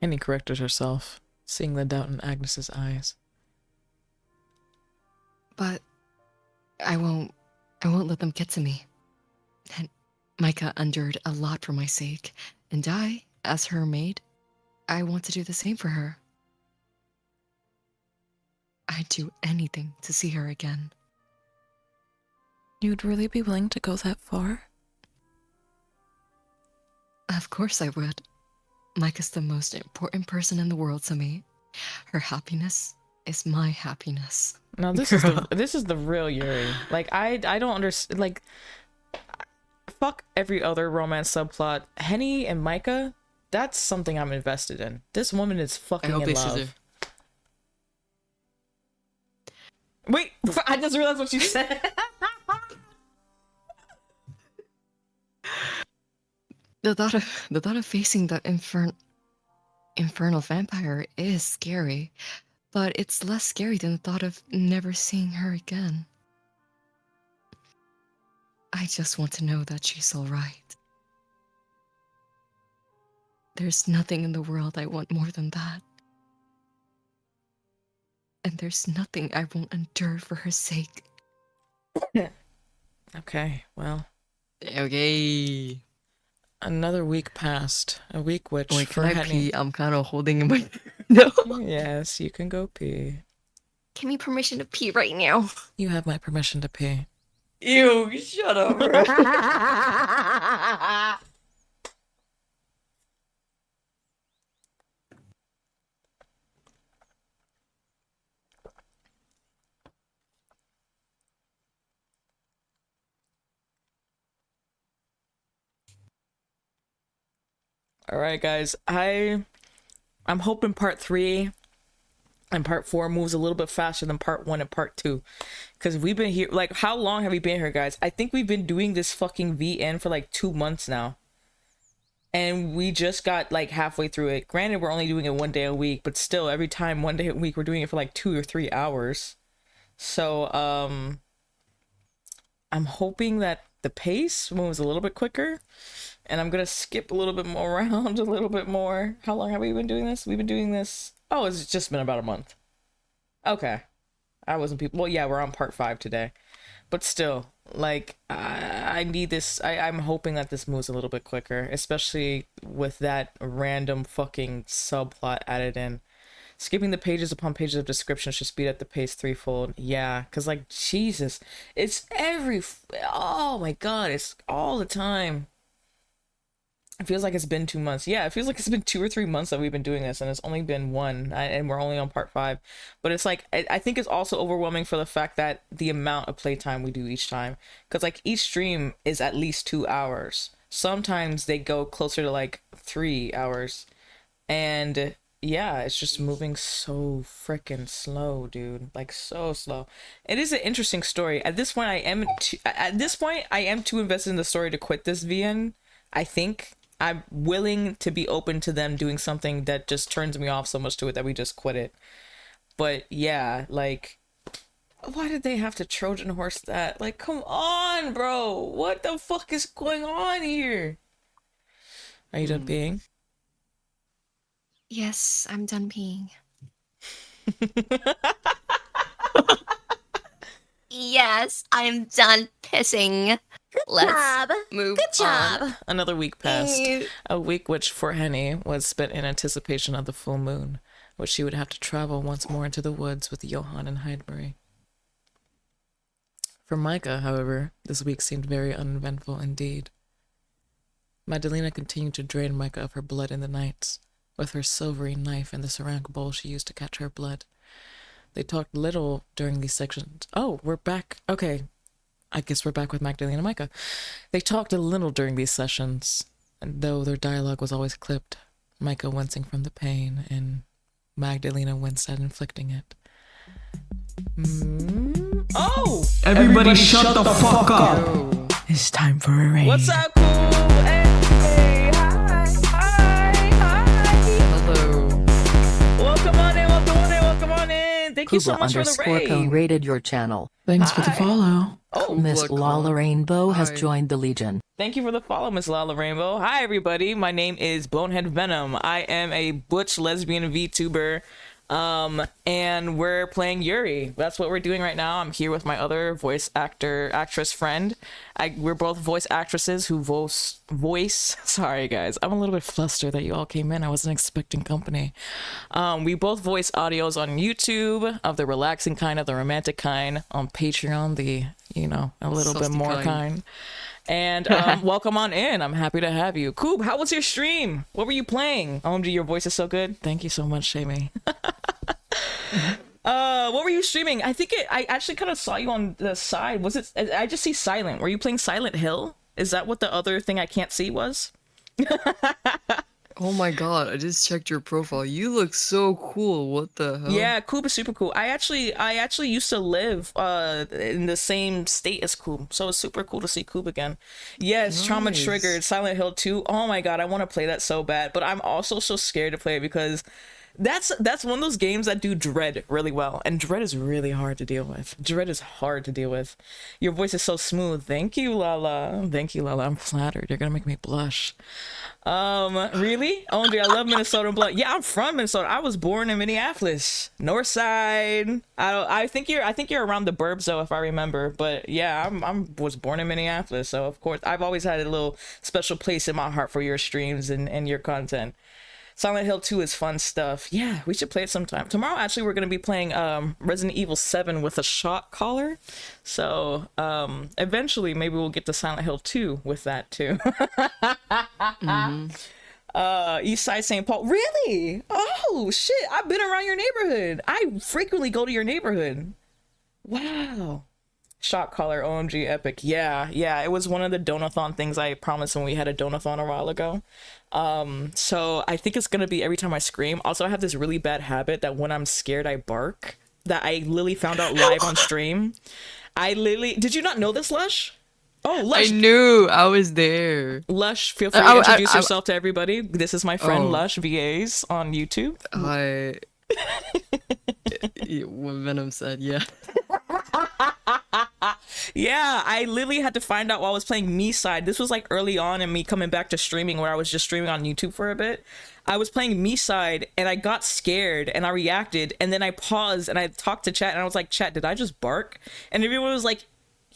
Henny corrected herself, seeing the doubt in Agnes's eyes. But I won't let them get to me. And Micah endured a lot for my sake, and I, as her maid, I want to do the same for her. I'd do anything to see her again. You'd really be willing to go that far? Of course I would. Micah's the most important person in the world to me. Her happiness is my happiness. Now this is the real Yuri. Like I don't understand. Like, fuck every other romance subplot. Henny and Micah, that's something I'm invested in. This woman is fucking in love. Wait, I just realized what you said. The thought of facing that infernal vampire is scary, but it's less scary than the thought of never seeing her again. I just want to know that she's all right. There's nothing in the world I want more than that. And there's nothing I won't endure for her sake. Okay, well. Okay. Another week passed. A week which Wait, for can I Henny... pee? I'm kind of holding in my... No. Yes, you can go pee. Give me permission to pee right now. You have my permission to pee. Ew, shut up, bro. All right, guys. I'm hoping part 3 and part 4 moves a little bit faster than part 1 and part 2, because we've been here. Like, how long have we been here, guys? I think we've been doing this fucking VN for like 2 months now, and we just got like halfway through it. Granted, we're only doing it 1 day a week, but still, every time 1 day a week, we're doing it for like 2 or 3 hours. So I'm hoping that the pace moves a little bit quicker. And I'm gonna skip a little bit more around, a little bit more. How long have we been doing this? We've been doing this... Oh, it's just been about a month. Okay. I wasn't people... Well, yeah, we're on part 5 today. But still, like, I need this... I'm hoping that this moves a little bit quicker. Especially with that random fucking subplot added in. Skipping the pages upon pages of description should speed up the pace threefold. Yeah, because, like, Jesus. It's every... Oh, my God. It's all the time. It feels like it's been 2 months. Yeah, it feels like it's been 2 or 3 months that we've been doing this, and it's only been 1, and we're only on part 5. But it's like, I think it's also overwhelming for the fact that the amount of playtime we do each time. Because, like, each stream is at least 2 hours. Sometimes they go closer to, like, 3 hours. And, yeah, it's just moving so freaking slow, dude. Like, so slow. It is an interesting story. At this point, I am too invested in the story to quit this VN, I think. I'm willing to be open to them doing something that just turns me off so much to it that we just quit it. But yeah, like, why did they have to Trojan horse that? Like, come on, bro. What the fuck is going on here? Are you done peeing? Yes, I'm done peeing. Yes, I'm done pissing. Let's move on. Another week passed. A week which for Henny was spent in anticipation of the full moon, which she would have to travel once more into the woods with Johann and Heidelberg. For Micah, however, this week seemed very uneventful indeed. Magdalena continued to drain Micah of her blood in the nights, with her silvery knife and the ceramic bowl she used to catch her blood. They talked little during these sections. Oh, we're back. Okay, I guess we're back with Magdalena and Micah. They talked a little during these sessions, and though their dialogue was always clipped, Micah wincing from the pain and Magdalena winced at inflicting it. Oh! Everybody shut the fuck up. Yo. It's time for a raid. What's up, cool? Hey, hi. Hello. Welcome on in, welcome on in. Thank you so much for the _co raid. rated your channel. Thanks for the Hi. follow. Oh, Miss Look, Lala Rainbow has hi. joined the Legion. thank you for the follow, Miss Lala Rainbow. Hi, everybody. My name is Bonehead Venom. I am a butch lesbian VTuber. And we're playing Yuri. That's what we're doing right now. I'm here with my other actress friend. We're both voice actresses who voice. Sorry, guys. I'm a little bit flustered that you all came in. I wasn't expecting company. We both voice audios on YouTube of the relaxing kind, of the romantic kind. On Patreon, the a little bit Susty more kind. kind. And welcome on in. I'm happy to have you. Coob, how was your stream? What were you playing? OMG, your voice is so good. Thank you so much, Shamey. What were you streaming? I actually kind of saw you on the side. Was it? I just see Silent. Were you playing Silent Hill? Is that what the other thing I can't see was? Oh my god, I just checked your profile. You look so cool. What the hell? Yeah, Coob is super cool. I actually used to live in the same state as Coob, so it's super cool to see Coob again. Yes, Trauma Nice. Triggered, Silent Hill 2. Oh my god, I want to play that so bad, but I'm also so scared to play it because that's one of those games that do dread really well, and dread is really hard to deal with. Dread is hard to deal with. Your voice is so smooth. Thank you, Lala. Thank you, Lala. I'm flattered. You're gonna make me blush. Really? OMG, I love Minnesota blood. Yeah, I'm from Minnesota. I was born in Minneapolis, North Side. I think you're around the burbs though, if I remember. But yeah, I was born in Minneapolis, so of course I've always had a little special place in my heart for your streams and your content. Silent Hill 2 is fun stuff. Yeah, we should play it sometime. Tomorrow, actually, we're going to be playing Resident Evil 7 with a shot caller. So, eventually, maybe we'll get to Silent Hill 2 with that, too. East Side St. Paul. Really? Oh, shit. I've been around your neighborhood. I frequently go to your neighborhood. Wow. Shot caller, OMG, epic. Yeah, it was one of the donathon things I promised when we had a donathon a while ago. So I think it's gonna be every time I scream. Also, I have this really bad habit that when I'm scared, I bark. That I literally found out live on stream. Did you not know this, Lush? Oh, Lush. I knew. I was there. Lush, feel free to introduce yourself to everybody. This is my friend Lush VAs on YouTube. What Venom said, yeah. Yeah, I literally had to find out while I was playing Me Side. This was like early on in me coming back to streaming, where I was just streaming on YouTube for a bit. I was playing Me Side and I got scared and I reacted, and then I paused and I talked to chat and I was like, chat, did I just bark? And everyone was like,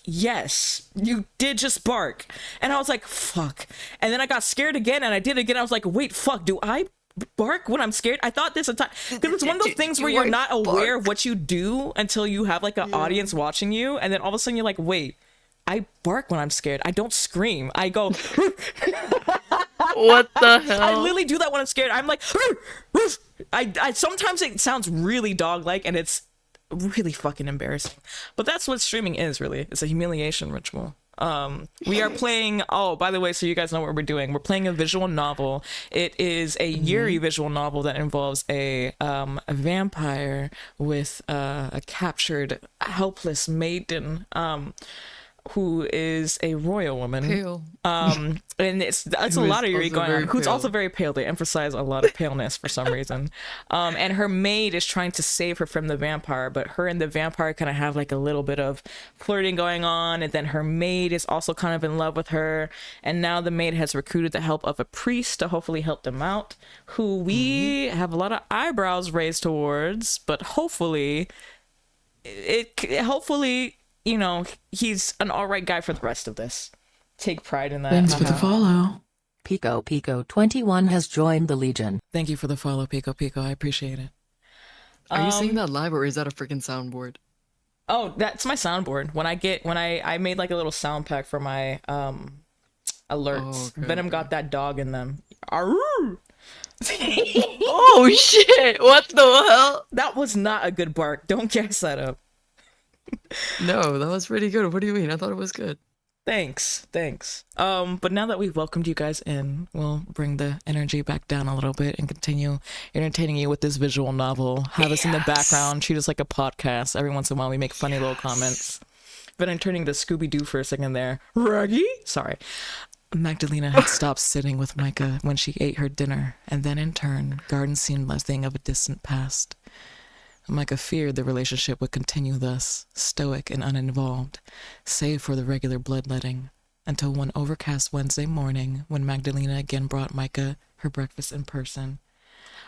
yes, you did just bark. And I was like, fuck. And then I got scared again and I did it again. I was like, wait, fuck, do I bark when I'm scared? I thought this entire, because it's one of those things where you're not aware of what you do until you have like an audience watching you, and then all of a sudden you're like, wait, I bark when I'm scared. I don't scream. I go What the hell? I literally do that when I'm scared. I'm like I sometimes it sounds really dog-like and it's really fucking embarrassing. But that's what streaming is, really. It's a humiliation ritual. We are playing, oh, by the way, so you guys know what we're doing. We're playing a visual novel. It is a Yuri visual novel that involves a vampire with a captured helpless maiden who is a royal woman. Pale. And it's a Who lot of is Yuri also going on. very Who's pale. also very pale. They emphasize a lot of paleness for some reason. And her maid is trying to save her from the vampire, but her and the vampire kind of have like a little bit of flirting going on, and then her maid is also kind of in love with her, and now the maid has recruited the help of a priest to hopefully help them out, who we have a lot of eyebrows raised towards, but hopefully you know, he's an all right guy for the rest of this. Take pride in that. Thanks for the follow. Pico 21 has joined the Legion. Thank you for the follow, Pico Pico. I appreciate it. Are you saying that live or is that a freaking soundboard? Oh, that's my soundboard. When I made like a little sound pack for my Alerts. okay, Venom okay. got that dog in them. Arroo! Oh shit! What the hell? That was not a good bark. Don't gas that up. No, that was pretty good. What do you mean? I thought it was good. Thanks. But now that we've welcomed you guys in, we'll bring the energy back down a little bit and continue entertaining you with this visual novel. Have us in the background, treat us like a podcast. Every once in a while we make funny little comments. But I'm turning to Scooby-Doo for a second there. Raggy? Sorry. Magdalena had stopped sitting with Micah when she ate her dinner, and then in turn, Garden seemed a thing of a distant past. Micah feared the relationship would continue thus, stoic and uninvolved, save for the regular bloodletting, until one overcast Wednesday morning when Magdalena again brought Micah her breakfast in person.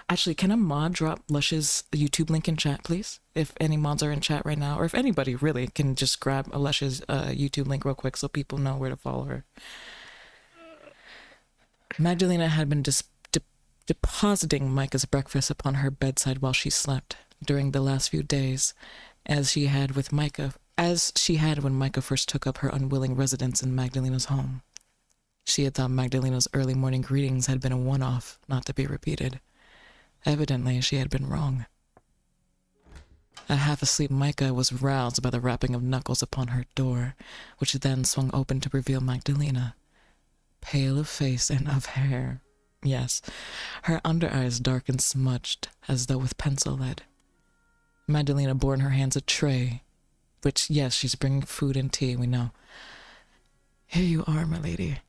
Actually, can a mod drop Lush's YouTube link in chat, please? If any mods are in chat right now, or if anybody really can just grab Lush's YouTube link real quick so people know where to follow her. Magdalena had been depositing Micah's breakfast upon her bedside while she slept during the last few days, as she had when Micah first took up her unwilling residence in Magdalena's home. She had thought Magdalena's early morning greetings had been a one-off, not to be repeated. Evidently, she had been wrong. A half-asleep Micah was roused by the rapping of knuckles upon her door, which then swung open to reveal Magdalena, pale of face and of hair. Yes, her under eyes dark and smudged, as though with pencil lead. Magdalena bore in her hands a tray, which, yes, she's bringing food and tea, we know. Here you are, my lady.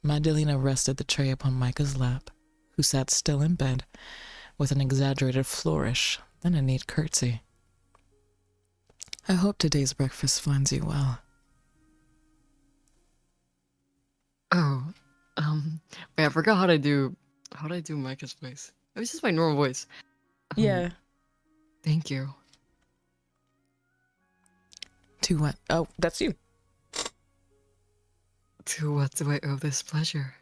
Magdalena rested the tray upon Micah's lap, who sat still in bed, with an exaggerated flourish, then a neat curtsy. I hope today's breakfast finds you well. Oh, Wait, I forgot how to do Micah's voice. It was just my normal voice. Yeah. Thank you. To what? Oh, that's you. To what do I owe this pleasure?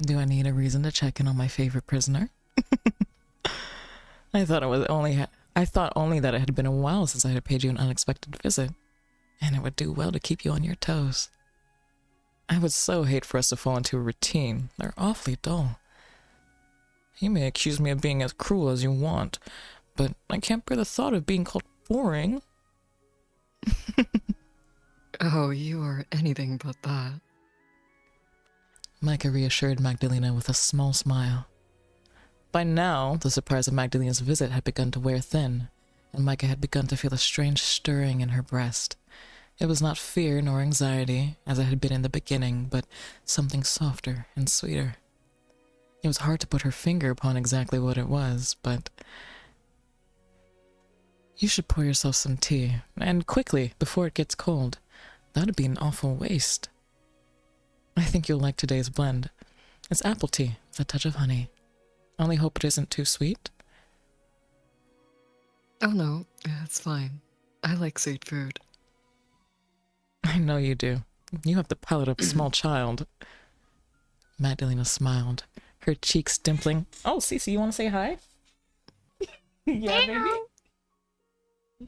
Do I need a reason to check in on my favorite prisoner? I thought only that it had been a while since I had paid you an unexpected visit, and it would do well to keep you on your toes. I would so hate for us to fall into a routine. They're awfully dull. You may accuse me of being as cruel as you want, but I can't bear the thought of being called boring. Oh, you are anything but that. Micah reassured Magdalena with a small smile. By now, the surprise of Magdalena's visit had begun to wear thin, and Micah had begun to feel a strange stirring in her breast. It was not fear nor anxiety, as it had been in the beginning, but something softer and sweeter. It was hard to put her finger upon exactly what it was, but... You should pour yourself some tea, and quickly, before it gets cold. That'd be an awful waste. I think you'll like today's blend. It's apple tea with a touch of honey. Only hope it isn't too sweet. Oh no, it's fine. I like sweet food. I know you do. You have the palate of a small child. Magdalena smiled, her cheeks dimpling. Oh, Cece, you want to say hi? Yeah, baby.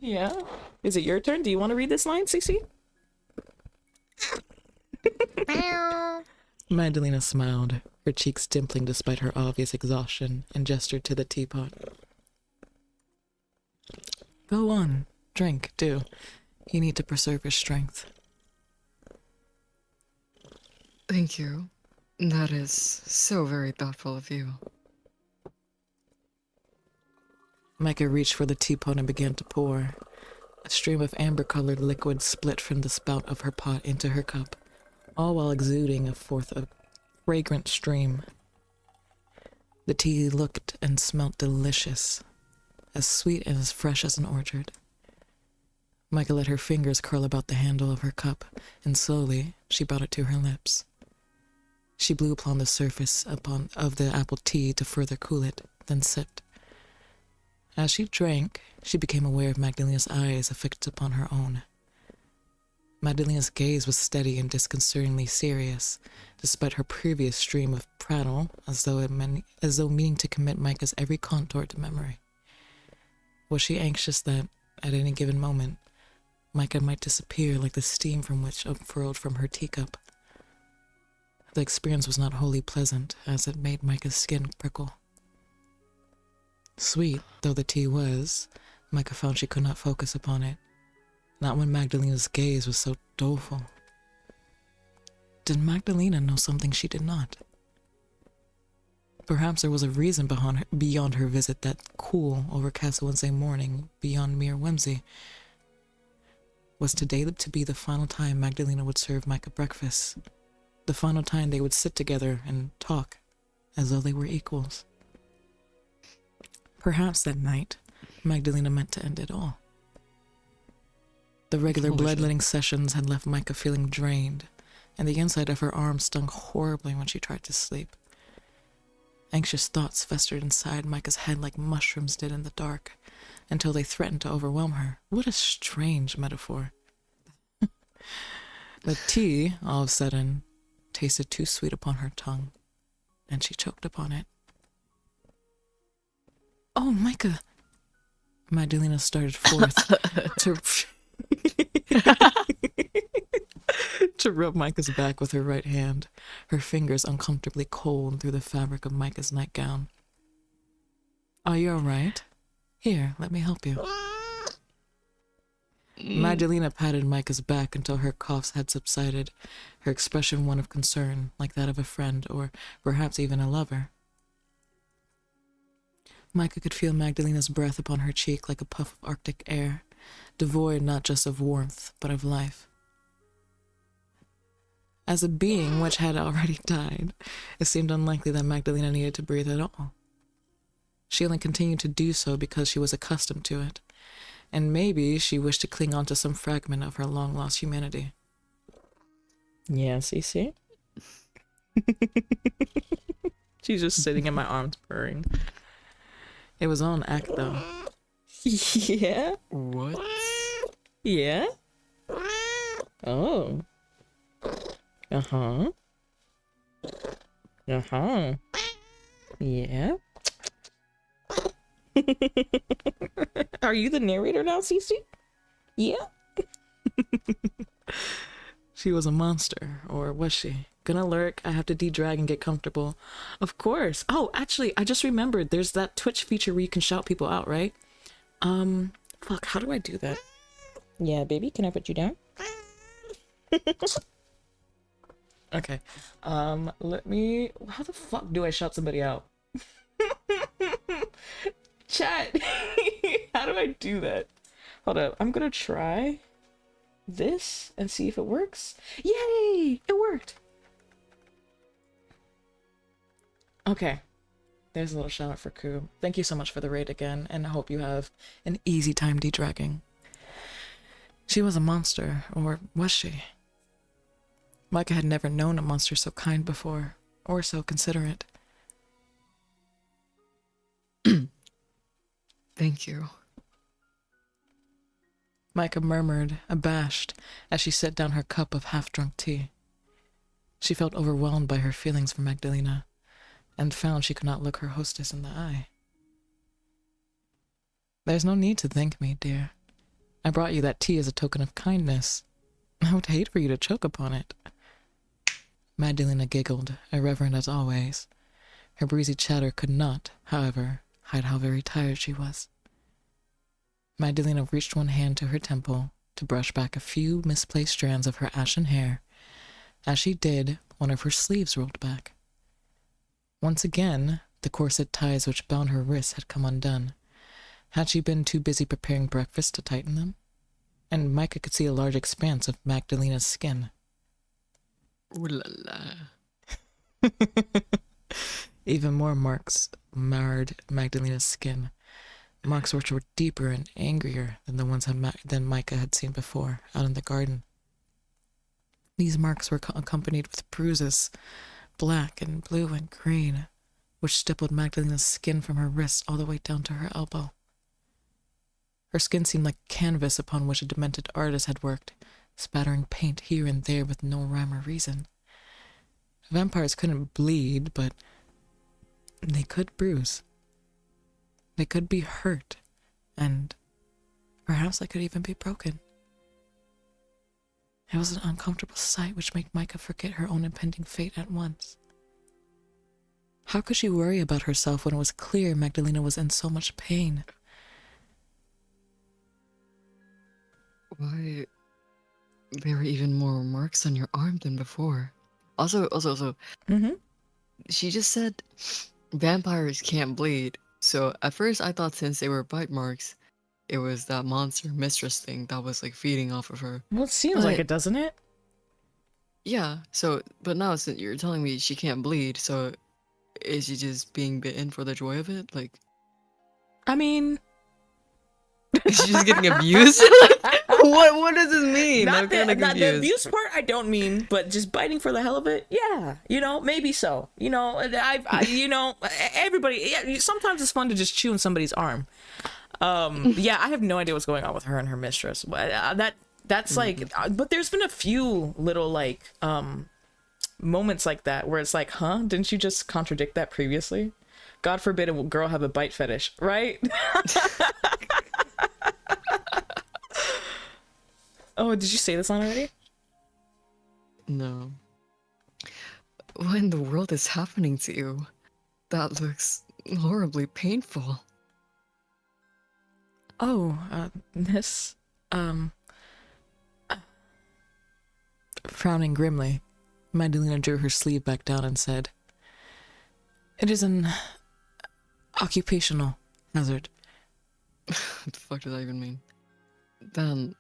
Yeah. Is it your turn? Do you want to read this line, Cece? Magdalena smiled, her cheeks dimpling despite her obvious exhaustion, and gestured to the teapot. Go on, drink, do. You need to preserve your strength. Thank you. That is so very thoughtful of you. Micah reached for the teapot and began to pour. A stream of amber-colored liquid split from the spout of her pot into her cup, all while exuding forth a fragrant stream. The tea looked and smelt delicious, as sweet and as fresh as an orchard. Micah let her fingers curl about the handle of her cup, and slowly she brought it to her lips. She blew upon the surface of the apple tea to further cool it, then sipped. As she drank, she became aware of Magdalena's eyes fixed upon her own. Magdalena's gaze was steady and disconcertingly serious, despite her previous stream of prattle, as though meaning to commit Micah's every contour to memory. Was she anxious that, at any given moment, Micah might disappear like the steam from which unfurled from her teacup. The experience was not wholly pleasant, as it made Micah's skin prickle. Sweet though the tea was, Micah found she could not focus upon it, not when Magdalena's gaze was so doleful. Did Magdalena know something she did not? Perhaps there was a reason beyond her visit that cool, overcast Wednesday morning, beyond mere whimsy. Was today to be the final time Magdalena would serve Micah breakfast? The final time they would sit together and talk, as though they were equals? Perhaps that night, Magdalena meant to end it all. The regular bloodletting sessions had left Micah feeling drained, and the inside of her arm stung horribly when she tried to sleep. Anxious thoughts festered inside Micah's head like mushrooms did in the dark, until they threatened to overwhelm her. What a strange metaphor. The tea, all of a sudden, tasted too sweet upon her tongue, and she choked upon it. Oh, Micah! Magdalena started forth to rub Micah's back with her right hand, her fingers uncomfortably cold through the fabric of Micah's nightgown. Are you all right? Here, let me help you. Magdalena patted Micah's back until her coughs had subsided, her expression one of concern, like that of a friend, or perhaps even a lover. Micah could feel Magdalena's breath upon her cheek like a puff of Arctic air, devoid not just of warmth, but of life. As a being which had already died, it seemed unlikely that Magdalena needed to breathe at all. She only continued to do so because she was accustomed to it, and maybe she wished to cling on to some fragment of her long-lost humanity. Yeah, Cece? She's just sitting in my arms purring. It was all an act, though. Yeah? What? Yeah? Oh. Uh-huh. Uh-huh. Yeah? Are you the narrator now, Cece? Yeah? She was a monster, or was she? Gonna lurk, I have to de-drag and get comfortable. Of course. Oh, actually, I just remembered there's that Twitch feature where you can shout people out, right? Fuck, how do I do that? Yeah, baby, can I put you down? Okay. Let me... How the fuck do I shout somebody out? Chat! How do I do that? Hold up, I'm gonna try this and see if it works. Yay! It worked! Okay. There's a little shout out for Koo. Thank you so much for the raid again, and I hope you have an easy time de-dragging. She was a monster, or was she? Micah had never known a monster so kind before, or so considerate. Thank you. Micah murmured, abashed, as she set down her cup of half-drunk tea. She felt overwhelmed by her feelings for Magdalena, and found she could not look her hostess in the eye. There's no need to thank me, dear. I brought you that tea as a token of kindness. I would hate for you to choke upon it. Magdalena giggled, irreverent as always. Her breezy chatter could not, however, hide how very tired she was. Magdalena reached one hand to her temple to brush back a few misplaced strands of her ashen hair. As she did, one of her sleeves rolled back. Once again, the corset ties which bound her wrists had come undone. Had she been too busy preparing breakfast to tighten them? And Micah could see a large expanse of Magdalena's skin. Ooh la la. Even more marks marred Magdalena's skin. Marks which were deeper and angrier than the ones than Micah had seen before, out in the garden. These marks were accompanied with bruises, black and blue and green, which stippled Magdalena's skin from her wrist all the way down to her elbow. Her skin seemed like canvas upon which a demented artist had worked, spattering paint here and there with no rhyme or reason. Vampires couldn't bleed, but they could bruise. They could be hurt, and perhaps they could even be broken. It was an uncomfortable sight which made Micah forget her own impending fate at once. How could she worry about herself when it was clear Magdalena was in so much pain? Why, there are even more marks on your arm than before. Also, Mm-hmm. she just said vampires can't bleed. So at first I thought since they were bite marks, it was that monster mistress thing that was like feeding off of her. Well, it seems like But- it, doesn't it? Yeah, so, but now since you're telling me she can't bleed, so is she just being bitten for the joy of it? Like, I mean, is she just getting abused? Like, what does this mean? I'm kind of not the confused. abuse part. I don't mean, but just biting for the hell of it. Yeah, maybe so. Everybody. Yeah, sometimes it's fun to just chew on somebody's arm. Yeah, I have no idea what's going on with her and her mistress. But that's like, but there's been a few little like moments like that where it's like, huh? Didn't you just contradict that previously? God forbid a girl have a bite fetish, right? Oh, did you say this on already? No. What in the world is happening to you? That looks horribly painful. Oh, this, frowning grimly, Magdalena drew her sleeve back down and said, "It is an occupational hazard." What the fuck does that even mean? Then,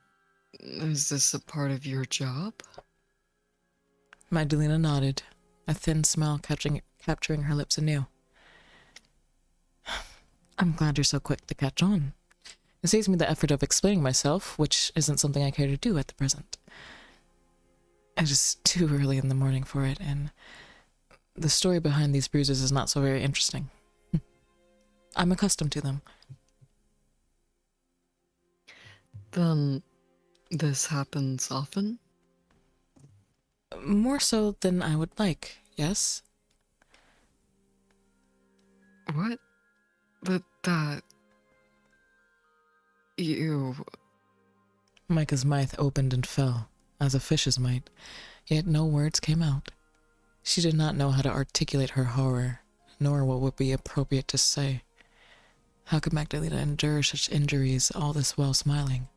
is this a part of your job? Magdalena nodded, a thin smile capturing her lips anew. "I'm glad you're so quick to catch on. It saves me the effort of explaining myself, which isn't something I care to do at the present. It is too early in the morning for it, and the story behind these bruises is not so very interesting. I'm accustomed to them." Then, this happens often? "More so than I would like, yes?" What? But that... You... Micah's mouth opened and fell, as a fish's might, yet no words came out. She did not know how to articulate her horror, nor what would be appropriate to say. How could Magdalena endure such injuries all this while smiling?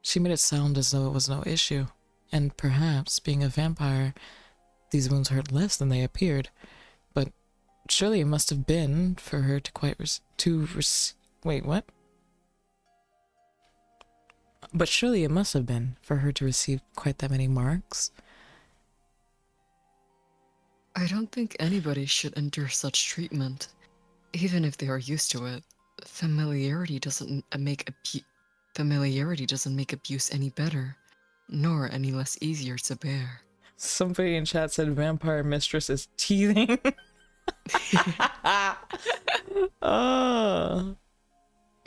She made it sound as though it was no issue, and perhaps, being a vampire, these wounds hurt less than they appeared, but surely it must have been for her wait, what? But surely it must have been for her to receive quite that many marks. I don't think anybody should endure such treatment, even if they are used to it. Familiarity doesn't make abuse any better, nor any less easier to bear. Somebody in chat said vampire mistress is teething. Oh.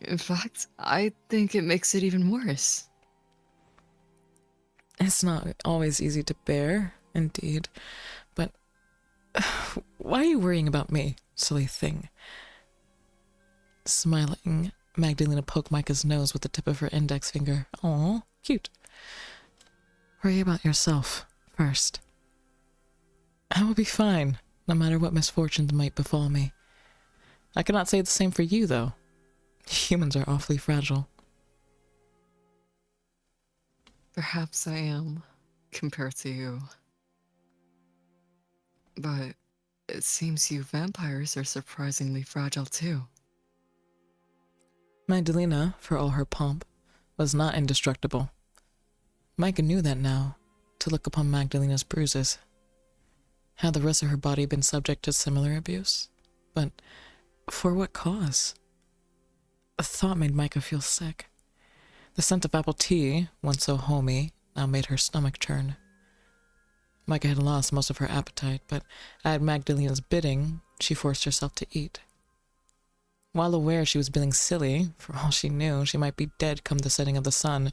In fact, I think it makes it even worse. It's not always easy to bear, indeed, but why are you worrying about me, silly thing? Smiling, Magdalena poked Micah's nose with the tip of her index finger. Aw, cute. Worry about yourself first. I will be fine, no matter what misfortunes might befall me. I cannot say the same for you, though. Humans are awfully fragile. Perhaps I am, compared to you. But it seems you vampires are surprisingly fragile too. Magdalena, for all her pomp, was not indestructible. Micah knew that now, to look upon Magdalena's bruises. Had the rest of her body been subject to similar abuse? But for what cause? The thought made Micah feel sick. The scent of apple tea, once so homey, now made her stomach churn. Micah had lost most of her appetite, but at Magdalena's bidding, she forced herself to eat. While aware she was being silly, for all she knew, she might be dead come the setting of the sun,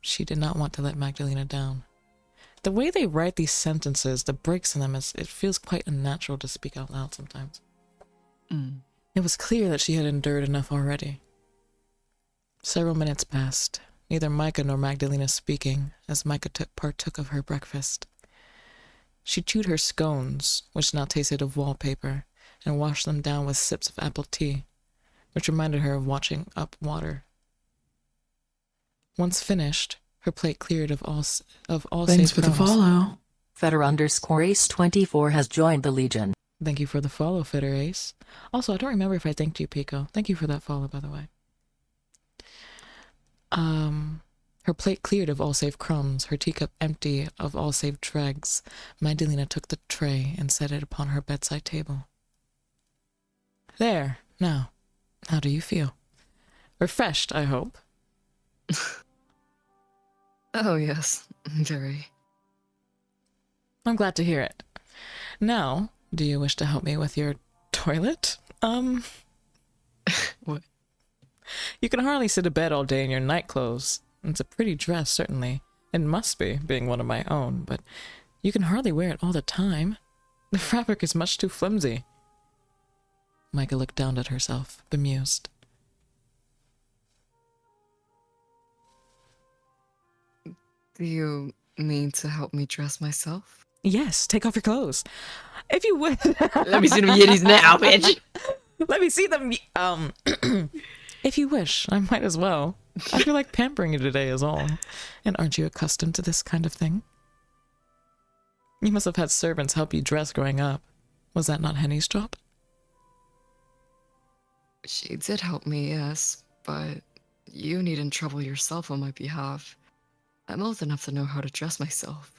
she did not want to let Magdalena down. The way they write these sentences, the breaks in them, it feels quite unnatural to speak out loud sometimes. It was clear that she had endured enough already. Several minutes passed, neither Micah nor Magdalena speaking, as Micah partook of her breakfast. She chewed her scones, which now tasted of wallpaper, and washed them down with sips of apple tea, which reminded her of watching up water. Once finished, her plate cleared of all Thanks save for the crumbs. follow. Fetter_Ace24 has joined the Legion. Thank you for the follow, Fitter Ace. Also, I don't remember if I thanked you, Pico. Thank you for that follow, by the way. Her plate cleared of all save crumbs, her teacup empty of all save dregs. Magdalena took the tray and set it upon her bedside table. There, now. How do you feel? Refreshed, I hope. Oh, yes, very. I'm glad to hear it. Now, do you wish to help me with your toilet? What? You can hardly sit abed all day in your night clothes. It's a pretty dress, certainly. It must be, being one of my own, but you can hardly wear it all the time. The fabric is much too flimsy. Micah looked down at herself, bemused. Do you mean to help me dress myself? Yes, take off your clothes. If you would. Let me see them yitties now, bitch. Let me see them. If you wish, I might as well. I feel like pampering you today is all. And aren't you accustomed to this kind of thing? You must have had servants help you dress growing up. Was that not Henny's job? She did help me, yes, but you needn't trouble yourself on my behalf. I'm old enough to know how to dress myself.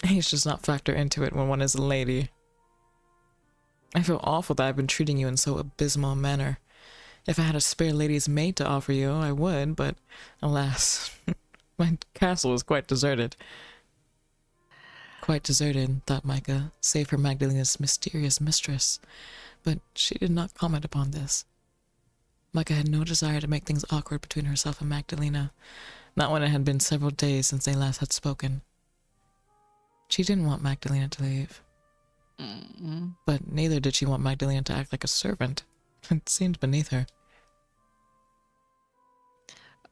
Age does not factor into it when one is a lady. I feel awful that I've been treating you in so abysmal a manner. If I had a spare lady's maid to offer you, I would, but alas, my castle is quite deserted. Quite deserted, thought Micah, save for Magdalena's mysterious mistress, but she did not comment upon this. Micah had no desire to make things awkward between herself and Magdalena, not when it had been several days since they last had spoken. She didn't want Magdalena to leave. But neither did she want Magdalena to act like a servant. It seemed beneath her.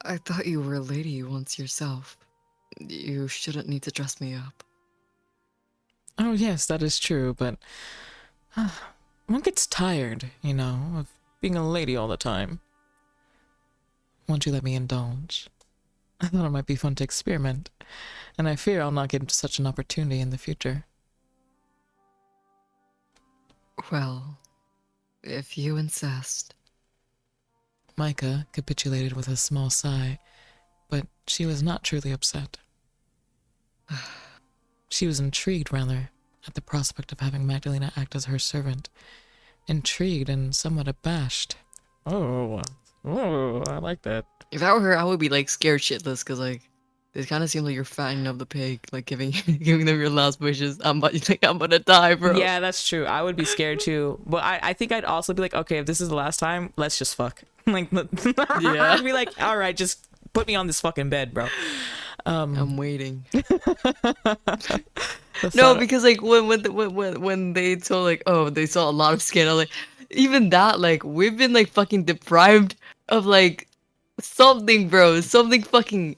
I thought you were a lady once yourself. You shouldn't need to dress me up. Oh yes, that is true, but one gets tired, you know, of being a lady all the time. Won't you let me indulge? I thought it might be fun to experiment, and I fear I'll not get such an opportunity in the future. Well, if you insist. Micah capitulated with a small sigh, but she was not truly upset. She was intrigued, rather, at the prospect of having Magdalena act as her servant. Intrigued and somewhat abashed. Oh, I like that. If I were her, I would be like scared shitless because like it kind of seems like you're fattening up the pig, like giving giving them your last wishes. I'm gonna die, bro. Yeah, that's true. I would be scared too. But I think I'd also be like, okay, if this is the last time, let's just fuck. Like, Yeah. I'd be like, all right, just put me on this fucking bed, bro. I'm waiting. The No, thought- because like when they told like, oh, they saw a lot of skin, I'm like, even that, like, we've been like fucking deprived of like something, bro, something fucking.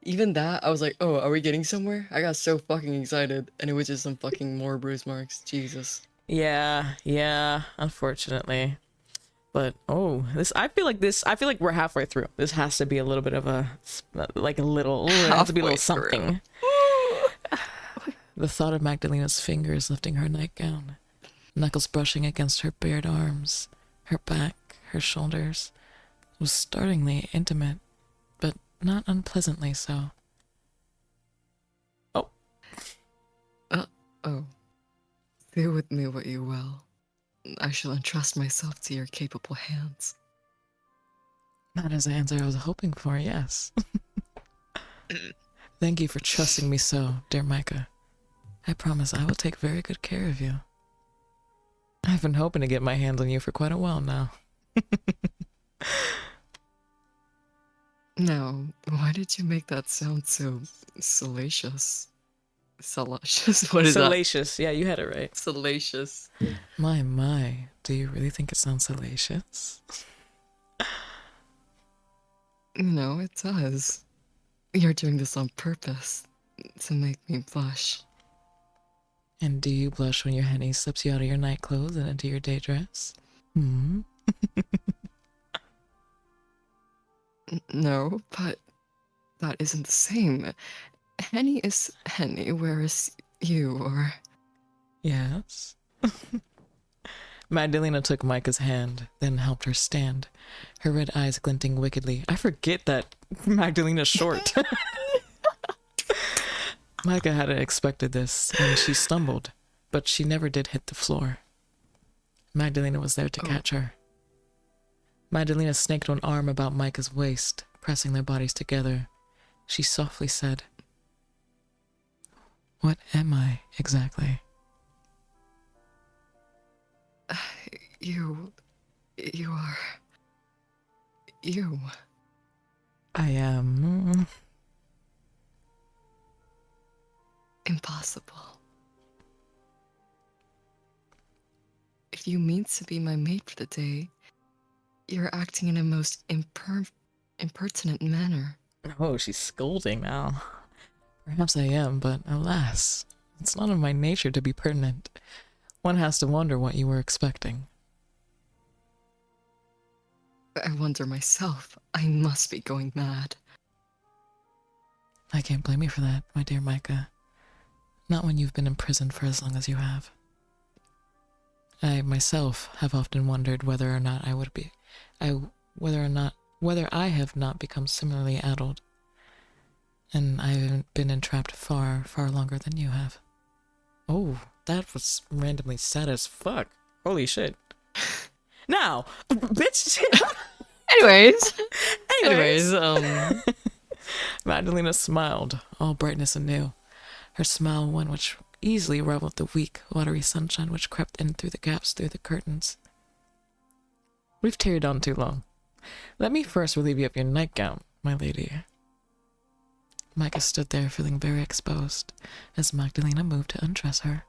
Even that, I was like, oh, are we getting somewhere? I got so fucking excited, and it was just some fucking more bruise marks. Jesus. Yeah, unfortunately. But I feel like we're halfway through. This has to be a little bit of a like a little, it has to be a little Halfway through. something. The thought of Magdalena's fingers lifting her nightgown, knuckles brushing against her bared arms, her back, her shoulders, was startlingly intimate, but not unpleasantly so. Oh. Do with me what you will. I shall entrust myself to your capable hands. That is the answer I was hoping for, yes. Thank you for trusting me so, dear Micah. I promise I will take very good care of you. I've been hoping to get my hands on you for quite a while now. Now, why did you make that sound so salacious? Salacious? What is Salacious. Yeah, you had it right. that? Salacious. My, do you really think it sounds salacious? No, it does. You're doing this on purpose to make me blush. And do you blush when your Henny slips you out of your night clothes and into your day dress? Hmm? No, but that isn't the same. Henny is Henny, whereas you are... Yes. Magdalena took Micah's hand, then helped her stand, her red eyes glinting wickedly. I forget that Magdalena's short. Micah hadn't expected this, and she stumbled, but she never did hit the floor. Magdalena was there to catch her. Magdalena snaked one arm about Micah's waist, pressing their bodies together. She softly said, "What am I, exactly?" You are... You. I am... Impossible. If you mean to be my mate for the day, you're acting in a most impertinent manner. Oh, she's scolding now. Perhaps I am, but alas, it's not in my nature to be pertinent. One has to wonder what you were expecting. I wonder myself. I must be going mad. I can't blame you for that, my dear Micah. Not when you've been imprisoned for as long as you have. I myself have often wondered whether or not whether I have not become similarly addled. And I haven't been entrapped far, far longer than you have. Oh, that was randomly sad as fuck. Holy shit. Now, bitch. Anyways, Magdalena smiled, all brightness anew. Her smile one which easily rivaled the weak, watery sunshine which crept in through the gaps through the curtains. We've tarried on too long. Let me first relieve you of your nightgown, my lady. Micah stood there feeling very exposed as Magdalena moved to undress her.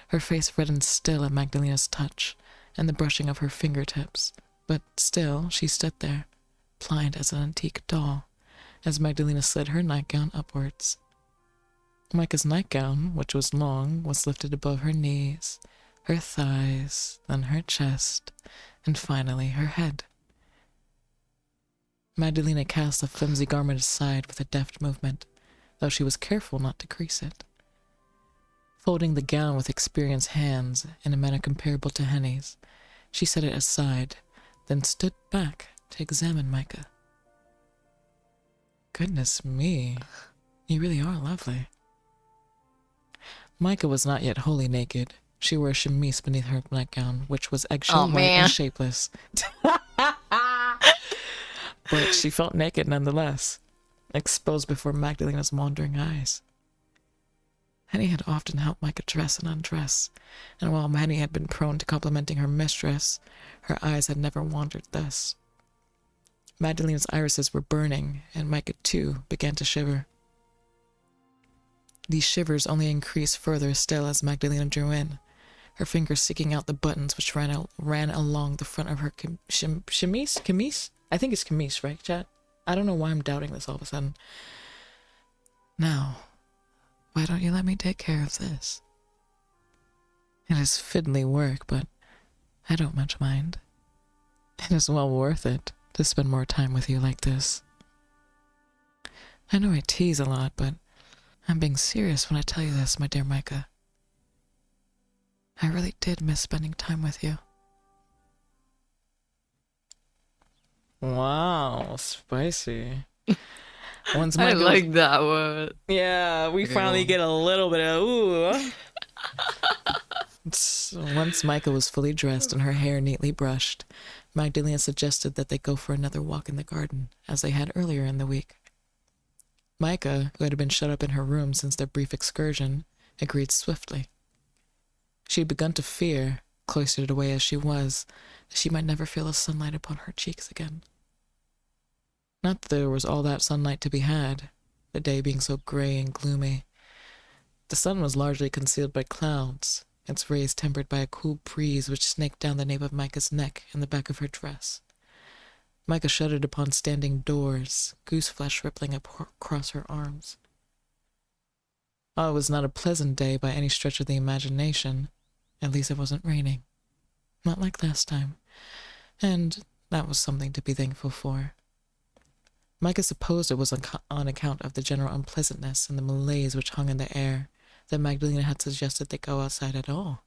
Her face reddened still at Magdalena's touch and the brushing of her fingertips, but still she stood there, pliant as an antique doll, as Magdalena slid her nightgown upwards. Micah's nightgown, which was long, was lifted above her knees, her thighs, then her chest, and finally her head. Magdalena cast the flimsy garment aside with a deft movement, though she was careful not to crease it. Folding the gown with experienced hands in a manner comparable to Henny's, she set it aside, then stood back to examine Micah. Goodness me, you really are lovely. Micah was not yet wholly naked. She wore a chemise beneath her nightgown, which was eggshell white and shapeless. But she felt naked nonetheless, exposed before Magdalena's wandering eyes. Henny had often helped Micah dress and undress, and while Henny had been prone to complimenting her mistress, her eyes had never wandered thus. Magdalena's irises were burning, and Micah too began to shiver. These shivers only increased further still as Magdalena drew in, her fingers seeking out the buttons which ran along the front of her chemise? Camise? I think it's camise, right, chat? I don't know why I'm doubting this all of a sudden. Now, why don't you let me take care of this? It is fiddly work, but I don't much mind. It is well worth it to spend more time with you like this. I know I tease a lot, but I'm being serious when I tell you this, my dear Micah. I really did miss spending time with you. Wow, spicy. Once I Micah like that one. Yeah, we finally get a little bit of ooh. Once Micah was fully dressed and her hair neatly brushed, Magdalena suggested that they go for another walk in the garden, as they had earlier in the week. Micah, who had been shut up in her room since their brief excursion, agreed swiftly. She had begun to fear, cloistered away as she was, that she might never feel the sunlight upon her cheeks again. Not that there was all that sunlight to be had, the day being so gray and gloomy. The sun was largely concealed by clouds, its rays tempered by a cool breeze which snaked down the nape of Micah's neck and the back of her dress. Micah shuddered upon standing doors, goose flesh rippling across her arms. Oh, it was not a pleasant day by any stretch of the imagination. At least it wasn't raining. Not like last time. And that was something to be thankful for. Micah supposed it was on account of the general unpleasantness and the malaise which hung in the air that Magdalena had suggested they go outside at all.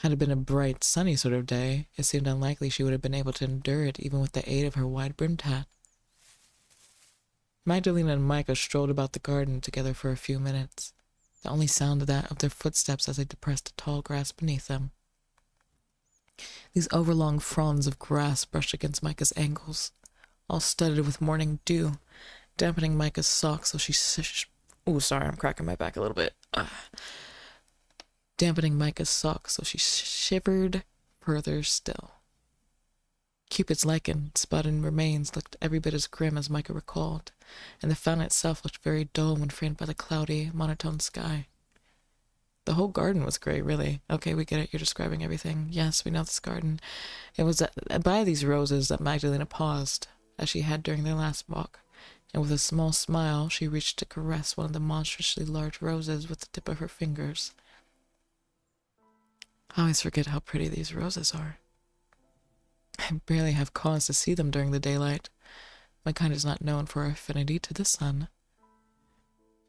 Had it been a bright, sunny sort of day, it seemed unlikely she would have been able to endure it even with the aid of her wide-brimmed hat. Magdalena and Micah strolled about the garden together for a few minutes, the only sound of that of their footsteps as they depressed the tall grass beneath them. These overlong fronds of grass brushed against Micah's ankles, all studded with morning dew, dampening Micah's socks so she sorry, I'm cracking my back a little bit. Dampening Micah's socks so she shivered further still. Cupid's lichen, spotted remains looked every bit as grim as Micah recalled, and the fountain itself looked very dull when framed by the cloudy, monotone sky. The whole garden was gray, really. Okay, we get it, you're describing everything. Yes, we know this garden. It was by these roses that Magdalena paused, as she had during their last walk, and with a small smile she reached to caress one of the monstrously large roses with the tip of her fingers. I always forget how pretty these roses are. I barely have cause to see them during the daylight. My kind is not known for affinity to the sun.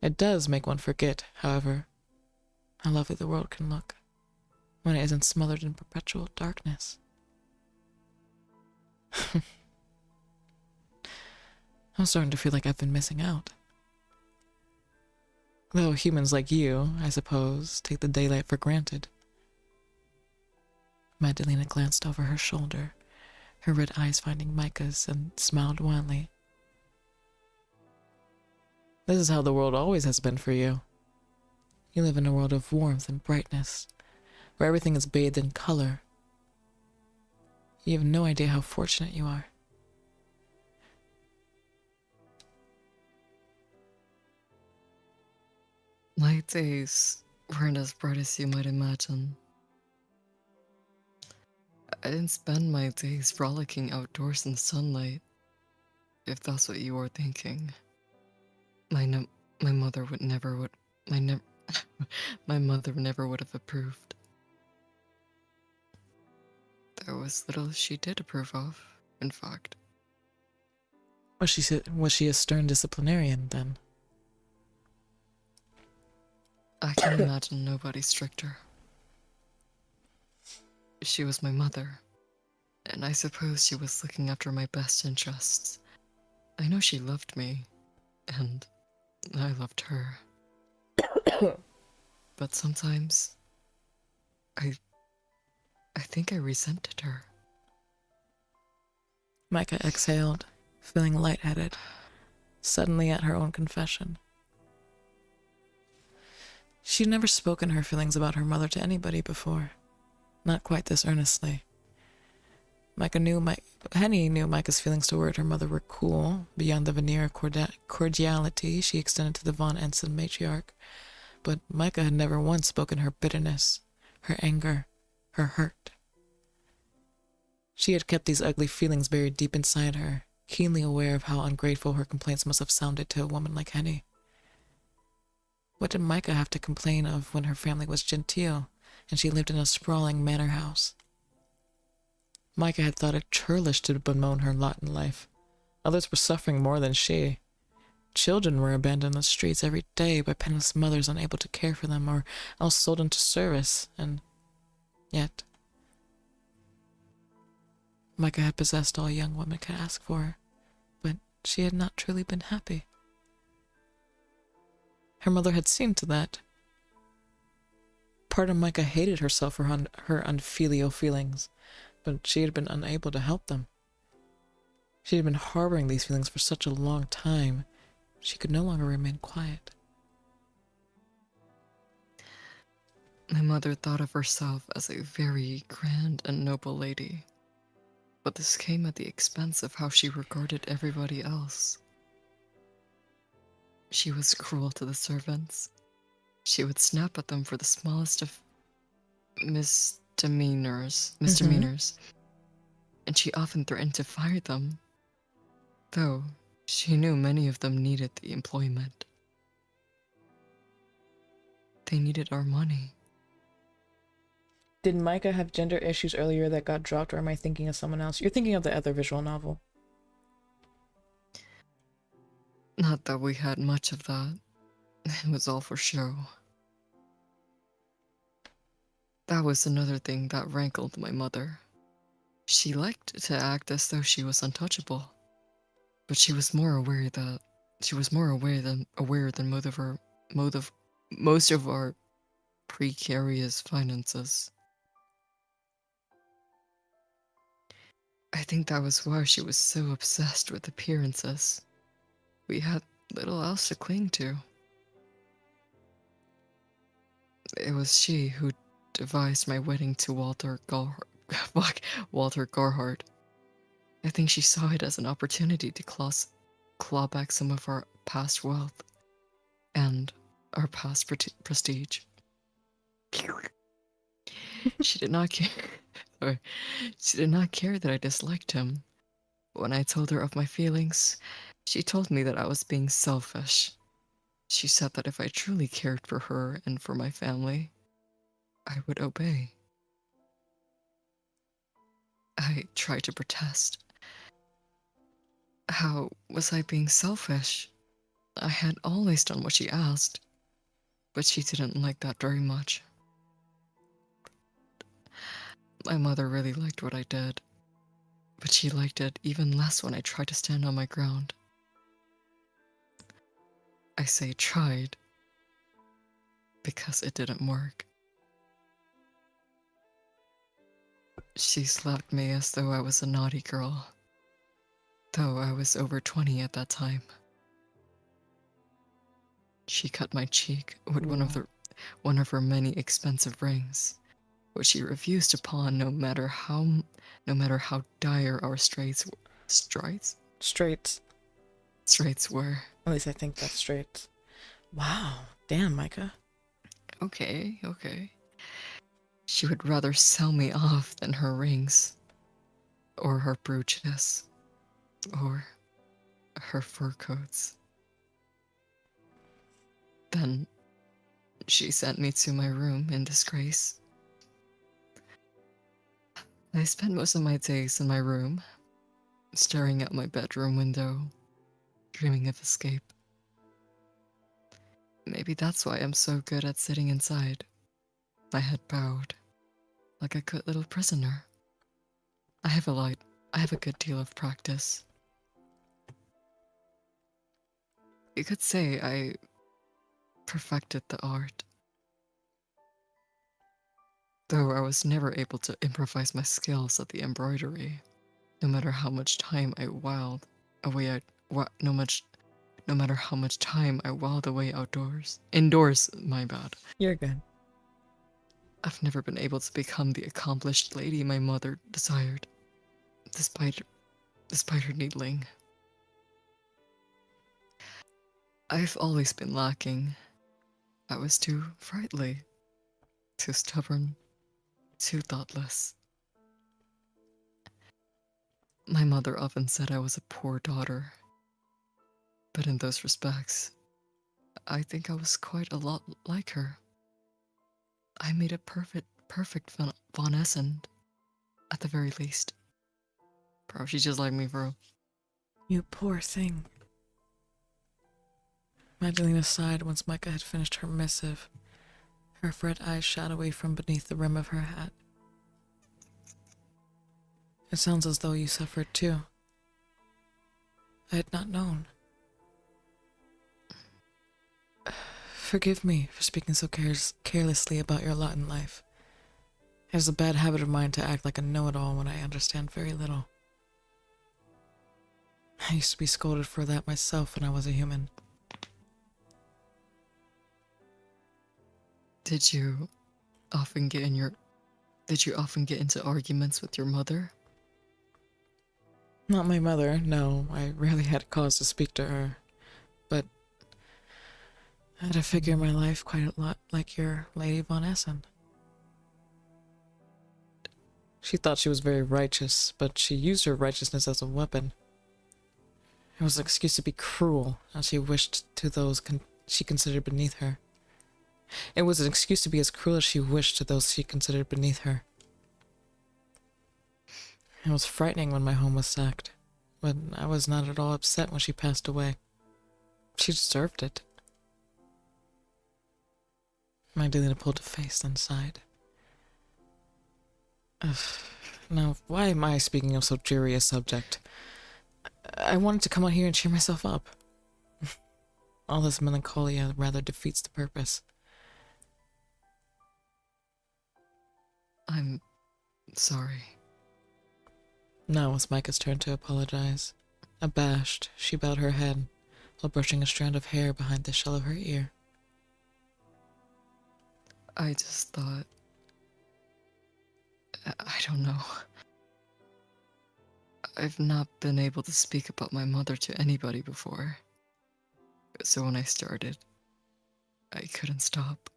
It does make one forget, however, how lovely the world can look when it isn't smothered in perpetual darkness. I'm starting to feel like I've been missing out. Though humans like you, I suppose, take the daylight for granted. Magdalena glanced over her shoulder, her red eyes finding Micah's, and smiled wanly. This is how the world always has been for you. You live in a world of warmth and brightness, where everything is bathed in color. You have no idea how fortunate you are. My days weren't as bright as you might imagine. I didn't spend my days frolicking outdoors in the sunlight, if that's what you were thinking. My mother my mother never would have approved. There was little she did approve of, in fact. Was she a stern disciplinarian, then? I can imagine nobody stricter. She was my mother, and I suppose she was looking after my best interests. I know she loved me, and I loved her. But sometimes, I think I resented her. Micah exhaled, feeling lightheaded, suddenly at her own confession. She'd never spoken her feelings about her mother to anybody before, not quite this earnestly. Henny knew Micah's feelings toward her mother were cool, beyond the veneer of cordiality she extended to the Von Ensign matriarch, but Micah had never once spoken her bitterness, her anger, her hurt. She had kept these ugly feelings buried deep inside her, keenly aware of how ungrateful her complaints must have sounded to a woman like Henny. What did Micah have to complain of when her family was genteel, and she lived in a sprawling manor house? Micah had thought it churlish to bemoan her lot in life. Others were suffering more than she. Children were abandoned on the streets every day by penniless mothers unable to care for them, or else sold into service, and yet Micah had possessed all a young woman could ask for, but she had not truly been happy. Her mother had seen to that. Part of Micah hated herself for her unfilial feelings, but she had been unable to help them. She had been harboring these feelings for such a long time, she could no longer remain quiet. My mother thought of herself as a very grand and noble lady, but this came at the expense of how she regarded everybody else. She was cruel to the servants. She would snap at them for the smallest of misdemeanors. and she often threatened to fire them, though she knew many of them needed the employment. They needed our money. Did Micah have gender issues earlier that got dropped, or am I thinking of someone else? You're thinking of the other visual novel. Not that we had much of that. It was all for show. That was another thing that rankled my mother. She liked to act as though she was untouchable, but she was more aware that most of our precarious finances. I think that was why she was so obsessed with appearances. We had little else to cling to. It was she who devised my wedding to Walter Gerhardt. I think she saw it as an opportunity to claw back some of our past wealth and our past prestige. She did not care. Sorry. She did not care that I disliked him. When I told her of my feelings, she told me that I was being selfish. She said that if I truly cared for her and for my family, I would obey. I tried to protest. How was I being selfish? I had always done what she asked, but she didn't like that very much. My mother really liked what I did, but she liked it even less when I tried to stand on my ground. I say tried because it didn't work. She slapped me as though I was a naughty girl, though I was over 20 at that time. She cut my cheek with one of her many expensive rings, which she refused to pawn no matter how dire our straits were. At least I think that's straight. Wow. Damn, Micah. Okay. She would rather sell me off than her rings, or her brooches, or her fur coats. Then she sent me to my room in disgrace. I spent most of my days in my room, staring out my bedroom window, dreaming of escape. Maybe that's why I'm so good at sitting inside, my head bowed, like a good little prisoner. I have a good deal of practice. You could say I perfected the art. Though I was never able to improvise my skills at the embroidery, no matter how much time I whiled away indoors, my bad. You're good. I've never been able to become the accomplished lady my mother desired, despite her needling. I've always been lacking. I was too frightly, too stubborn, too thoughtless. My mother often said I was a poor daughter, but in those respects, I think I was quite a lot like her. I made a perfect Von Essen, at the very least. Bro, she's just like me, bro. You poor thing. Magdalena sighed once Micah had finished her missive. Her red eyes shot away from beneath the rim of her hat. It sounds as though you suffered too. I had not known. Forgive me for speaking so carelessly about your lot in life. It is a bad habit of mine to act like a know-it-all when I understand very little. I used to be scolded for that myself when I was a human. Did you often get into arguments with your mother? Not my mother, no. I rarely had cause to speak to her. But I had a figure in my life quite a lot like your Lady Von Essen. She thought she was very righteous, but she used her righteousness as a weapon. It was an excuse to be cruel, as she wished to those she considered beneath her. It was an excuse to be as cruel as she wished to those she considered beneath her. It was frightening when my home was sacked, but I was not at all upset when she passed away. She deserved it. Magdalena pulled a face, then sighed. Now, why am I speaking of so dreary a subject? I wanted to come out here and cheer myself up. All this melancholia rather defeats the purpose. I'm sorry. Now it was Micah's turn to apologize. Abashed, she bowed her head while brushing a strand of hair behind the shell of her ear. I just thought... I don't know. I've not been able to speak about my mother to anybody before. So when I started, I couldn't stop.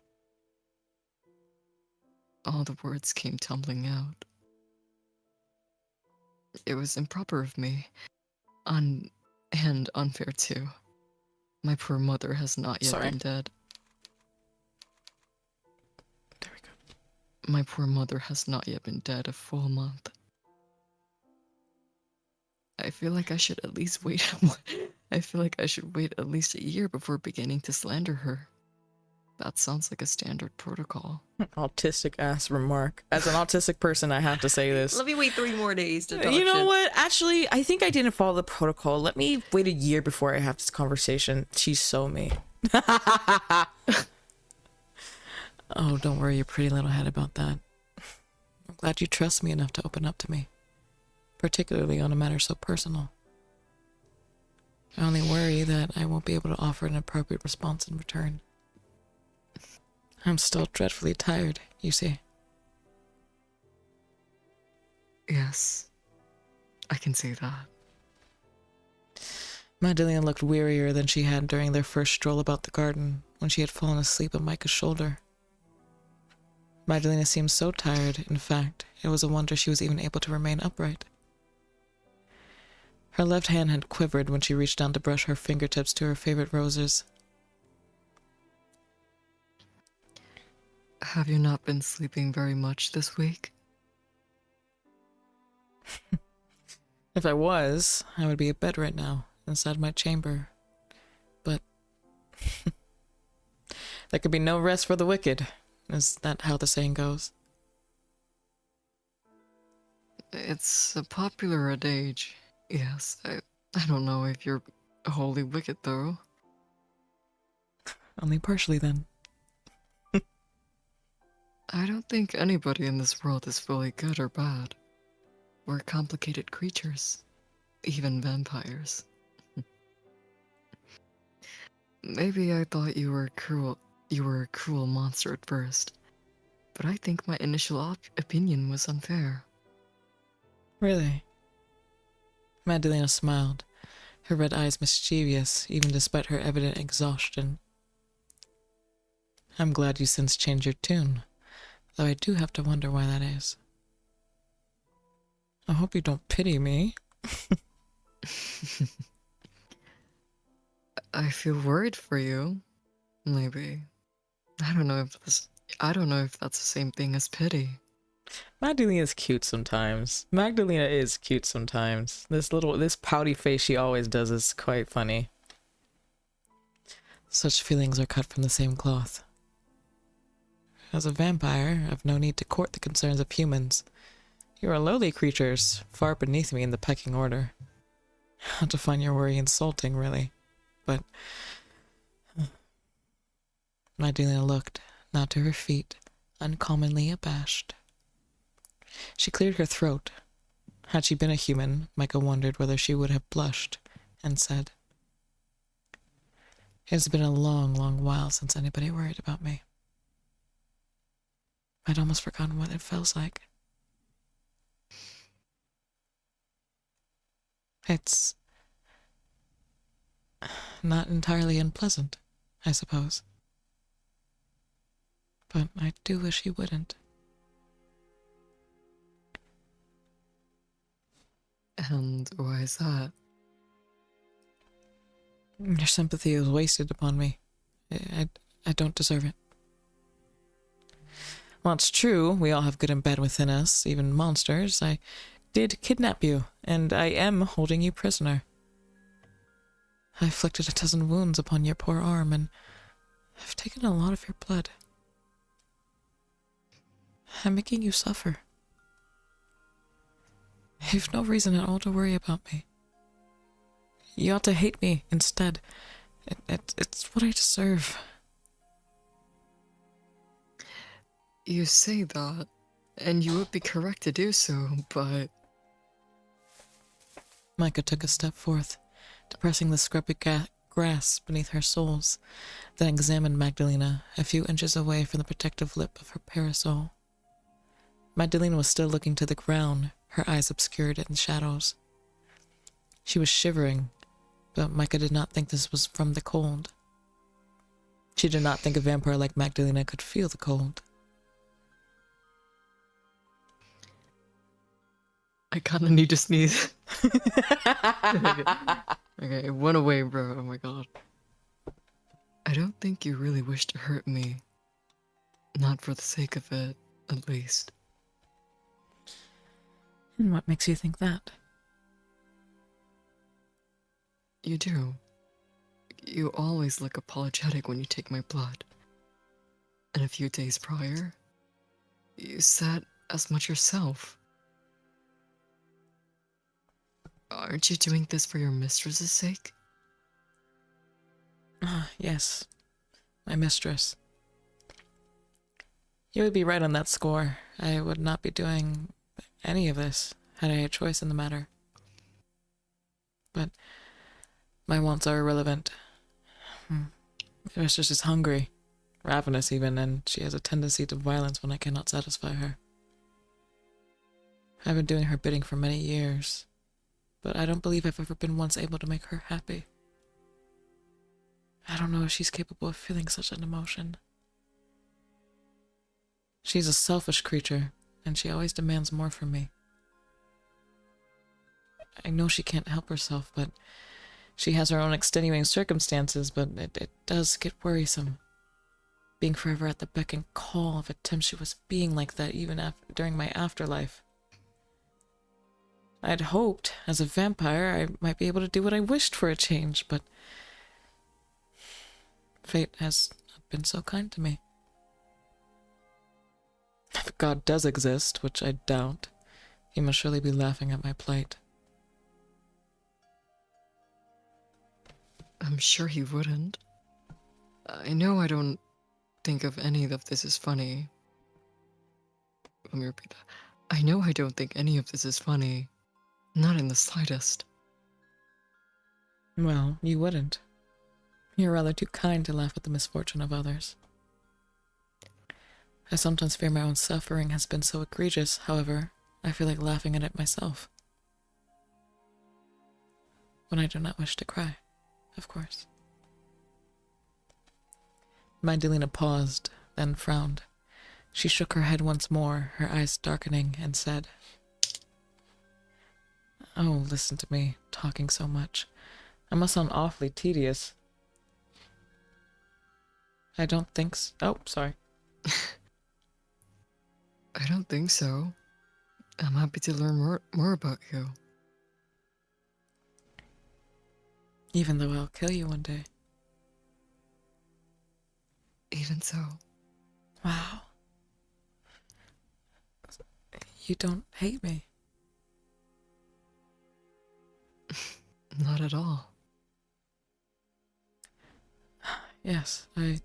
All the words came tumbling out. It was improper of me. And unfair too. My poor mother has not yet been dead. There we go. My poor mother has not yet been dead a full month. I feel like I should at least wait. I feel like I should wait at least a year before beginning to slander her. That sounds like a standard protocol. Autistic ass remark. As an autistic person, I have to say this. Let me wait 3 more days to You know what? Actually, I think I didn't follow the protocol. Let me wait a year before I have this conversation. She's so mean. Oh, don't worry your pretty little head about that. I'm glad you trust me enough to open up to me, particularly on a matter so personal. I only worry that I won't be able to offer an appropriate response in return. I'm still dreadfully tired, you see. Yes, I can see that. Magdalena looked wearier than she had during their first stroll about the garden, when she had fallen asleep on Micah's shoulder. Magdalena seemed so tired, in fact, it was a wonder she was even able to remain upright. Her left hand had quivered when she reached down to brush her fingertips to her favorite roses. Have you not been sleeping very much this week? If I was, I would be in bed right now, inside my chamber. But there could be no rest for the wicked. Is that how the saying goes? It's a popular adage. Yes, I don't know if you're wholly wicked, though. Only partially, then. I don't think anybody in this world is fully good or bad. We're complicated creatures. Even vampires. Maybe I thought you were a cruel monster at first. But I think my initial opinion was unfair. Really? Magdalena smiled, her red eyes mischievous, even despite her evident exhaustion. I'm glad you since changed your tune, though I do have to wonder why that is. I hope you don't pity me. I feel worried for you. Maybe. I don't know if that's the same thing as pity. Magdalena is cute sometimes. Magdalena is cute sometimes. This pouty face she always does is quite funny. Such feelings are cut from the same cloth. As a vampire, I've no need to court the concerns of humans. You are lowly creatures, far beneath me in the pecking order. Not to find your worry insulting, really. But Magdalena looked, not to her feet, uncommonly abashed. She cleared her throat. Had she been a human, Micah wondered whether she would have blushed, and said, "It's been a long, long while since anybody worried about me. I'd almost forgotten what it feels like. It's not entirely unpleasant, I suppose. But I do wish you wouldn't." And why is that? Your sympathy is wasted upon me. I don't deserve it. Well, it's true, we all have good and bad within us, even monsters. I did kidnap you, and I am holding you prisoner. I inflicted a dozen wounds upon your poor arm, and I've taken a lot of your blood. I'm making you suffer. You've no reason at all to worry about me. You ought to hate me instead. It's what I deserve. You say that, and you would be correct to do so, but... Micah took a step forth, depressing the scrubby grass beneath her soles, then examined Magdalena, a few inches away from the protective lip of her parasol. Magdalena was still looking to the ground, her eyes obscured in shadows. She was shivering, but Micah did not think this was from the cold. She did not think a vampire like Magdalena could feel the cold. I kinda need to sneeze. Okay, it went away, bro. Oh my god. I don't think you really wish to hurt me. Not for the sake of it, at least. And what makes you think that? You do. You always look apologetic when you take my blood. And a few days prior, you said as much yourself. Aren't you doing this for your mistress's sake? Ah, yes. My mistress. You would be right on that score. I would not be doing any of this had I a choice in the matter. But my wants are irrelevant. My mistress is hungry, ravenous even, and she has a tendency to violence when I cannot satisfy her. I've been doing her bidding for many years, but I don't believe I've ever been once able to make her happy. I don't know if she's capable of feeling such an emotion. She's a selfish creature, and she always demands more from me. I know she can't help herself, but she has her own extenuating circumstances, but it does get worrisome. Being forever at the beck and call of a tempestuous being like that, even during my afterlife. I'd hoped, as a vampire, I might be able to do what I wished for a change, but fate has not been so kind to me. If God does exist, which I doubt, he must surely be laughing at my plight. I'm sure he wouldn't. I know I don't think of any of this as funny. Let me repeat that. I know I don't think any of this is funny. Not in the slightest. Well, you wouldn't. You're rather too kind to laugh at the misfortune of others. I sometimes fear my own suffering has been so egregious, however, I feel like laughing at it myself. When I do not wish to cry, of course. Magdalena paused, then frowned. She shook her head once more, her eyes darkening, and said, "Oh, listen to me, talking so much. I must sound awfully tedious." I don't think so. Oh, sorry. I don't think so. I'm happy to learn more about you. Even though I'll kill you one day. Even so. Wow. You don't hate me. Not at all. Yes, I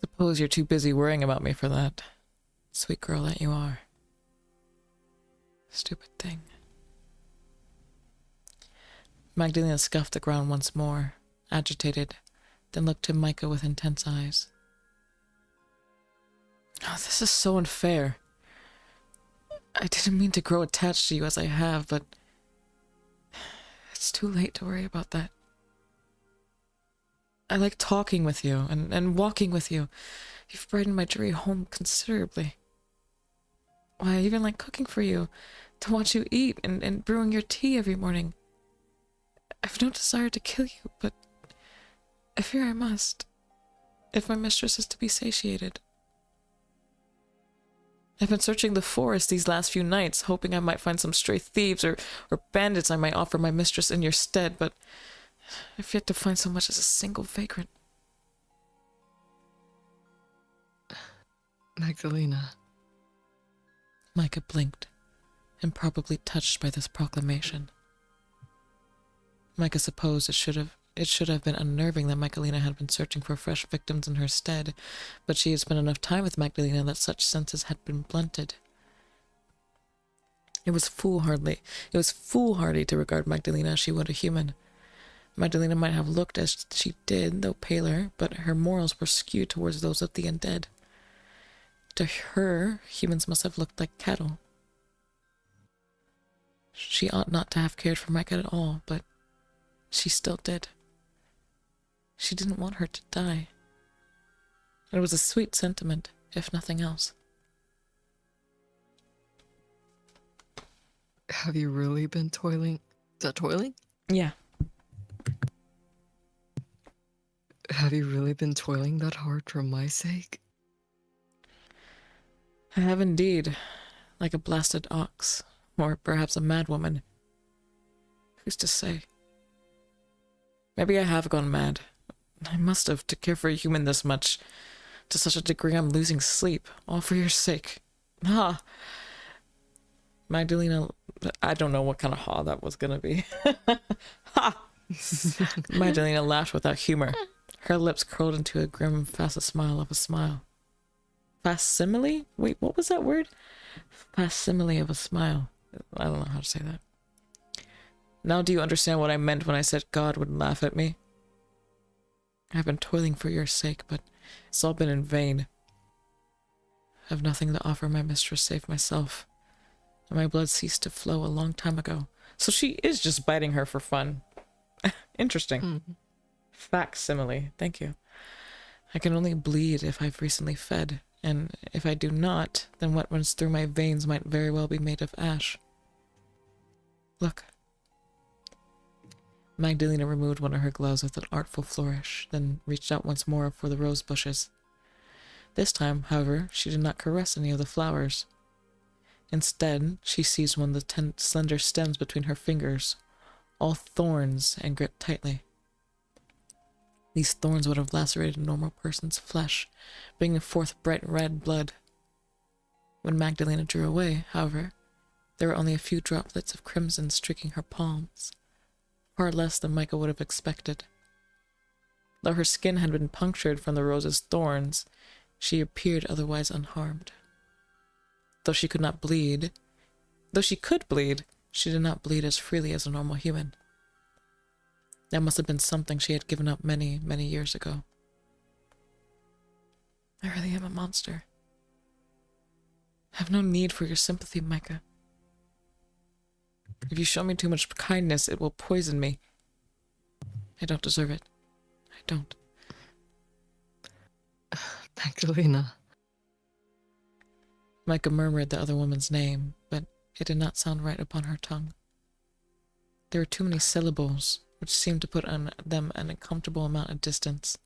suppose you're too busy worrying about me for that. Sweet girl that you are. Stupid thing. Magdalena scuffed the ground once more, agitated, then looked to Micah with intense eyes. Oh, this is so unfair. I didn't mean to grow attached to you as I have, but it's too late to worry about that. I like talking with you and walking with you. You've brightened my dreary home considerably. Why, I even like cooking for you, to watch you eat and brewing your tea every morning. I've no desire to kill you, but I fear I must, if my mistress is to be satiated. I've been searching the forest these last few nights, hoping I might find some stray thieves or bandits I might offer my mistress in your stead, but I've yet to find so much as a single vagrant. Magdalena. Micah blinked, improbably touched by this proclamation. Micah supposed it should have been unnerving that Magdalena had been searching for fresh victims in her stead, but she had spent enough time with Magdalena that such senses had been blunted. It was foolhardy to regard Magdalena as she would a human. Magdalena might have looked as she did, though paler, but her morals were skewed towards those of the undead. To her, humans must have looked like cattle. She ought not to have cared for Micah at all, but she still did. She didn't want her to die. It was a sweet sentiment, if nothing else. Have you really been toiling? Is that toiling? Yeah. Have you really been toiling that hard for my sake? I have indeed, like a blasted ox, or perhaps a madwoman. Who's to say? Maybe I have gone mad. I must have, to care for a human this much, to such a degree I'm losing sleep, all for your sake. Ha! Magdalena, I don't know what kind of ha that was gonna be. Ha! Magdalena laughed without humor. Her lips curled into a grim smile of a smile. Facsimile? Wait, what was that word? Facsimile of a smile. I don't know how to say that. Now do you understand what I meant when I said God would laugh at me? I've been toiling for your sake, but it's all been in vain. I have nothing to offer my mistress save myself, and my blood ceased to flow a long time ago. So she is just biting her for fun. Interesting. Facsimile. Thank you. I can only bleed if I've recently fed, and if I do not, then what runs through my veins might very well be made of ash. Look. Magdalena removed one of her gloves with an artful flourish, then reached out once more for the rose bushes. This time, however, she did not caress any of the flowers. Instead, she seized one of the slender stems between her fingers, all thorns, and gripped tightly. These thorns would have lacerated a normal person's flesh, bringing forth bright red blood. When Magdalena drew away, however, there were only a few droplets of crimson streaking her palms, far less than Micah would have expected. Though her skin had been punctured from the rose's thorns, she appeared otherwise unharmed. Though she could bleed, she did not bleed as freely as a normal human. That must have been something she had given up many, many years ago. I really am a monster. I have no need for your sympathy, Micah. If you show me too much kindness, it will poison me. I don't deserve it. I don't. Magdalena. Micah murmured the other woman's name, but it did not sound right upon her tongue. There were too many syllables, which seemed to put on them an uncomfortable amount of distance.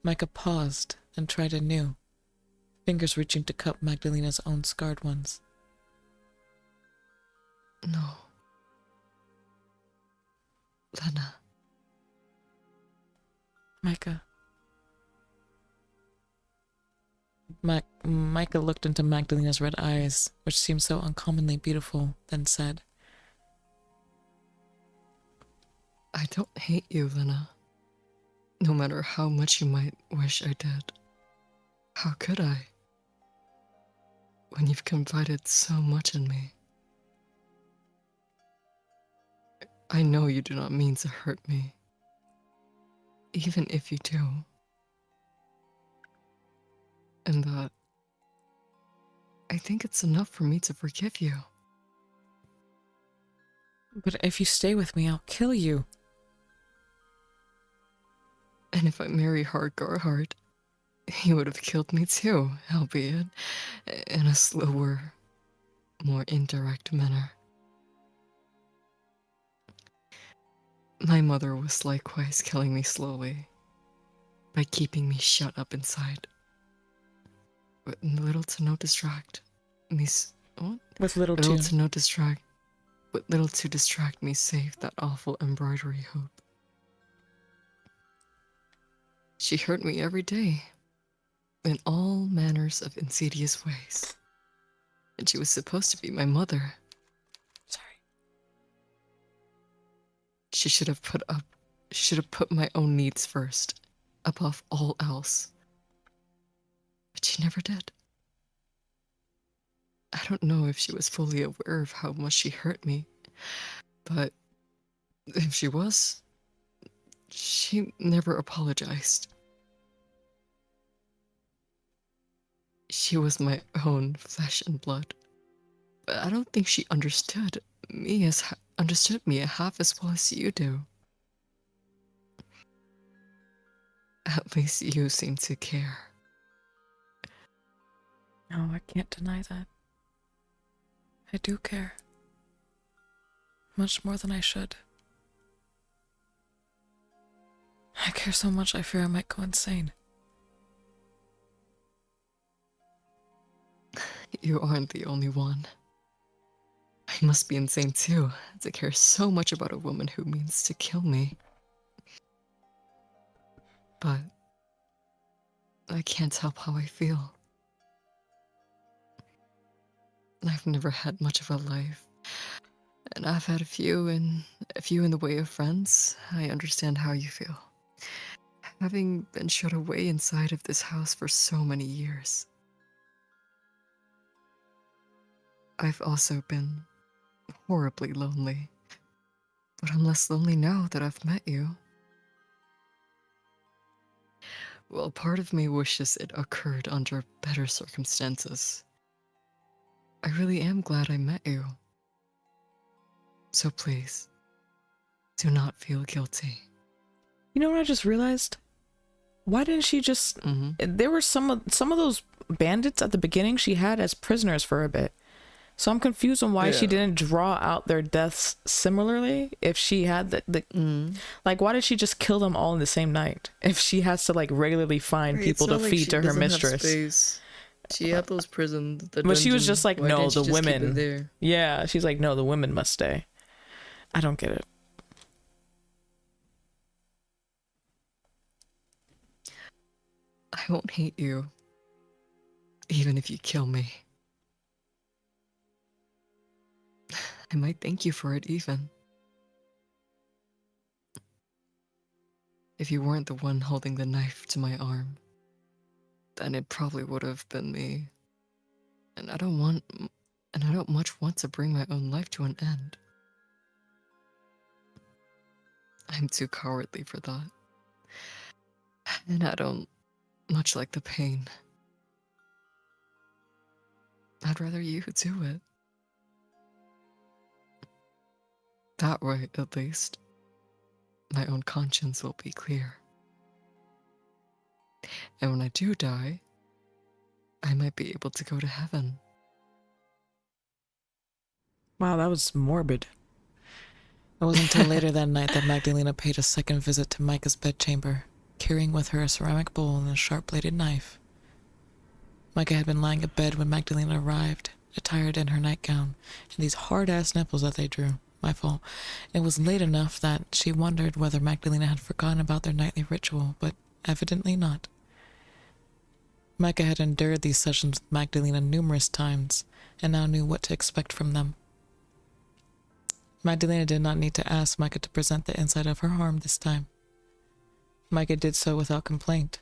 Micah paused and tried anew, fingers reaching to cup Magdalena's own scarred ones. No. Lena. Micah. Micah looked into Magdalena's red eyes, which seemed so uncommonly beautiful, then said, I don't hate you, Lena. No matter how much you might wish I did. How could I? When you've confided so much in me. I know you do not mean to hurt me. Even if you do. And that I think it's enough for me to forgive you. But if you stay with me, I'll kill you. And if I marry Gerhardt, he would have killed me too, albeit in a slower more indirect manner. My mother was likewise killing me slowly by keeping me shut up inside. With little to no distract me. What? With little Little too. to no distract. With little to distract me, save that awful embroidery hoop. She hurt me every day, in all manners of insidious ways. And she was supposed to be my mother. Sorry. She should have put my own needs first, above all else. But she never did. I don't know if she was fully aware of how much she hurt me, but if she was, she never apologized. She was my own flesh and blood, but I don't think she understood me half as well as you do. At least you seem to care. No, I can't deny that. I do care. Much more than I should. I care so much I fear I might go insane. You aren't the only one. I must be insane too, to care so much about a woman who means to kill me. But I can't help how I feel. I've never had much of a life, and I've had a few in the way of friends. I understand how you feel. Having been shut away inside of this house for so many years. I've also been horribly lonely, but I'm less lonely now that I've met you. Well, part of me wishes it occurred under better circumstances. I really am glad I met you. So please, do not feel guilty. You know what I just realized? Why didn't she just... There were some of those bandits at the beginning she had as prisoners for a bit. So I'm confused on why she didn't draw out their deaths similarly if she had like, why did she just kill them all in the same night if she has to like regularly find people to feed to her mistress? She had those prisons. But she was just like, no, the women. Yeah, she's like, no, the women must stay. I don't get it. I won't hate you, even if you kill me. I might thank you for it even. If you weren't the one holding the knife to my arm, then it probably would have been me. And I don't much want to bring my own life to an end. I'm too cowardly for that. And I don't much like the pain. I'd rather you do it. That way, at least, my own conscience will be clear. And when I do die, I might be able to go to heaven. Wow, that was morbid. It wasn't until later that night that Magdalena paid a second visit to Micah's bedchamber, carrying with her a ceramic bowl and a sharp-bladed knife. Micah had been lying abed when Magdalena arrived, attired in her nightgown, and these hard-ass nipples that they drew. My fault. It was late enough that she wondered whether Magdalena had forgotten about their nightly ritual, but evidently not. Micah had endured these sessions with Magdalena numerous times, and now knew what to expect from them. Magdalena did not need to ask Micah to present the inside of her arm this time. Micah did so without complaint,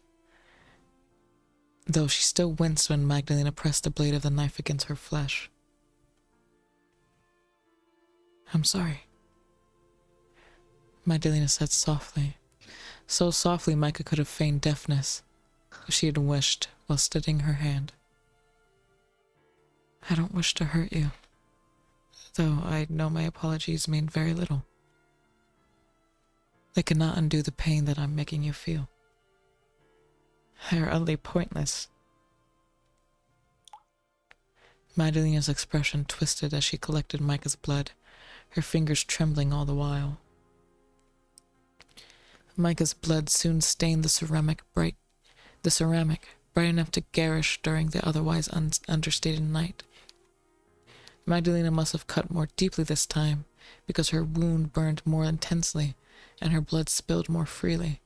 though she still winced when Magdalena pressed the blade of the knife against her flesh. "I'm sorry," Magdalena said softly. So softly Micah could have feigned deafness if she had wished while steadying her hand. "I don't wish to hurt you, though I know my apologies mean very little. They cannot undo the pain that I'm making you feel. They are utterly pointless." Magdalena's expression twisted as she collected Micah's blood, her fingers trembling all the while. Micah's blood soon stained the ceramic, bright enough to garish during the otherwise understated night. Magdalena must have cut more deeply this time, because her wound burned more intensely, and her blood spilled more freely.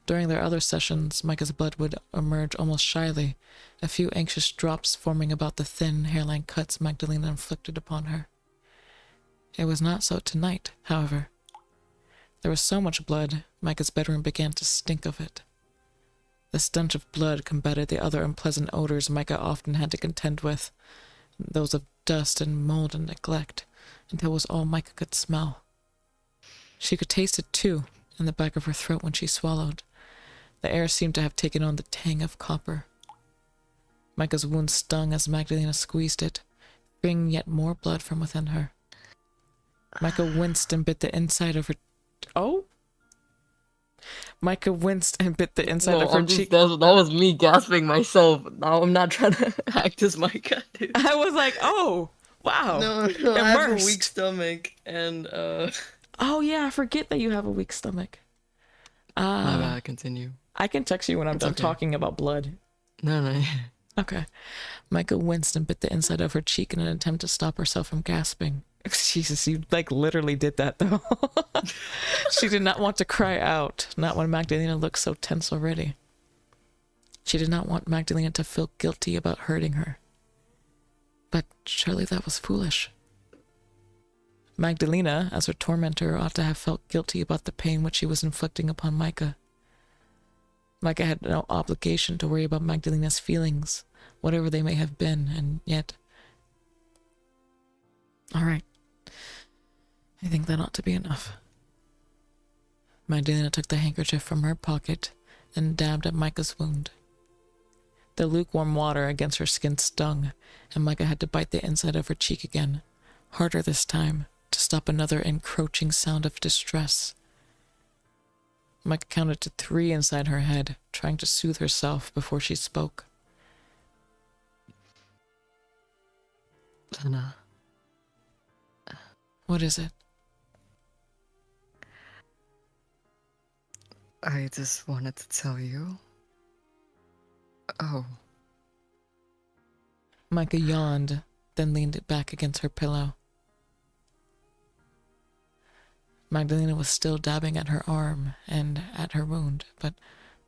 During their other sessions, Micah's blood would emerge almost shyly, a few anxious drops forming about the thin, hairline cuts Magdalena inflicted upon her. It was not so tonight, however. There was so much blood, Micah's bedroom began to stink of it. The stench of blood combated the other unpleasant odors Micah often had to contend with, those of dust and mold and neglect, until it was all Micah could smell. She could taste it, too, in the back of her throat when she swallowed. The air seemed to have taken on the tang of copper. Micah's wound stung as Magdalena squeezed it, freeing yet more blood from within her. Micah winced and bit the inside of her... Oh? Micah winced and bit the inside of her cheek. That was me gasping myself. Now I'm not trying to act as Micah, dude. I was like, oh, wow. No, I have a weak stomach, and Oh, yeah, I forget that you have a weak stomach. my bad, continue. I can text you when I'm done talking about blood. No. Okay. Micah winced and bit the inside of her cheek in an attempt to stop herself from gasping. Jesus, you literally did that though. She did not want to cry out, not when Magdalena looked so tense already. She did not want Magdalena to feel guilty about hurting her. But surely that was foolish. Magdalena, as her tormentor, ought to have felt guilty about the pain which she was inflicting upon Micah. Micah had no obligation to worry about Magdalena's feelings, whatever they may have been, and yet... All right. I think that ought to be enough. Magdalena took the handkerchief from her pocket and dabbed at Micah's wound. The lukewarm water against her skin stung, and Micah had to bite the inside of her cheek again, harder this time, to stop another encroaching sound of distress. Micah counted to 3 inside her head, trying to soothe herself before she spoke. Lena. What is it? I just wanted to tell you. Oh. Micah yawned, then leaned it back against her pillow. Magdalena was still dabbing at her arm and at her wound, but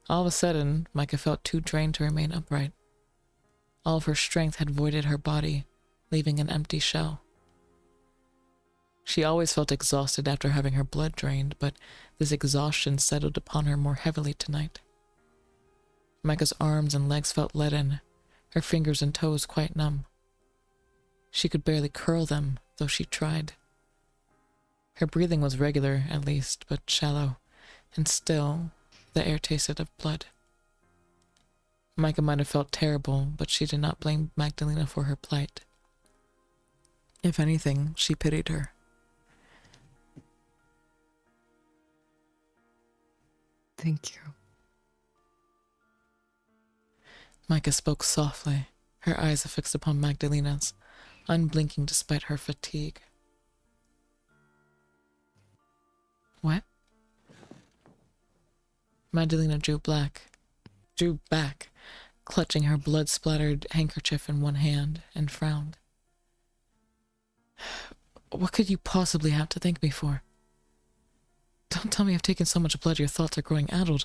all of a sudden, Micah felt too drained to remain upright. All of her strength had voided her body, leaving an empty shell. She always felt exhausted after having her blood drained, but this exhaustion settled upon her more heavily tonight. Micah's arms and legs felt leaden, her fingers and toes quite numb. She could barely curl them, though she tried. Her breathing was regular, at least, but shallow, and still, the air tasted of blood. Micah might have felt terrible, but she did not blame Magdalena for her plight. If anything, she pitied her. Thank you. Micah spoke softly, her eyes affixed upon Magdalena's, unblinking despite her fatigue. What? Magdalena drew back, clutching her blood-splattered handkerchief in one hand, and frowned. What could you possibly have to thank me for? Don't tell me I've taken so much blood your thoughts are growing addled.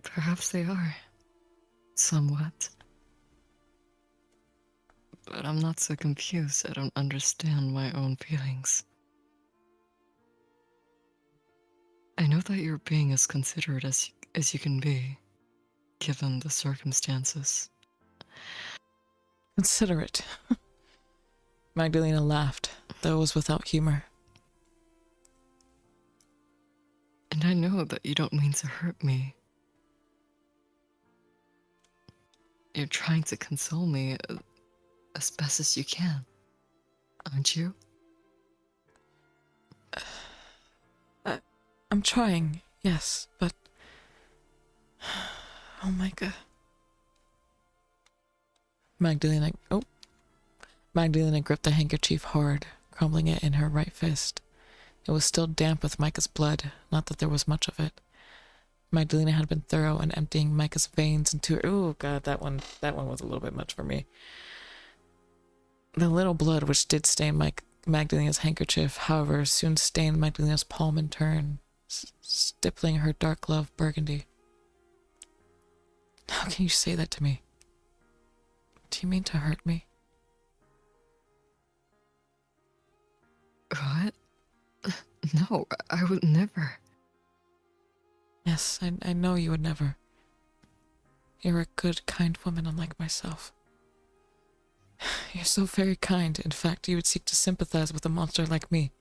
Perhaps they are. Somewhat. But I'm not so confused. I don't understand my own feelings. I know that you're being as considerate as you can be, given the circumstances. Considerate. Magdalena laughed, though it was without humor. And I know that you don't mean to hurt me. You're trying to console me as best as you can, aren't you? I'm trying, yes, but... Oh my God. Magdalena gripped the handkerchief hard, crumbling it in her right fist. It was still damp with Micah's blood, not that there was much of it. Magdalena had been thorough in emptying Micah's veins into her. Oh god, that one was a little bit much for me. The little blood which did stain Magdalena's handkerchief, however, soon stained Magdalena's palm in turn, stippling her dark glove burgundy. How can you say that to me? Do you mean to hurt me? What? No, I would never. Yes, I know you would never. You're a good, kind woman unlike myself. You're so very kind. In fact, you would seek to sympathize with a monster like me.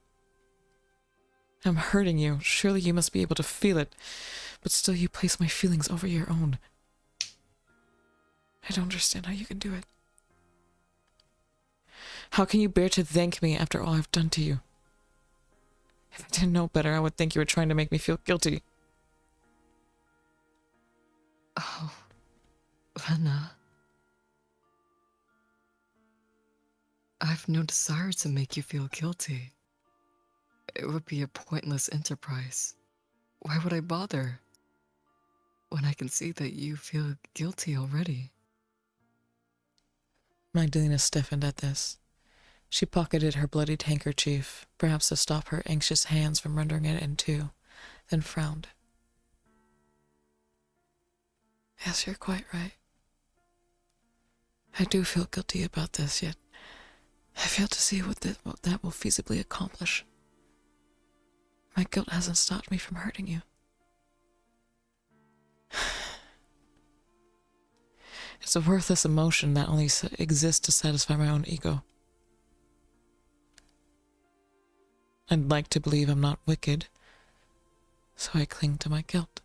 I'm hurting you. Surely you must be able to feel it. But still you place my feelings over your own. I don't understand how you can do it. How can you bear to thank me after all I've done to you? If I didn't know better, I would think you were trying to make me feel guilty. Oh, Lena. I've no desire to make you feel guilty. It would be a pointless enterprise. Why would I bother? When I can see that you feel guilty already. Magdalena stiffened at this. She pocketed her bloodied handkerchief, perhaps to stop her anxious hands from rending it in two, then frowned. Yes, you're quite right. I do feel guilty about this, yet I fail to see what that will feasibly accomplish. My guilt hasn't stopped me from hurting you. It's a worthless emotion that only exists to satisfy my own ego. I'd like to believe I'm not wicked, so I cling to my guilt.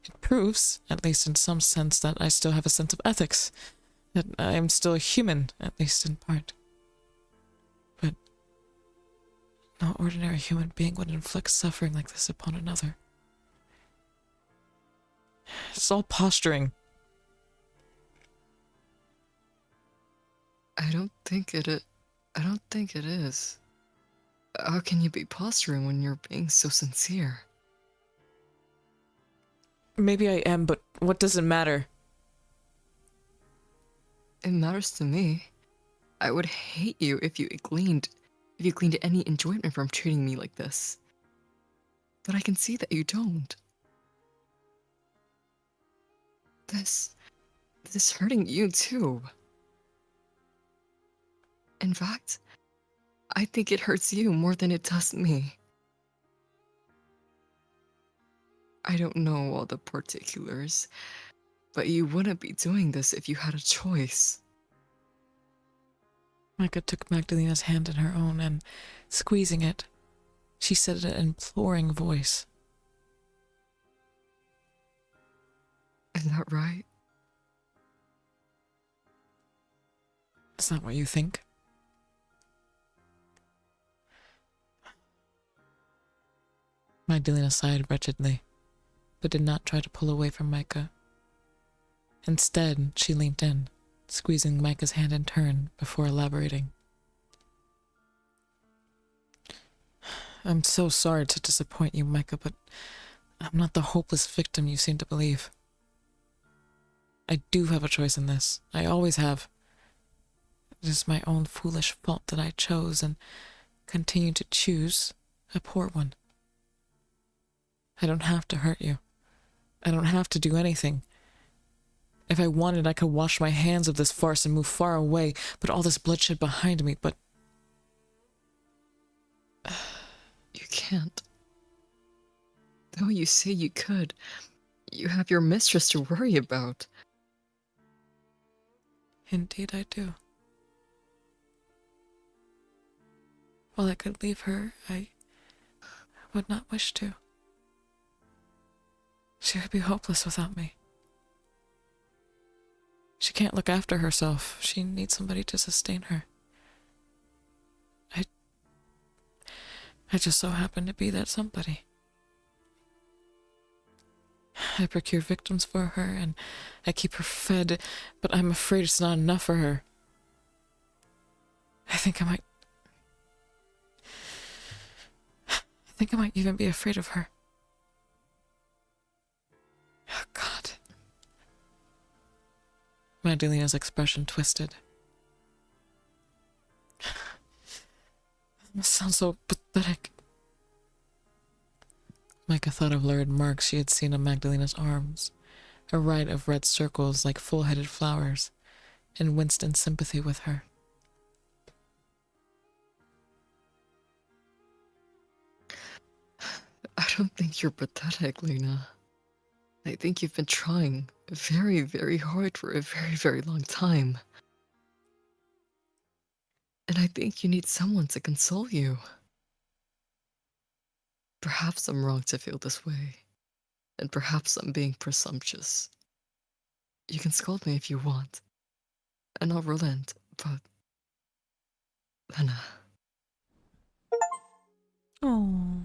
It proves, at least in some sense, that I still have a sense of ethics, that I am still a human, at least in part. But no ordinary human being would inflict suffering like this upon another. It's all posturing. I don't think it is. How can you be posturing when you're being so sincere? Maybe I am, but what does it matter? It matters to me. I would hate you if you gleaned any enjoyment from treating me like this. But I can see that you don't. This hurting you too. In fact, I think it hurts you more than it does me. I don't know all the particulars, but you wouldn't be doing this if you had a choice. Micah took Magdalena's hand in her own and, squeezing it, she said in an imploring voice. Is that right? Is that what you think? Magdalena sighed wretchedly, but did not try to pull away from Micah. Instead, she leaned in, squeezing Micah's hand in turn before elaborating. I'm so sorry to disappoint you, Micah, but I'm not the hopeless victim you seem to believe. I do have a choice in this. I always have. It is my own foolish fault that I chose and continue to choose a poor one. I don't have to hurt you. I don't have to do anything. If I wanted, I could wash my hands of this farce and move far away, put all this bloodshed behind me, but... You can't. Though you say you could, you have your mistress to worry about. Indeed I do. While I could leave her, I would not wish to. She would be hopeless without me. She can't look after herself. She needs somebody to sustain her. I just so happen to be that somebody. I procure victims for her, and I keep her fed, but I'm afraid it's not enough for her. I think I might even be afraid of her. Oh, God. Magdalena's expression twisted. This sounds so pathetic. Micah thought of lurid marks she had seen on Magdalena's arms, a riot of red circles like full-headed flowers, and winced in sympathy with her. I don't think you're pathetic, Lena. I think you've been trying very, very hard for a very, very long time. And I think you need someone to console you. Perhaps I'm wrong to feel this way, and perhaps I'm being presumptuous. You can scold me if you want, and I'll relent, but... Lena... Oh.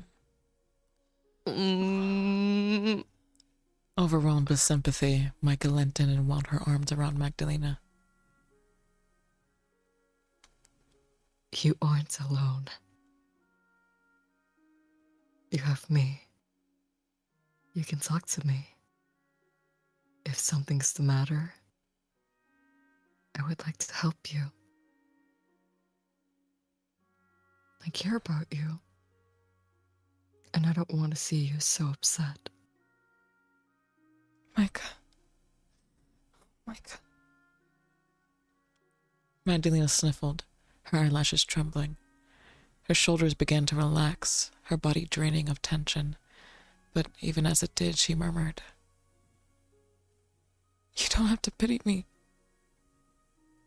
Overwhelmed with sympathy, Micah leant in and wound her arms around Magdalena. You aren't alone. You have me. You can talk to me. If something's the matter, I would like to help you. I care about you. And I don't want to see you so upset. Micah. Magdalena sniffled, her eyelashes trembling. Her shoulders began to relax, her body draining of tension. But even as it did, she murmured, "You don't have to pity me.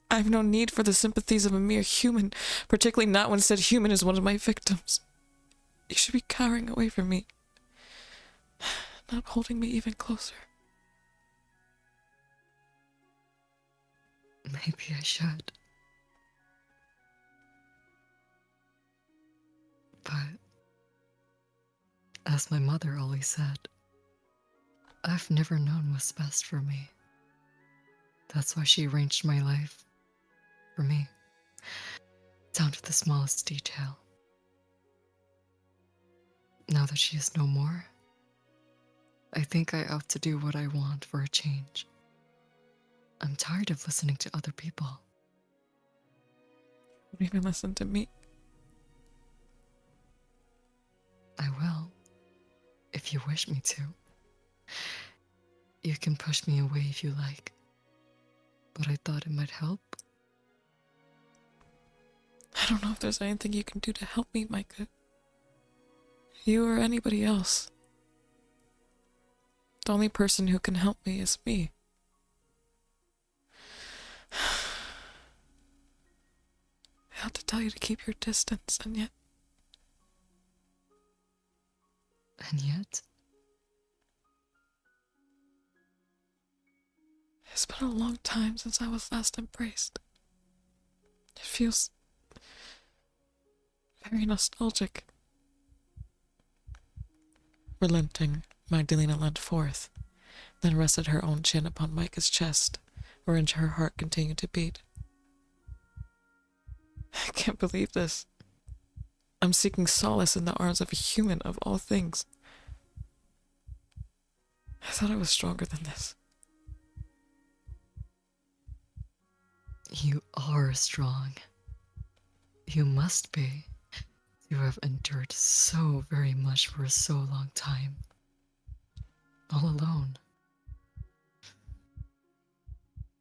I have no need for the sympathies of a mere human, particularly not when said human is one of my victims. You should be cowering away from me, not holding me even closer." Maybe I should. But, as my mother always said, I've never known what's best for me. That's why she arranged my life for me, down to the smallest detail. Now that she is no more, I think I ought to do what I want for a change. I'm tired of listening to other people. Don't even listen to me. I will, if you wish me to. You can push me away if you like, but I thought it might help. I don't know if there's anything you can do to help me, Micah. You or anybody else. The only person who can help me is me. I have to tell you to keep your distance, and yet... And yet, It's been a long time since I was last embraced. It feels very nostalgic. Relenting, Magdalena leant forth, then rested her own chin upon Micah's chest, wherein her heart continued to beat. I can't believe this. I'm seeking solace in the arms of a human of all things. I thought I was stronger than this. you are strong. You must be. You have endured so very much for so long time. All alone.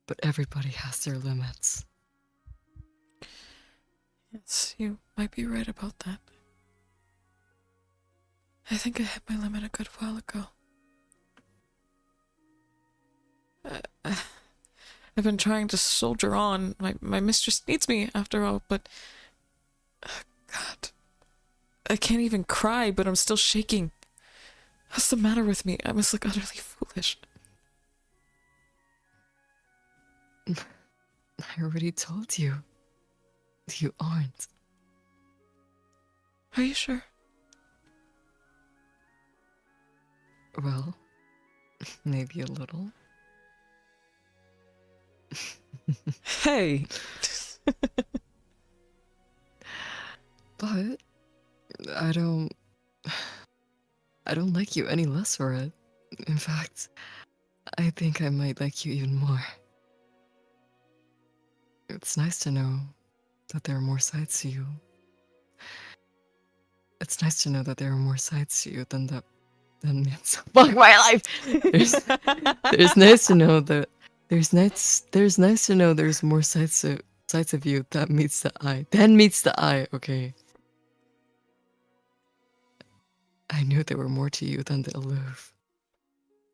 But everybody has their limits. Yes, you might be right about that. I think I hit my limit a good while ago. I've been trying to soldier on. My mistress needs me, after all, but... God. I can't even cry, but I'm still shaking. What's the matter with me? I must look utterly foolish. I already told you. You aren't. Are you sure? Well, Maybe a little. Hey! But I don't like you any less for it. In fact, I think I might like you even more. It's nice to know that there are more sides to you. It's nice to know that there are more sides to you than fuck my life. There's nice to know that there's nice to know there's more sides of you that meets the eye. Then meets the eye, okay. I knew there were more to you than the aloof,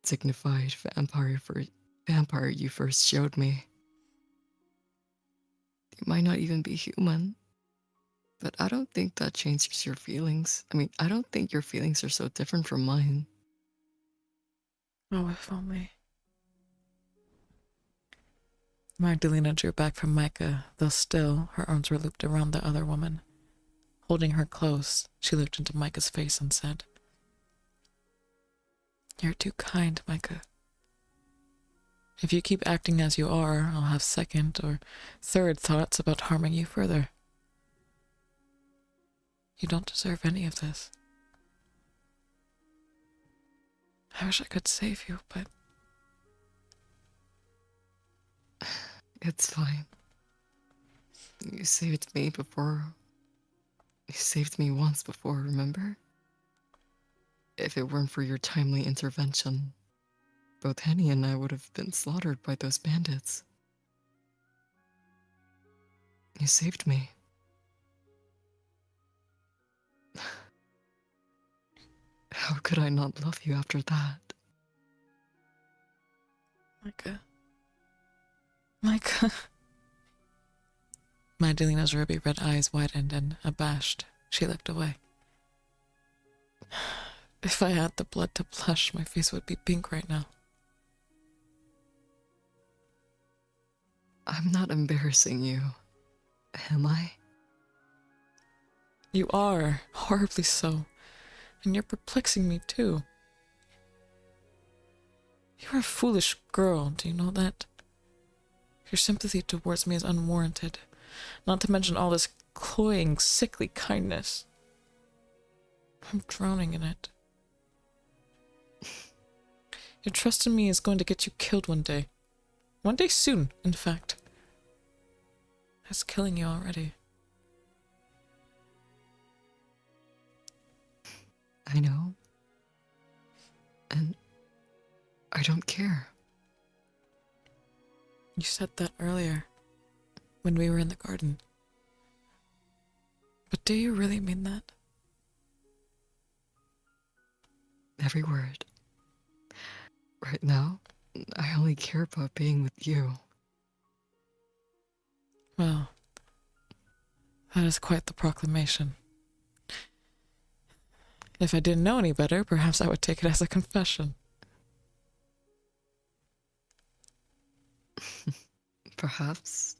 dignified vampire you first showed me. You might not even be human, but I don't think that changes your feelings. I mean, I don't think your feelings are so different from mine. Oh, if only. Magdalena drew back from Micah, though still her arms were looped around the other woman. Holding her close, she looked into Micah's face and said, "You're too kind, Micah. If you keep acting as you are, I'll have second or third thoughts about harming you further. You don't deserve any of this. I wish I could save you, but..." It's fine. You saved me before. You saved me once before, remember? If it weren't for your timely intervention, both Henny and I would have been slaughtered by those bandits. You saved me. How could I not love you after that? Micah. Magdalena's ruby red eyes widened and, abashed, she looked away. If I had the blood to blush, my face would be pink right now. I'm not embarrassing you, am I? You are, horribly so, and you're perplexing me too. You're a foolish girl, do you know that? Your sympathy towards me is unwarranted, not to mention all this cloying, sickly kindness. I'm drowning in it. Your trust in me is going to get you killed one day. One day soon, in fact. It's killing you already. I know. And I don't care. You said that earlier, when we were in the garden. But do you really mean that? Every word. Right now, I only care about being with you. Well, that is quite the proclamation. If I didn't know any better, perhaps I would take it as a confession. Perhaps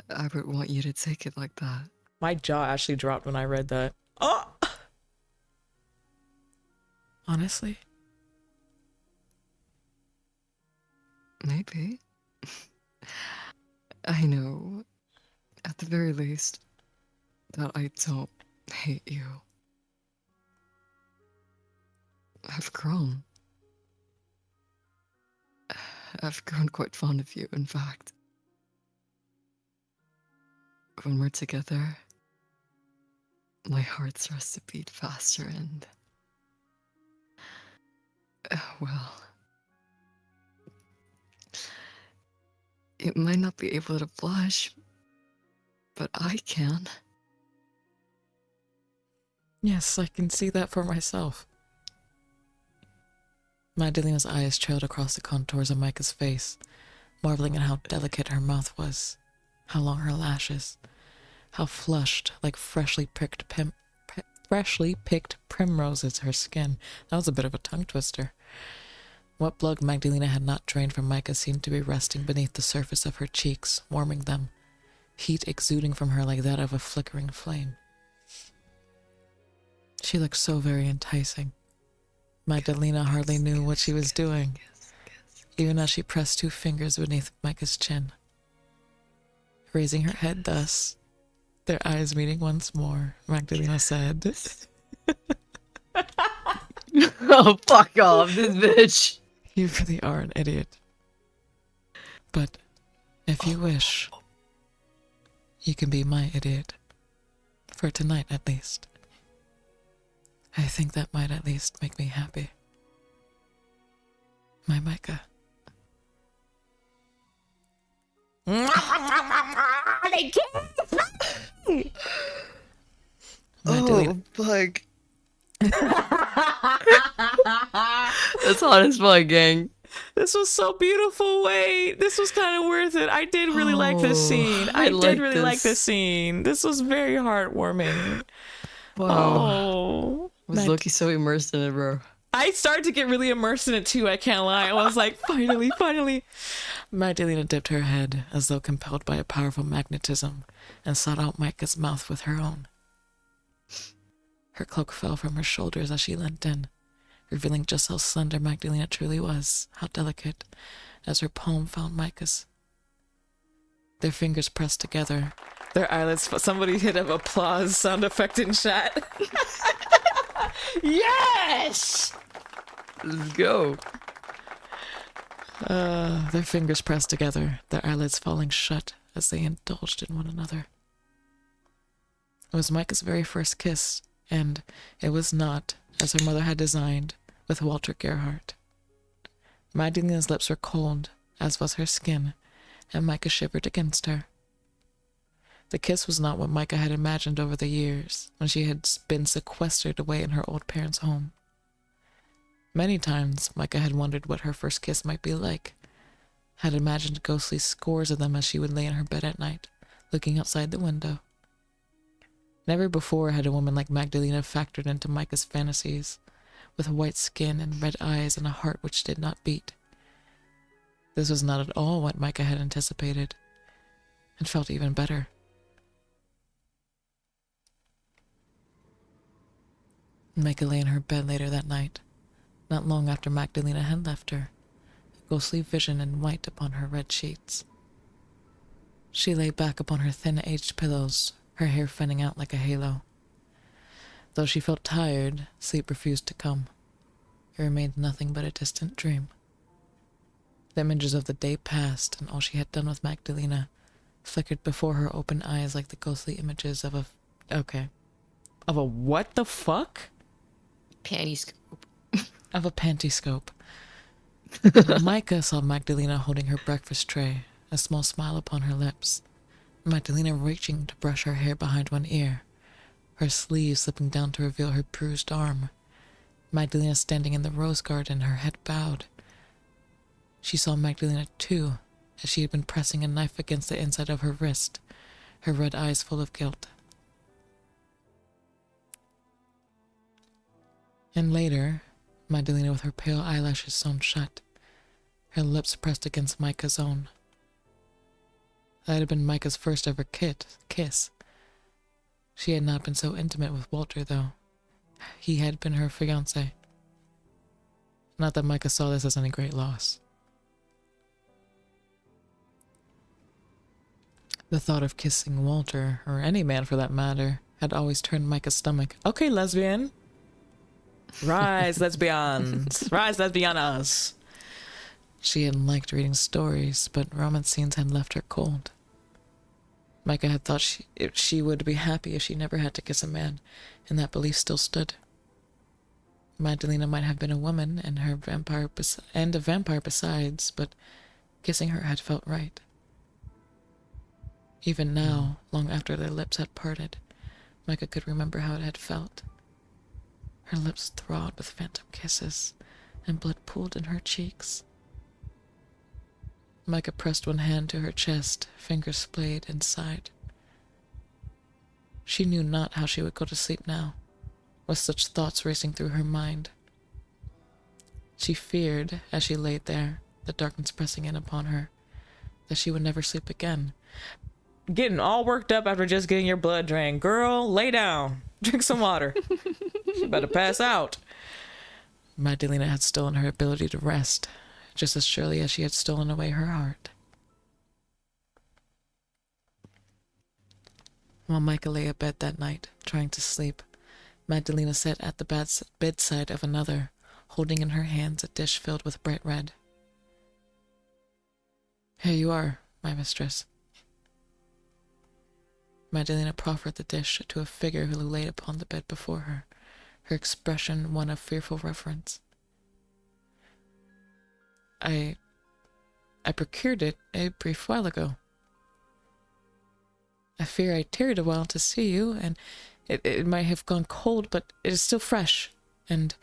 I would want you to take it like that. My jaw actually dropped when I read that. Oh! Honestly? Maybe. I know, at the very least, that I don't hate you. I've grown. I've grown quite fond of you, in fact. When we're together, my heart starts to beat faster and... well... you might not be able to blush, but I can. Yes, I can see that for myself. Magdalena's eyes trailed across the contours of Micah's face, marveling at how delicate her mouth was, how long her lashes, how flushed, like freshly picked primroses her skin. That was a bit of a tongue twister. What blood Magdalena had not drained from Micah seemed to be resting beneath the surface of her cheeks, warming them, heat exuding from her like that of a flickering flame. She looked so very enticing. Magdalena hardly knew what she was doing, even as she pressed 2 fingers beneath Micah's chin. Raising her head thus, their eyes meeting once more, Magdalena said, Oh, fuck off, this bitch. "You really are an idiot. But if you wish, you can be my idiot. For tonight, at least. I think that might at least make me happy. My Micah." They can't. Oh, fuck. That's hot as fuck, gang. This was so beautiful. Wait, this was kind of worth it. I did really like this scene. I did really like this scene. This was very heartwarming. Wow. Oh, I was Loki so immersed in it, bro. I started to get really immersed in it too. I can't lie. I was like, finally, finally. Magdalena dipped her head as though compelled by a powerful magnetism and sought out Micah's mouth with her own. Her cloak fell from her shoulders as she leant in, revealing just how slender Magdalena truly was, how delicate, as her palm found Micah's. Their fingers pressed together, their eyelids. Somebody hit an applause sound effect in chat. Yes! Let's go. Their fingers pressed together, their eyelids falling shut as they indulged in one another. It was Micah's very first kiss, and it was not, as her mother had designed, with Walter Gerhardt. Magdalena's lips were cold, as was her skin, and Micah shivered against her. The kiss was not what Micah had imagined over the years, when she had been sequestered away in her old parents' home. Many times, Micah had wondered what her first kiss might be like, had imagined ghostly scores of them as she would lay in her bed at night, looking outside the window. Never before had a woman like Magdalena factored into Micah's fantasies, with white skin and red eyes and a heart which did not beat. This was not at all what Micah had anticipated, and felt even better. Micah lay in her bed later that night, not long after Magdalena had left her, a ghostly vision in white upon her red sheets. She lay back upon her thin, aged pillows, her hair fanning out like a halo. Though she felt tired, sleep refused to come. It remained nothing but a distant dream. The images of the day passed, and all she had done with Magdalena flickered before her open eyes like the ghostly images of a... Of a what the fuck? Panty scoop. Of a panty-scope. Micah saw Magdalena holding her breakfast tray, a small smile upon her lips. Magdalena reaching to brush her hair behind one ear, her sleeve slipping down to reveal her bruised arm. Magdalena standing in the rose garden, her head bowed. She saw Magdalena too, as she had been pressing a knife against the inside of her wrist, her red eyes full of guilt. And later, Magdalena with her pale eyelashes sewn shut, her lips pressed against Micah's own. That had been Micah's first ever kiss. She had not been so intimate with Walter, though. He had been her fiancé. Not that Micah saw this as any great loss. The thought of kissing Walter, or any man for that matter, had always turned Micah's stomach. Okay, lesbian. Rise, lesbians. Rise, lesbianas. She had liked reading stories, but romance scenes had left her cold. Micah had thought she would be happy if she never had to kiss a man, and that belief still stood. Magdalena might have been a woman and a vampire besides, but kissing her had felt right. Even now, long after their lips had parted, Micah could remember how it had felt. Her lips throbbed with phantom kisses, and blood pooled in her cheeks. Micah pressed one hand to her chest, fingers splayed, and sighed. She knew not how she would go to sleep now, with such thoughts racing through her mind. She feared, as she lay there, the darkness pressing in upon her, that she would never sleep again. Getting all worked up after just getting your blood drained. Girl, lay down. Drink some water. You better pass out. Magdalena had stolen her ability to rest, just as surely as she had stolen away her heart. While Micah lay abed that night, trying to sleep, Magdalena sat at the bedside of another, holding in her hands a dish filled with bright red. "Here you are, my mistress." Magdalena proffered the dish to a figure who lay upon the bed before her, her expression one of fearful reverence. I procured it a brief while ago. I fear I tarried a while to see you, and it might have gone cold, but it is still fresh, and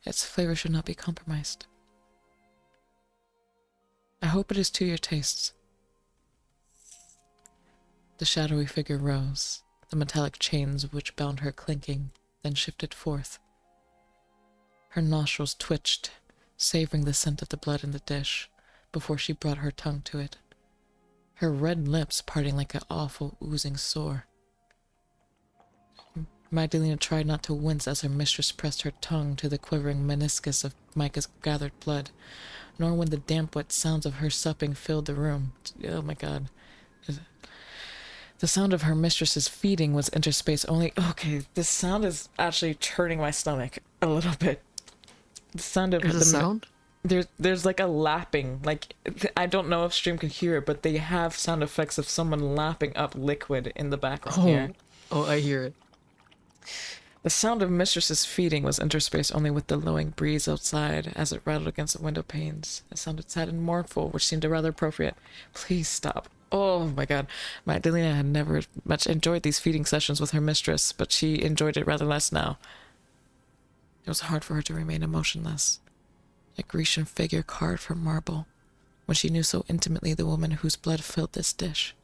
its flavor should not be compromised. I hope it is to your tastes. The shadowy figure rose, the metallic chains which bound her clinking, then shifted forth. Her nostrils twitched, savoring the scent of the blood in the dish, before she brought her tongue to it, her red lips parting like an awful oozing sore. Magdalena tried not to wince as her mistress pressed her tongue to the quivering meniscus of Micah's gathered blood, nor when the damp, wet sounds of her supping filled the room. Oh my god. The sound of her mistress's feeding was interspaced only... Okay, this sound is actually turning my stomach a little bit. The sound of There's a sound? There's like a lapping. Like, I don't know if stream can hear it, but they have sound effects of someone lapping up liquid in the background here. Oh, I hear it. The sound of mistress's feeding was interspaced only with the lowing breeze outside as it rattled against the window panes. It sounded sad and mournful, which seemed rather appropriate. Please stop. Oh my god. Magdalena had never much enjoyed these feeding sessions with her mistress, but she enjoyed it rather less now. It was hard for her to remain emotionless, a Grecian figure carved from marble, when she knew so intimately the woman whose blood filled this dish.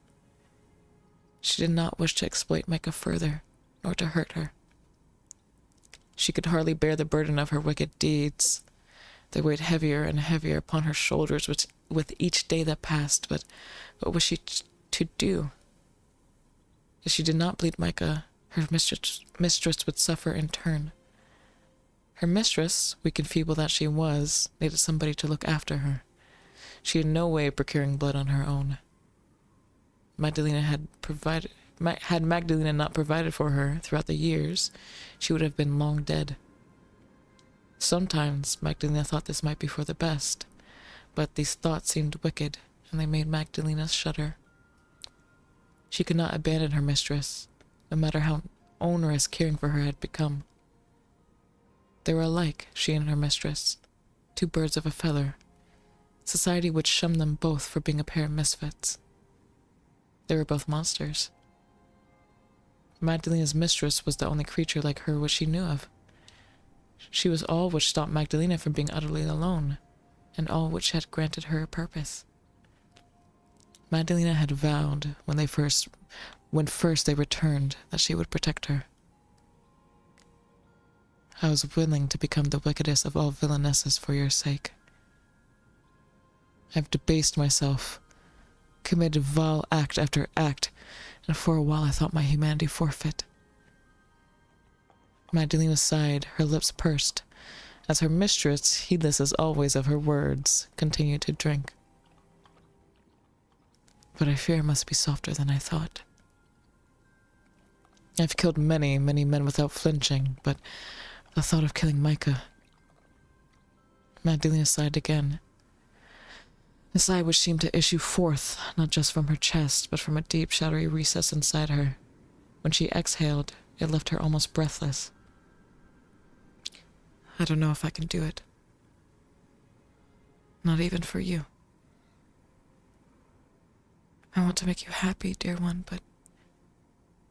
She did not wish to exploit Micah further, nor to hurt her. She could hardly bear the burden of her wicked deeds. They weighed heavier and heavier upon her shoulders with each day that passed, but what was she to do? If she did not bleed Micah, her mistress would suffer in turn. Her mistress, weak and feeble that she was, needed somebody to look after her. She had no way of procuring blood on her own. Had Magdalena not provided for her throughout the years, she would have been long dead. Sometimes Magdalena thought this might be for the best, but these thoughts seemed wicked, and they made Magdalena shudder. She could not abandon her mistress, no matter how onerous caring for her had become. They were alike, she and her mistress, two birds of a feather. Society would shun them both for being a pair of misfits. They were both monsters. Magdalena's mistress was the only creature like her which she knew of. She was all which stopped Magdalena from being utterly alone, and all which had granted her a purpose. Magdalena had vowed when first they returned that she would protect her. I was willing to become the wickedest of all villainesses for your sake. I have debased myself, committed vile act after act, and for a while I thought my humanity forfeit. Magdalena sighed, her lips pursed, as her mistress, heedless as always of her words, continued to drink. But I fear I must be softer than I thought. I've killed many, many men without flinching, but the thought of killing Micah... Magdalena sighed again. A sigh which seemed to issue forth, not just from her chest, but from a deep, shadowy recess inside her. When she exhaled, it left her almost breathless. I don't know if I can do it. Not even for you. I want to make you happy, dear one, but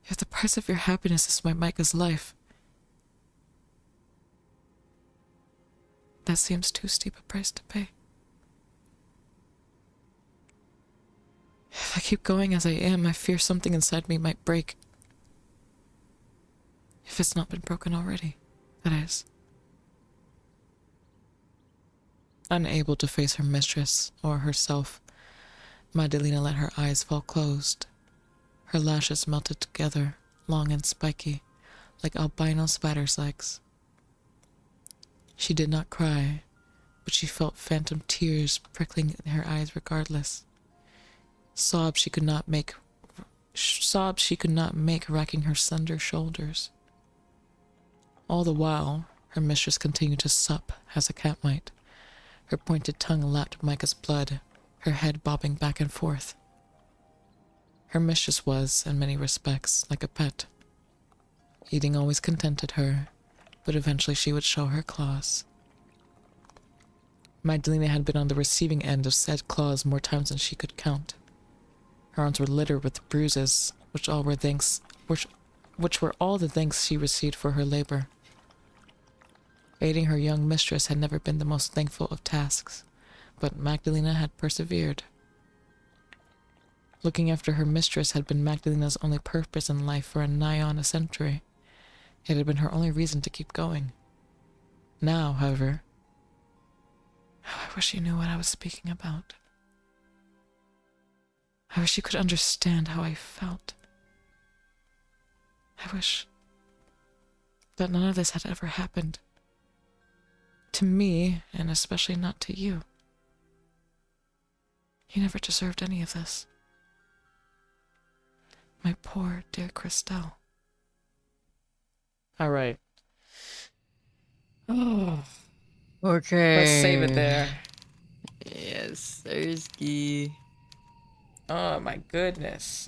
if the price of your happiness is my Micah's life, that seems too steep a price to pay. If I keep going as I am, I fear something inside me might break. If it's not been broken already, that is. Unable to face her mistress or herself, Magdalena let her eyes fall closed. Her lashes melted together, long and spiky, like albino spider's legs. She did not cry, but she felt phantom tears prickling in her eyes regardless. Sobs she could not make, racking her slender shoulders. All the while, her mistress continued to sup as a cat might. Her pointed tongue lapped Micah's blood, her head bobbing back and forth. Her mistress was, in many respects, like a pet. Eating always contented her, but eventually she would show her claws. Magdalena had been on the receiving end of said claws more times than she could count. Her arms were littered with bruises, which were all the thanks she received for her labor. Aiding her young mistress had never been the most thankful of tasks, but Magdalena had persevered. Looking after her mistress had been Magdalena's only purpose in life for nigh on a century. It had been her only reason to keep going. Now, however, I wish you knew what I was speaking about. I wish you could understand how I felt. I wish that none of this had ever happened. To me, and especially not to you. You never deserved any of this. My poor, dear Christelle. All right. Oh, Okay. let's save it there. Yes, Thursday. Oh my goodness,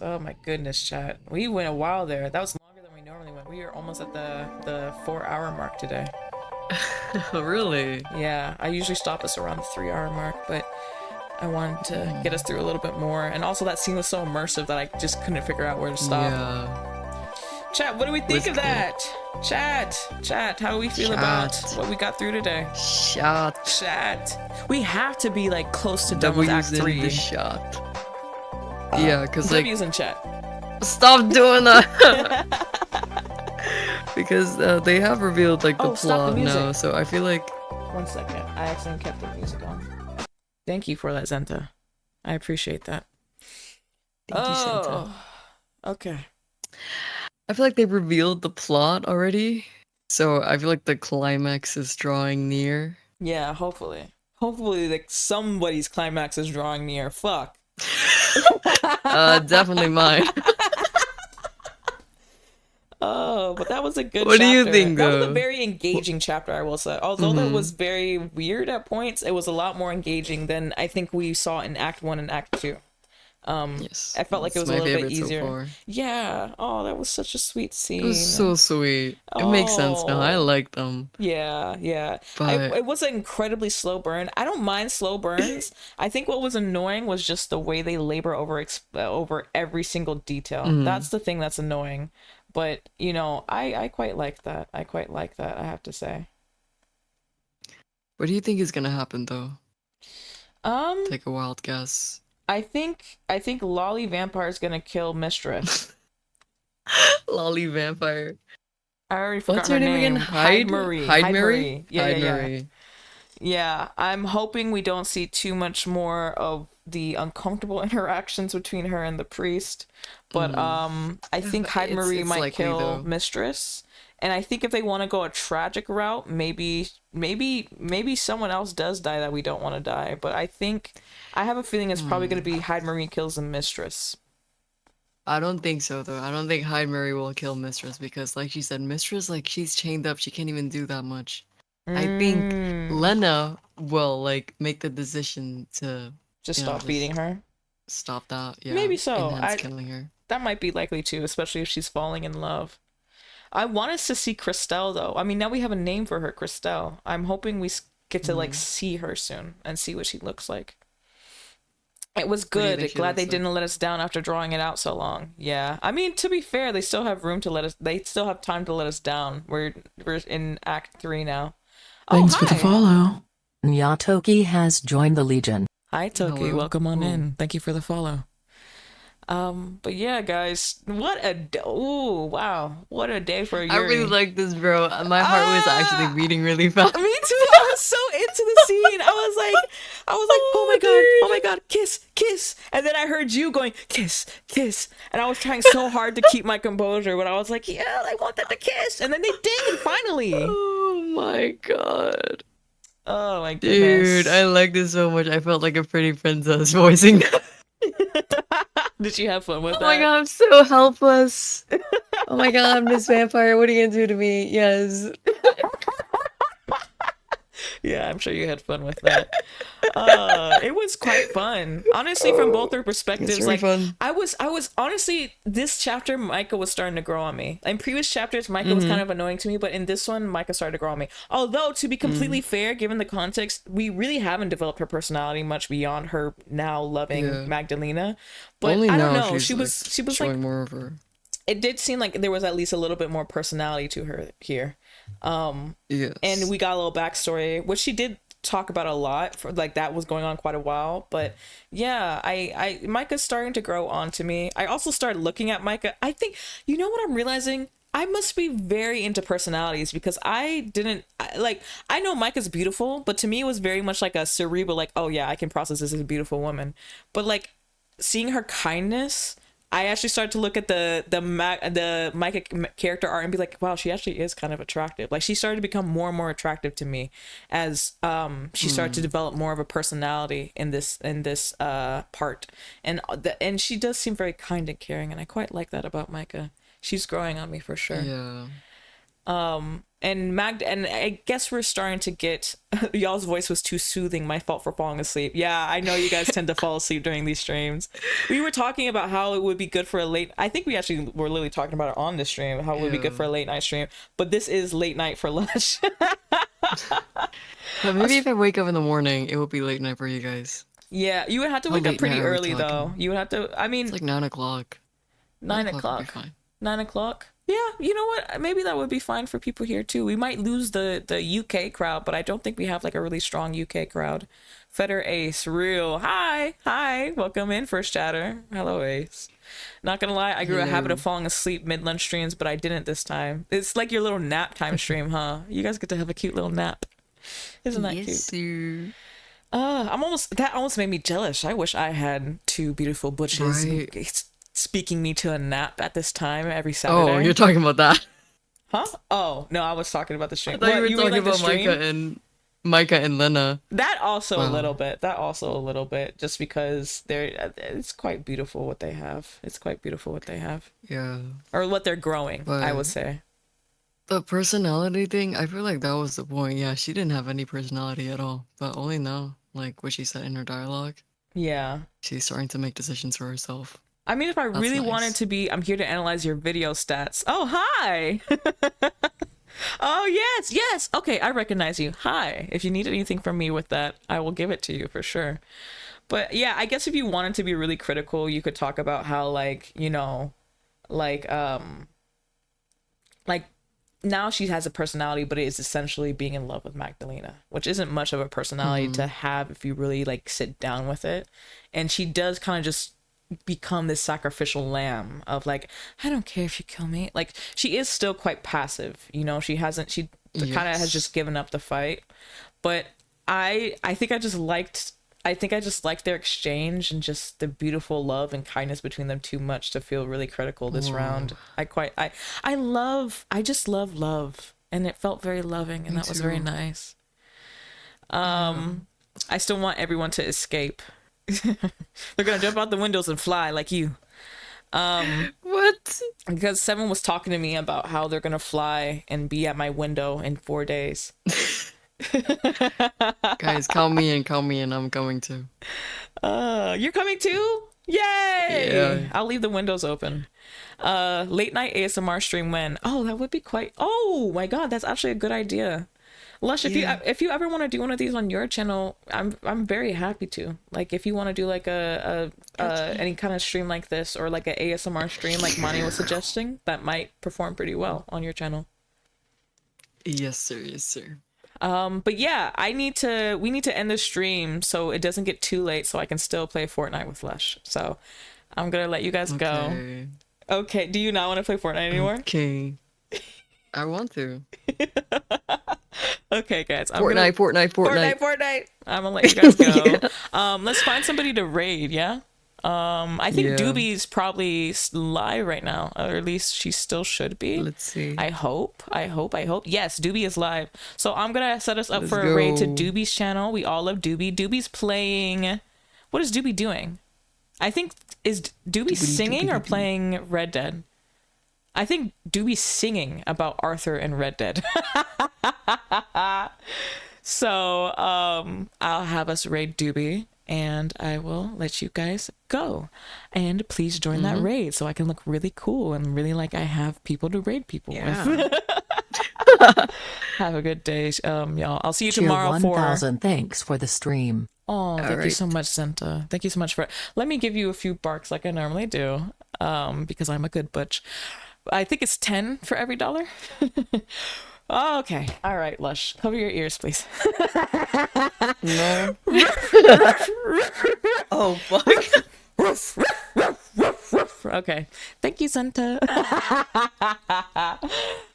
chat. We went a while there. That was longer than we normally went. We are almost at the 4-hour mark today. Really? Yeah, I usually stop us around the 3-hour mark, but I wanted to get us through a little bit more. And also that scene was so immersive that I just couldn't figure out where to stop. Yeah. Chat, what do we think of that? Chat, how do we feel about what we got through today? Chat. We have to be like close to done with Act 3. The shot. Yeah, because like... W's in chat. Stop doing that! Because they have revealed like the plot now, so I feel like... 1 second, I accidentally kept the music on. Thank you for that, Zenta. I appreciate that. Thank you, Zenta. Okay. I feel like they revealed the plot already, so I feel like the climax is drawing near. Yeah, hopefully. Hopefully, like, somebody's climax is drawing near. Fuck. Definitely mine. Oh, but that was a good What chapter. do you think, That though? was a very engaging chapter, I will say. Although that was very weird at points, it was a lot more engaging than I think we saw in Act 1 and Act 2. Yes. I felt like it was a little bit easier. Yeah. Oh, that was such a sweet scene. It was so sweet. It makes sense now. I like them. Yeah. But it was an incredibly slow burn. I don't mind slow burns. I think what was annoying was just the way they labor over every single detail. That's the thing that's annoying. But, you know, I quite like that. I have to say. what do you think is gonna happen though? Take a wild guess. I think Lolly Vampire is gonna kill Mistress. Lolly Vampire. I already forgot What's her name again? Hyde Marie. Hyde Marie? Yeah, Hyde yeah. Marie. Yeah, I'm hoping we don't see too much more of the uncomfortable interactions between her and the priest. But I think Hyde Marie might likely, kill though. Mistress. And I think if they want to go a tragic route, maybe someone else does die that we don't want to die. But I have a feeling it's probably going to be Hyde Marie kills the Mistress. I don't think so though. I don't think Hyde Marie will kill Mistress because, like she said, Mistress, like, she's chained up. She can't even do that much. I think Lena will like make the decision to Just stop beating her. Stop that. Yeah. Maybe so. Enhance killing her. That might be likely too, especially if she's falling in love. I want us to see Christelle though. I mean, now we have a name for her, Christelle. I'm hoping we get to like see her soon and see what she looks like. It was good. Glad they didn't let us down after drawing it out so long. Yeah. I mean, to be fair, they still have room to they still have time to let us down. We're in Act 3 now. Thanks for the follow. Nyatoki has joined the Legion. Hi, Toki. Hello. Welcome on in. Thank you for the follow. But yeah, guys, what a wow, what a day for Yuri. I really like this, bro. My heart was actually beating really fast. Me too. I was so into the scene. I was like, oh my god, kiss. And then I heard you going, kiss. And I was trying so hard to keep my composure, but I was like, yeah, I want them to kiss. And then they did, finally. Oh my god. Oh my goodness. Dude, I like this so much. I felt like a pretty princess voicing that. Did you have fun with Oh that? my god, I'm so helpless. Oh my god, Miss Vampire, what are you gonna do to me? Yes. Yeah, I'm sure you had fun with that. It was quite fun, honestly, from both their perspectives. It's really Like, fun. I was honestly, this chapter, Micah was starting to grow on me. In previous chapters, Micah was kind of annoying to me, but in this one, Micah started to grow on me. Although, to be completely fair, given the context, we really haven't developed her personality much beyond her now loving Magdalena. But Only I don't now know. she's, She was showing like, more of her. it did seem like there was at least a little bit more personality to her here. Yes. And we got a little backstory, which she did talk about a lot, for like that was going on quite a while. But yeah, I Micah's starting to grow onto me. I also started looking at Micah. I think, you know what I'm realizing? I must be very into personalities, because I know Micah's beautiful, but to me it was very much like a cerebral, like, oh yeah, I can process this as a beautiful woman. But like, seeing her kindness, I actually started to look at the Micah character art and be like, wow, she actually is kind of attractive. Like, she started to become more and more attractive to me as she started to develop more of a personality in this part. And she does seem very kind and caring, and I quite like that about Micah. She's growing on me for sure. Yeah. And I guess we're starting to get y'all's voice was too soothing. My fault for falling asleep. Yeah, I know you guys tend to fall asleep during these streams. We were talking about how it would be good for a late. I think we actually were literally talking about it on the stream, how it would be good for a late night stream. But this is late night for Lush. But maybe if I wake up in the morning, it will be late night for you guys. Yeah, you would have to How wake up late pretty night are we early though. talking? You would have to. I mean, It's like 9 o'clock. 9 would be o'clock. fine. 9 o'clock. Yeah, you know what? Maybe that would be fine for people here too. We might lose the UK crowd, but I don't think we have like a really strong UK crowd. Feder Ace, real. Hi. Welcome in, first chatter. Hello, Ace. Not gonna lie, I grew a habit of falling asleep mid-lunch streams, but I didn't this time. It's like your little nap time stream, huh? You guys get to have a cute little nap. Isn't that cute? Sir. That almost made me jealous. I wish I had two beautiful butches. Right. Speaking me to a nap at this time every Saturday. Oh, you're talking about that. Huh? Oh, no, I was talking about the I stream. thought you were mean, talking like, the about stream? Micah and Lena. That also a Wow. little bit. That also a little bit. Just because it's quite beautiful what they have. It's quite beautiful what they have. Yeah. Or what they're growing, I But- would say. The personality thing, I feel like that was the point. Yeah, she didn't have any personality at all. But only now, like what she said in her dialogue, Yeah. she's starting to make decisions for herself. I mean, if I really nice. wanted to be, I'm here to analyze your video stats. Oh, hi. Oh, yes. Okay, I recognize you. Hi. If you need anything from me with that, I will give it to you for sure. But yeah, I guess if you wanted to be really critical, you could talk about how, like, you know, like now she has a personality, but it is essentially being in love with Magdalena, which isn't much of a personality to have if you really like sit down with it. And she does kind of just become this sacrificial lamb of like, I don't care if you kill me. Like, she is still quite passive, you know. She kind of has just given up the fight. But I think I just liked their exchange and just the beautiful love and kindness between them too much to feel really critical this round. I just love love, and it felt very loving, and that was very nice. I still want everyone to escape. They're gonna jump out the windows and fly like you. What? Because Seven was talking to me about how they're gonna fly and be at my window in 4 days. Guys, count me in. I'm coming too. You're coming too? Yay! Yeah. I'll leave the windows open. Late night ASMR stream when? Oh, that would be quite. Oh my god, that's actually a good idea. Lush, if you ever want to do one of these on your channel, I'm very happy to. Like, if you want to do like a any kind of stream like this, or like an ASMR stream like Mani was suggesting, that might perform pretty well on your channel. Yes, sir. But yeah, we need to end the stream so it doesn't get too late, so I can still play Fortnite with Lush. So I'm gonna let you guys go. Okay. Do you not want to play Fortnite anymore? Okay. I want to. Okay, guys. Fortnite. I'm gonna let you guys go. Let's find somebody to raid. Yeah. I think Yeah. Doobie's probably live right now, or at least she still should be. Let's see. I hope. Yes, Doobie is live. So I'm gonna set us up Let's for a raid to go. Doobie's channel. We all love Doobie. Doobie's playing. What is Doobie doing? I think is Doobie singing or playing Red Dead? I think Doobie's singing about Arthur and Red Dead. So I'll have us raid Doobie, and I will let you guys go. And please join that raid so I can look really cool and really like I have people to raid people with. Have a good day, y'all. I'll see you Cheer tomorrow for 1000 thanks for the stream. Oh, thank you right. so much, Senta. Thank you so much for. Let me give you a few barks like I normally do, because I'm a good butch. I think it's 10 for every $1. Oh, okay. All right, Lush. Cover your ears, please. No. Oh, fuck. Okay. Thank you, Santa.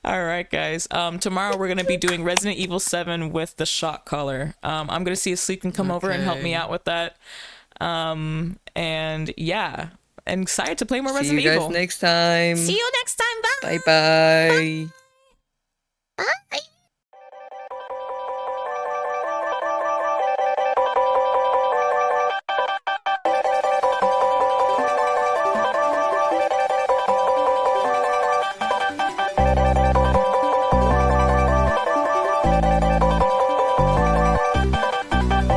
All right, guys. Tomorrow we're gonna be doing Resident Evil 7 with the shot caller. I'm gonna see if Sleep can come over and help me Okay. out with that. And yeah, I'm excited to play more See Resident you guys Evil. next time. See you next time. Bye. Bye-bye. Bye.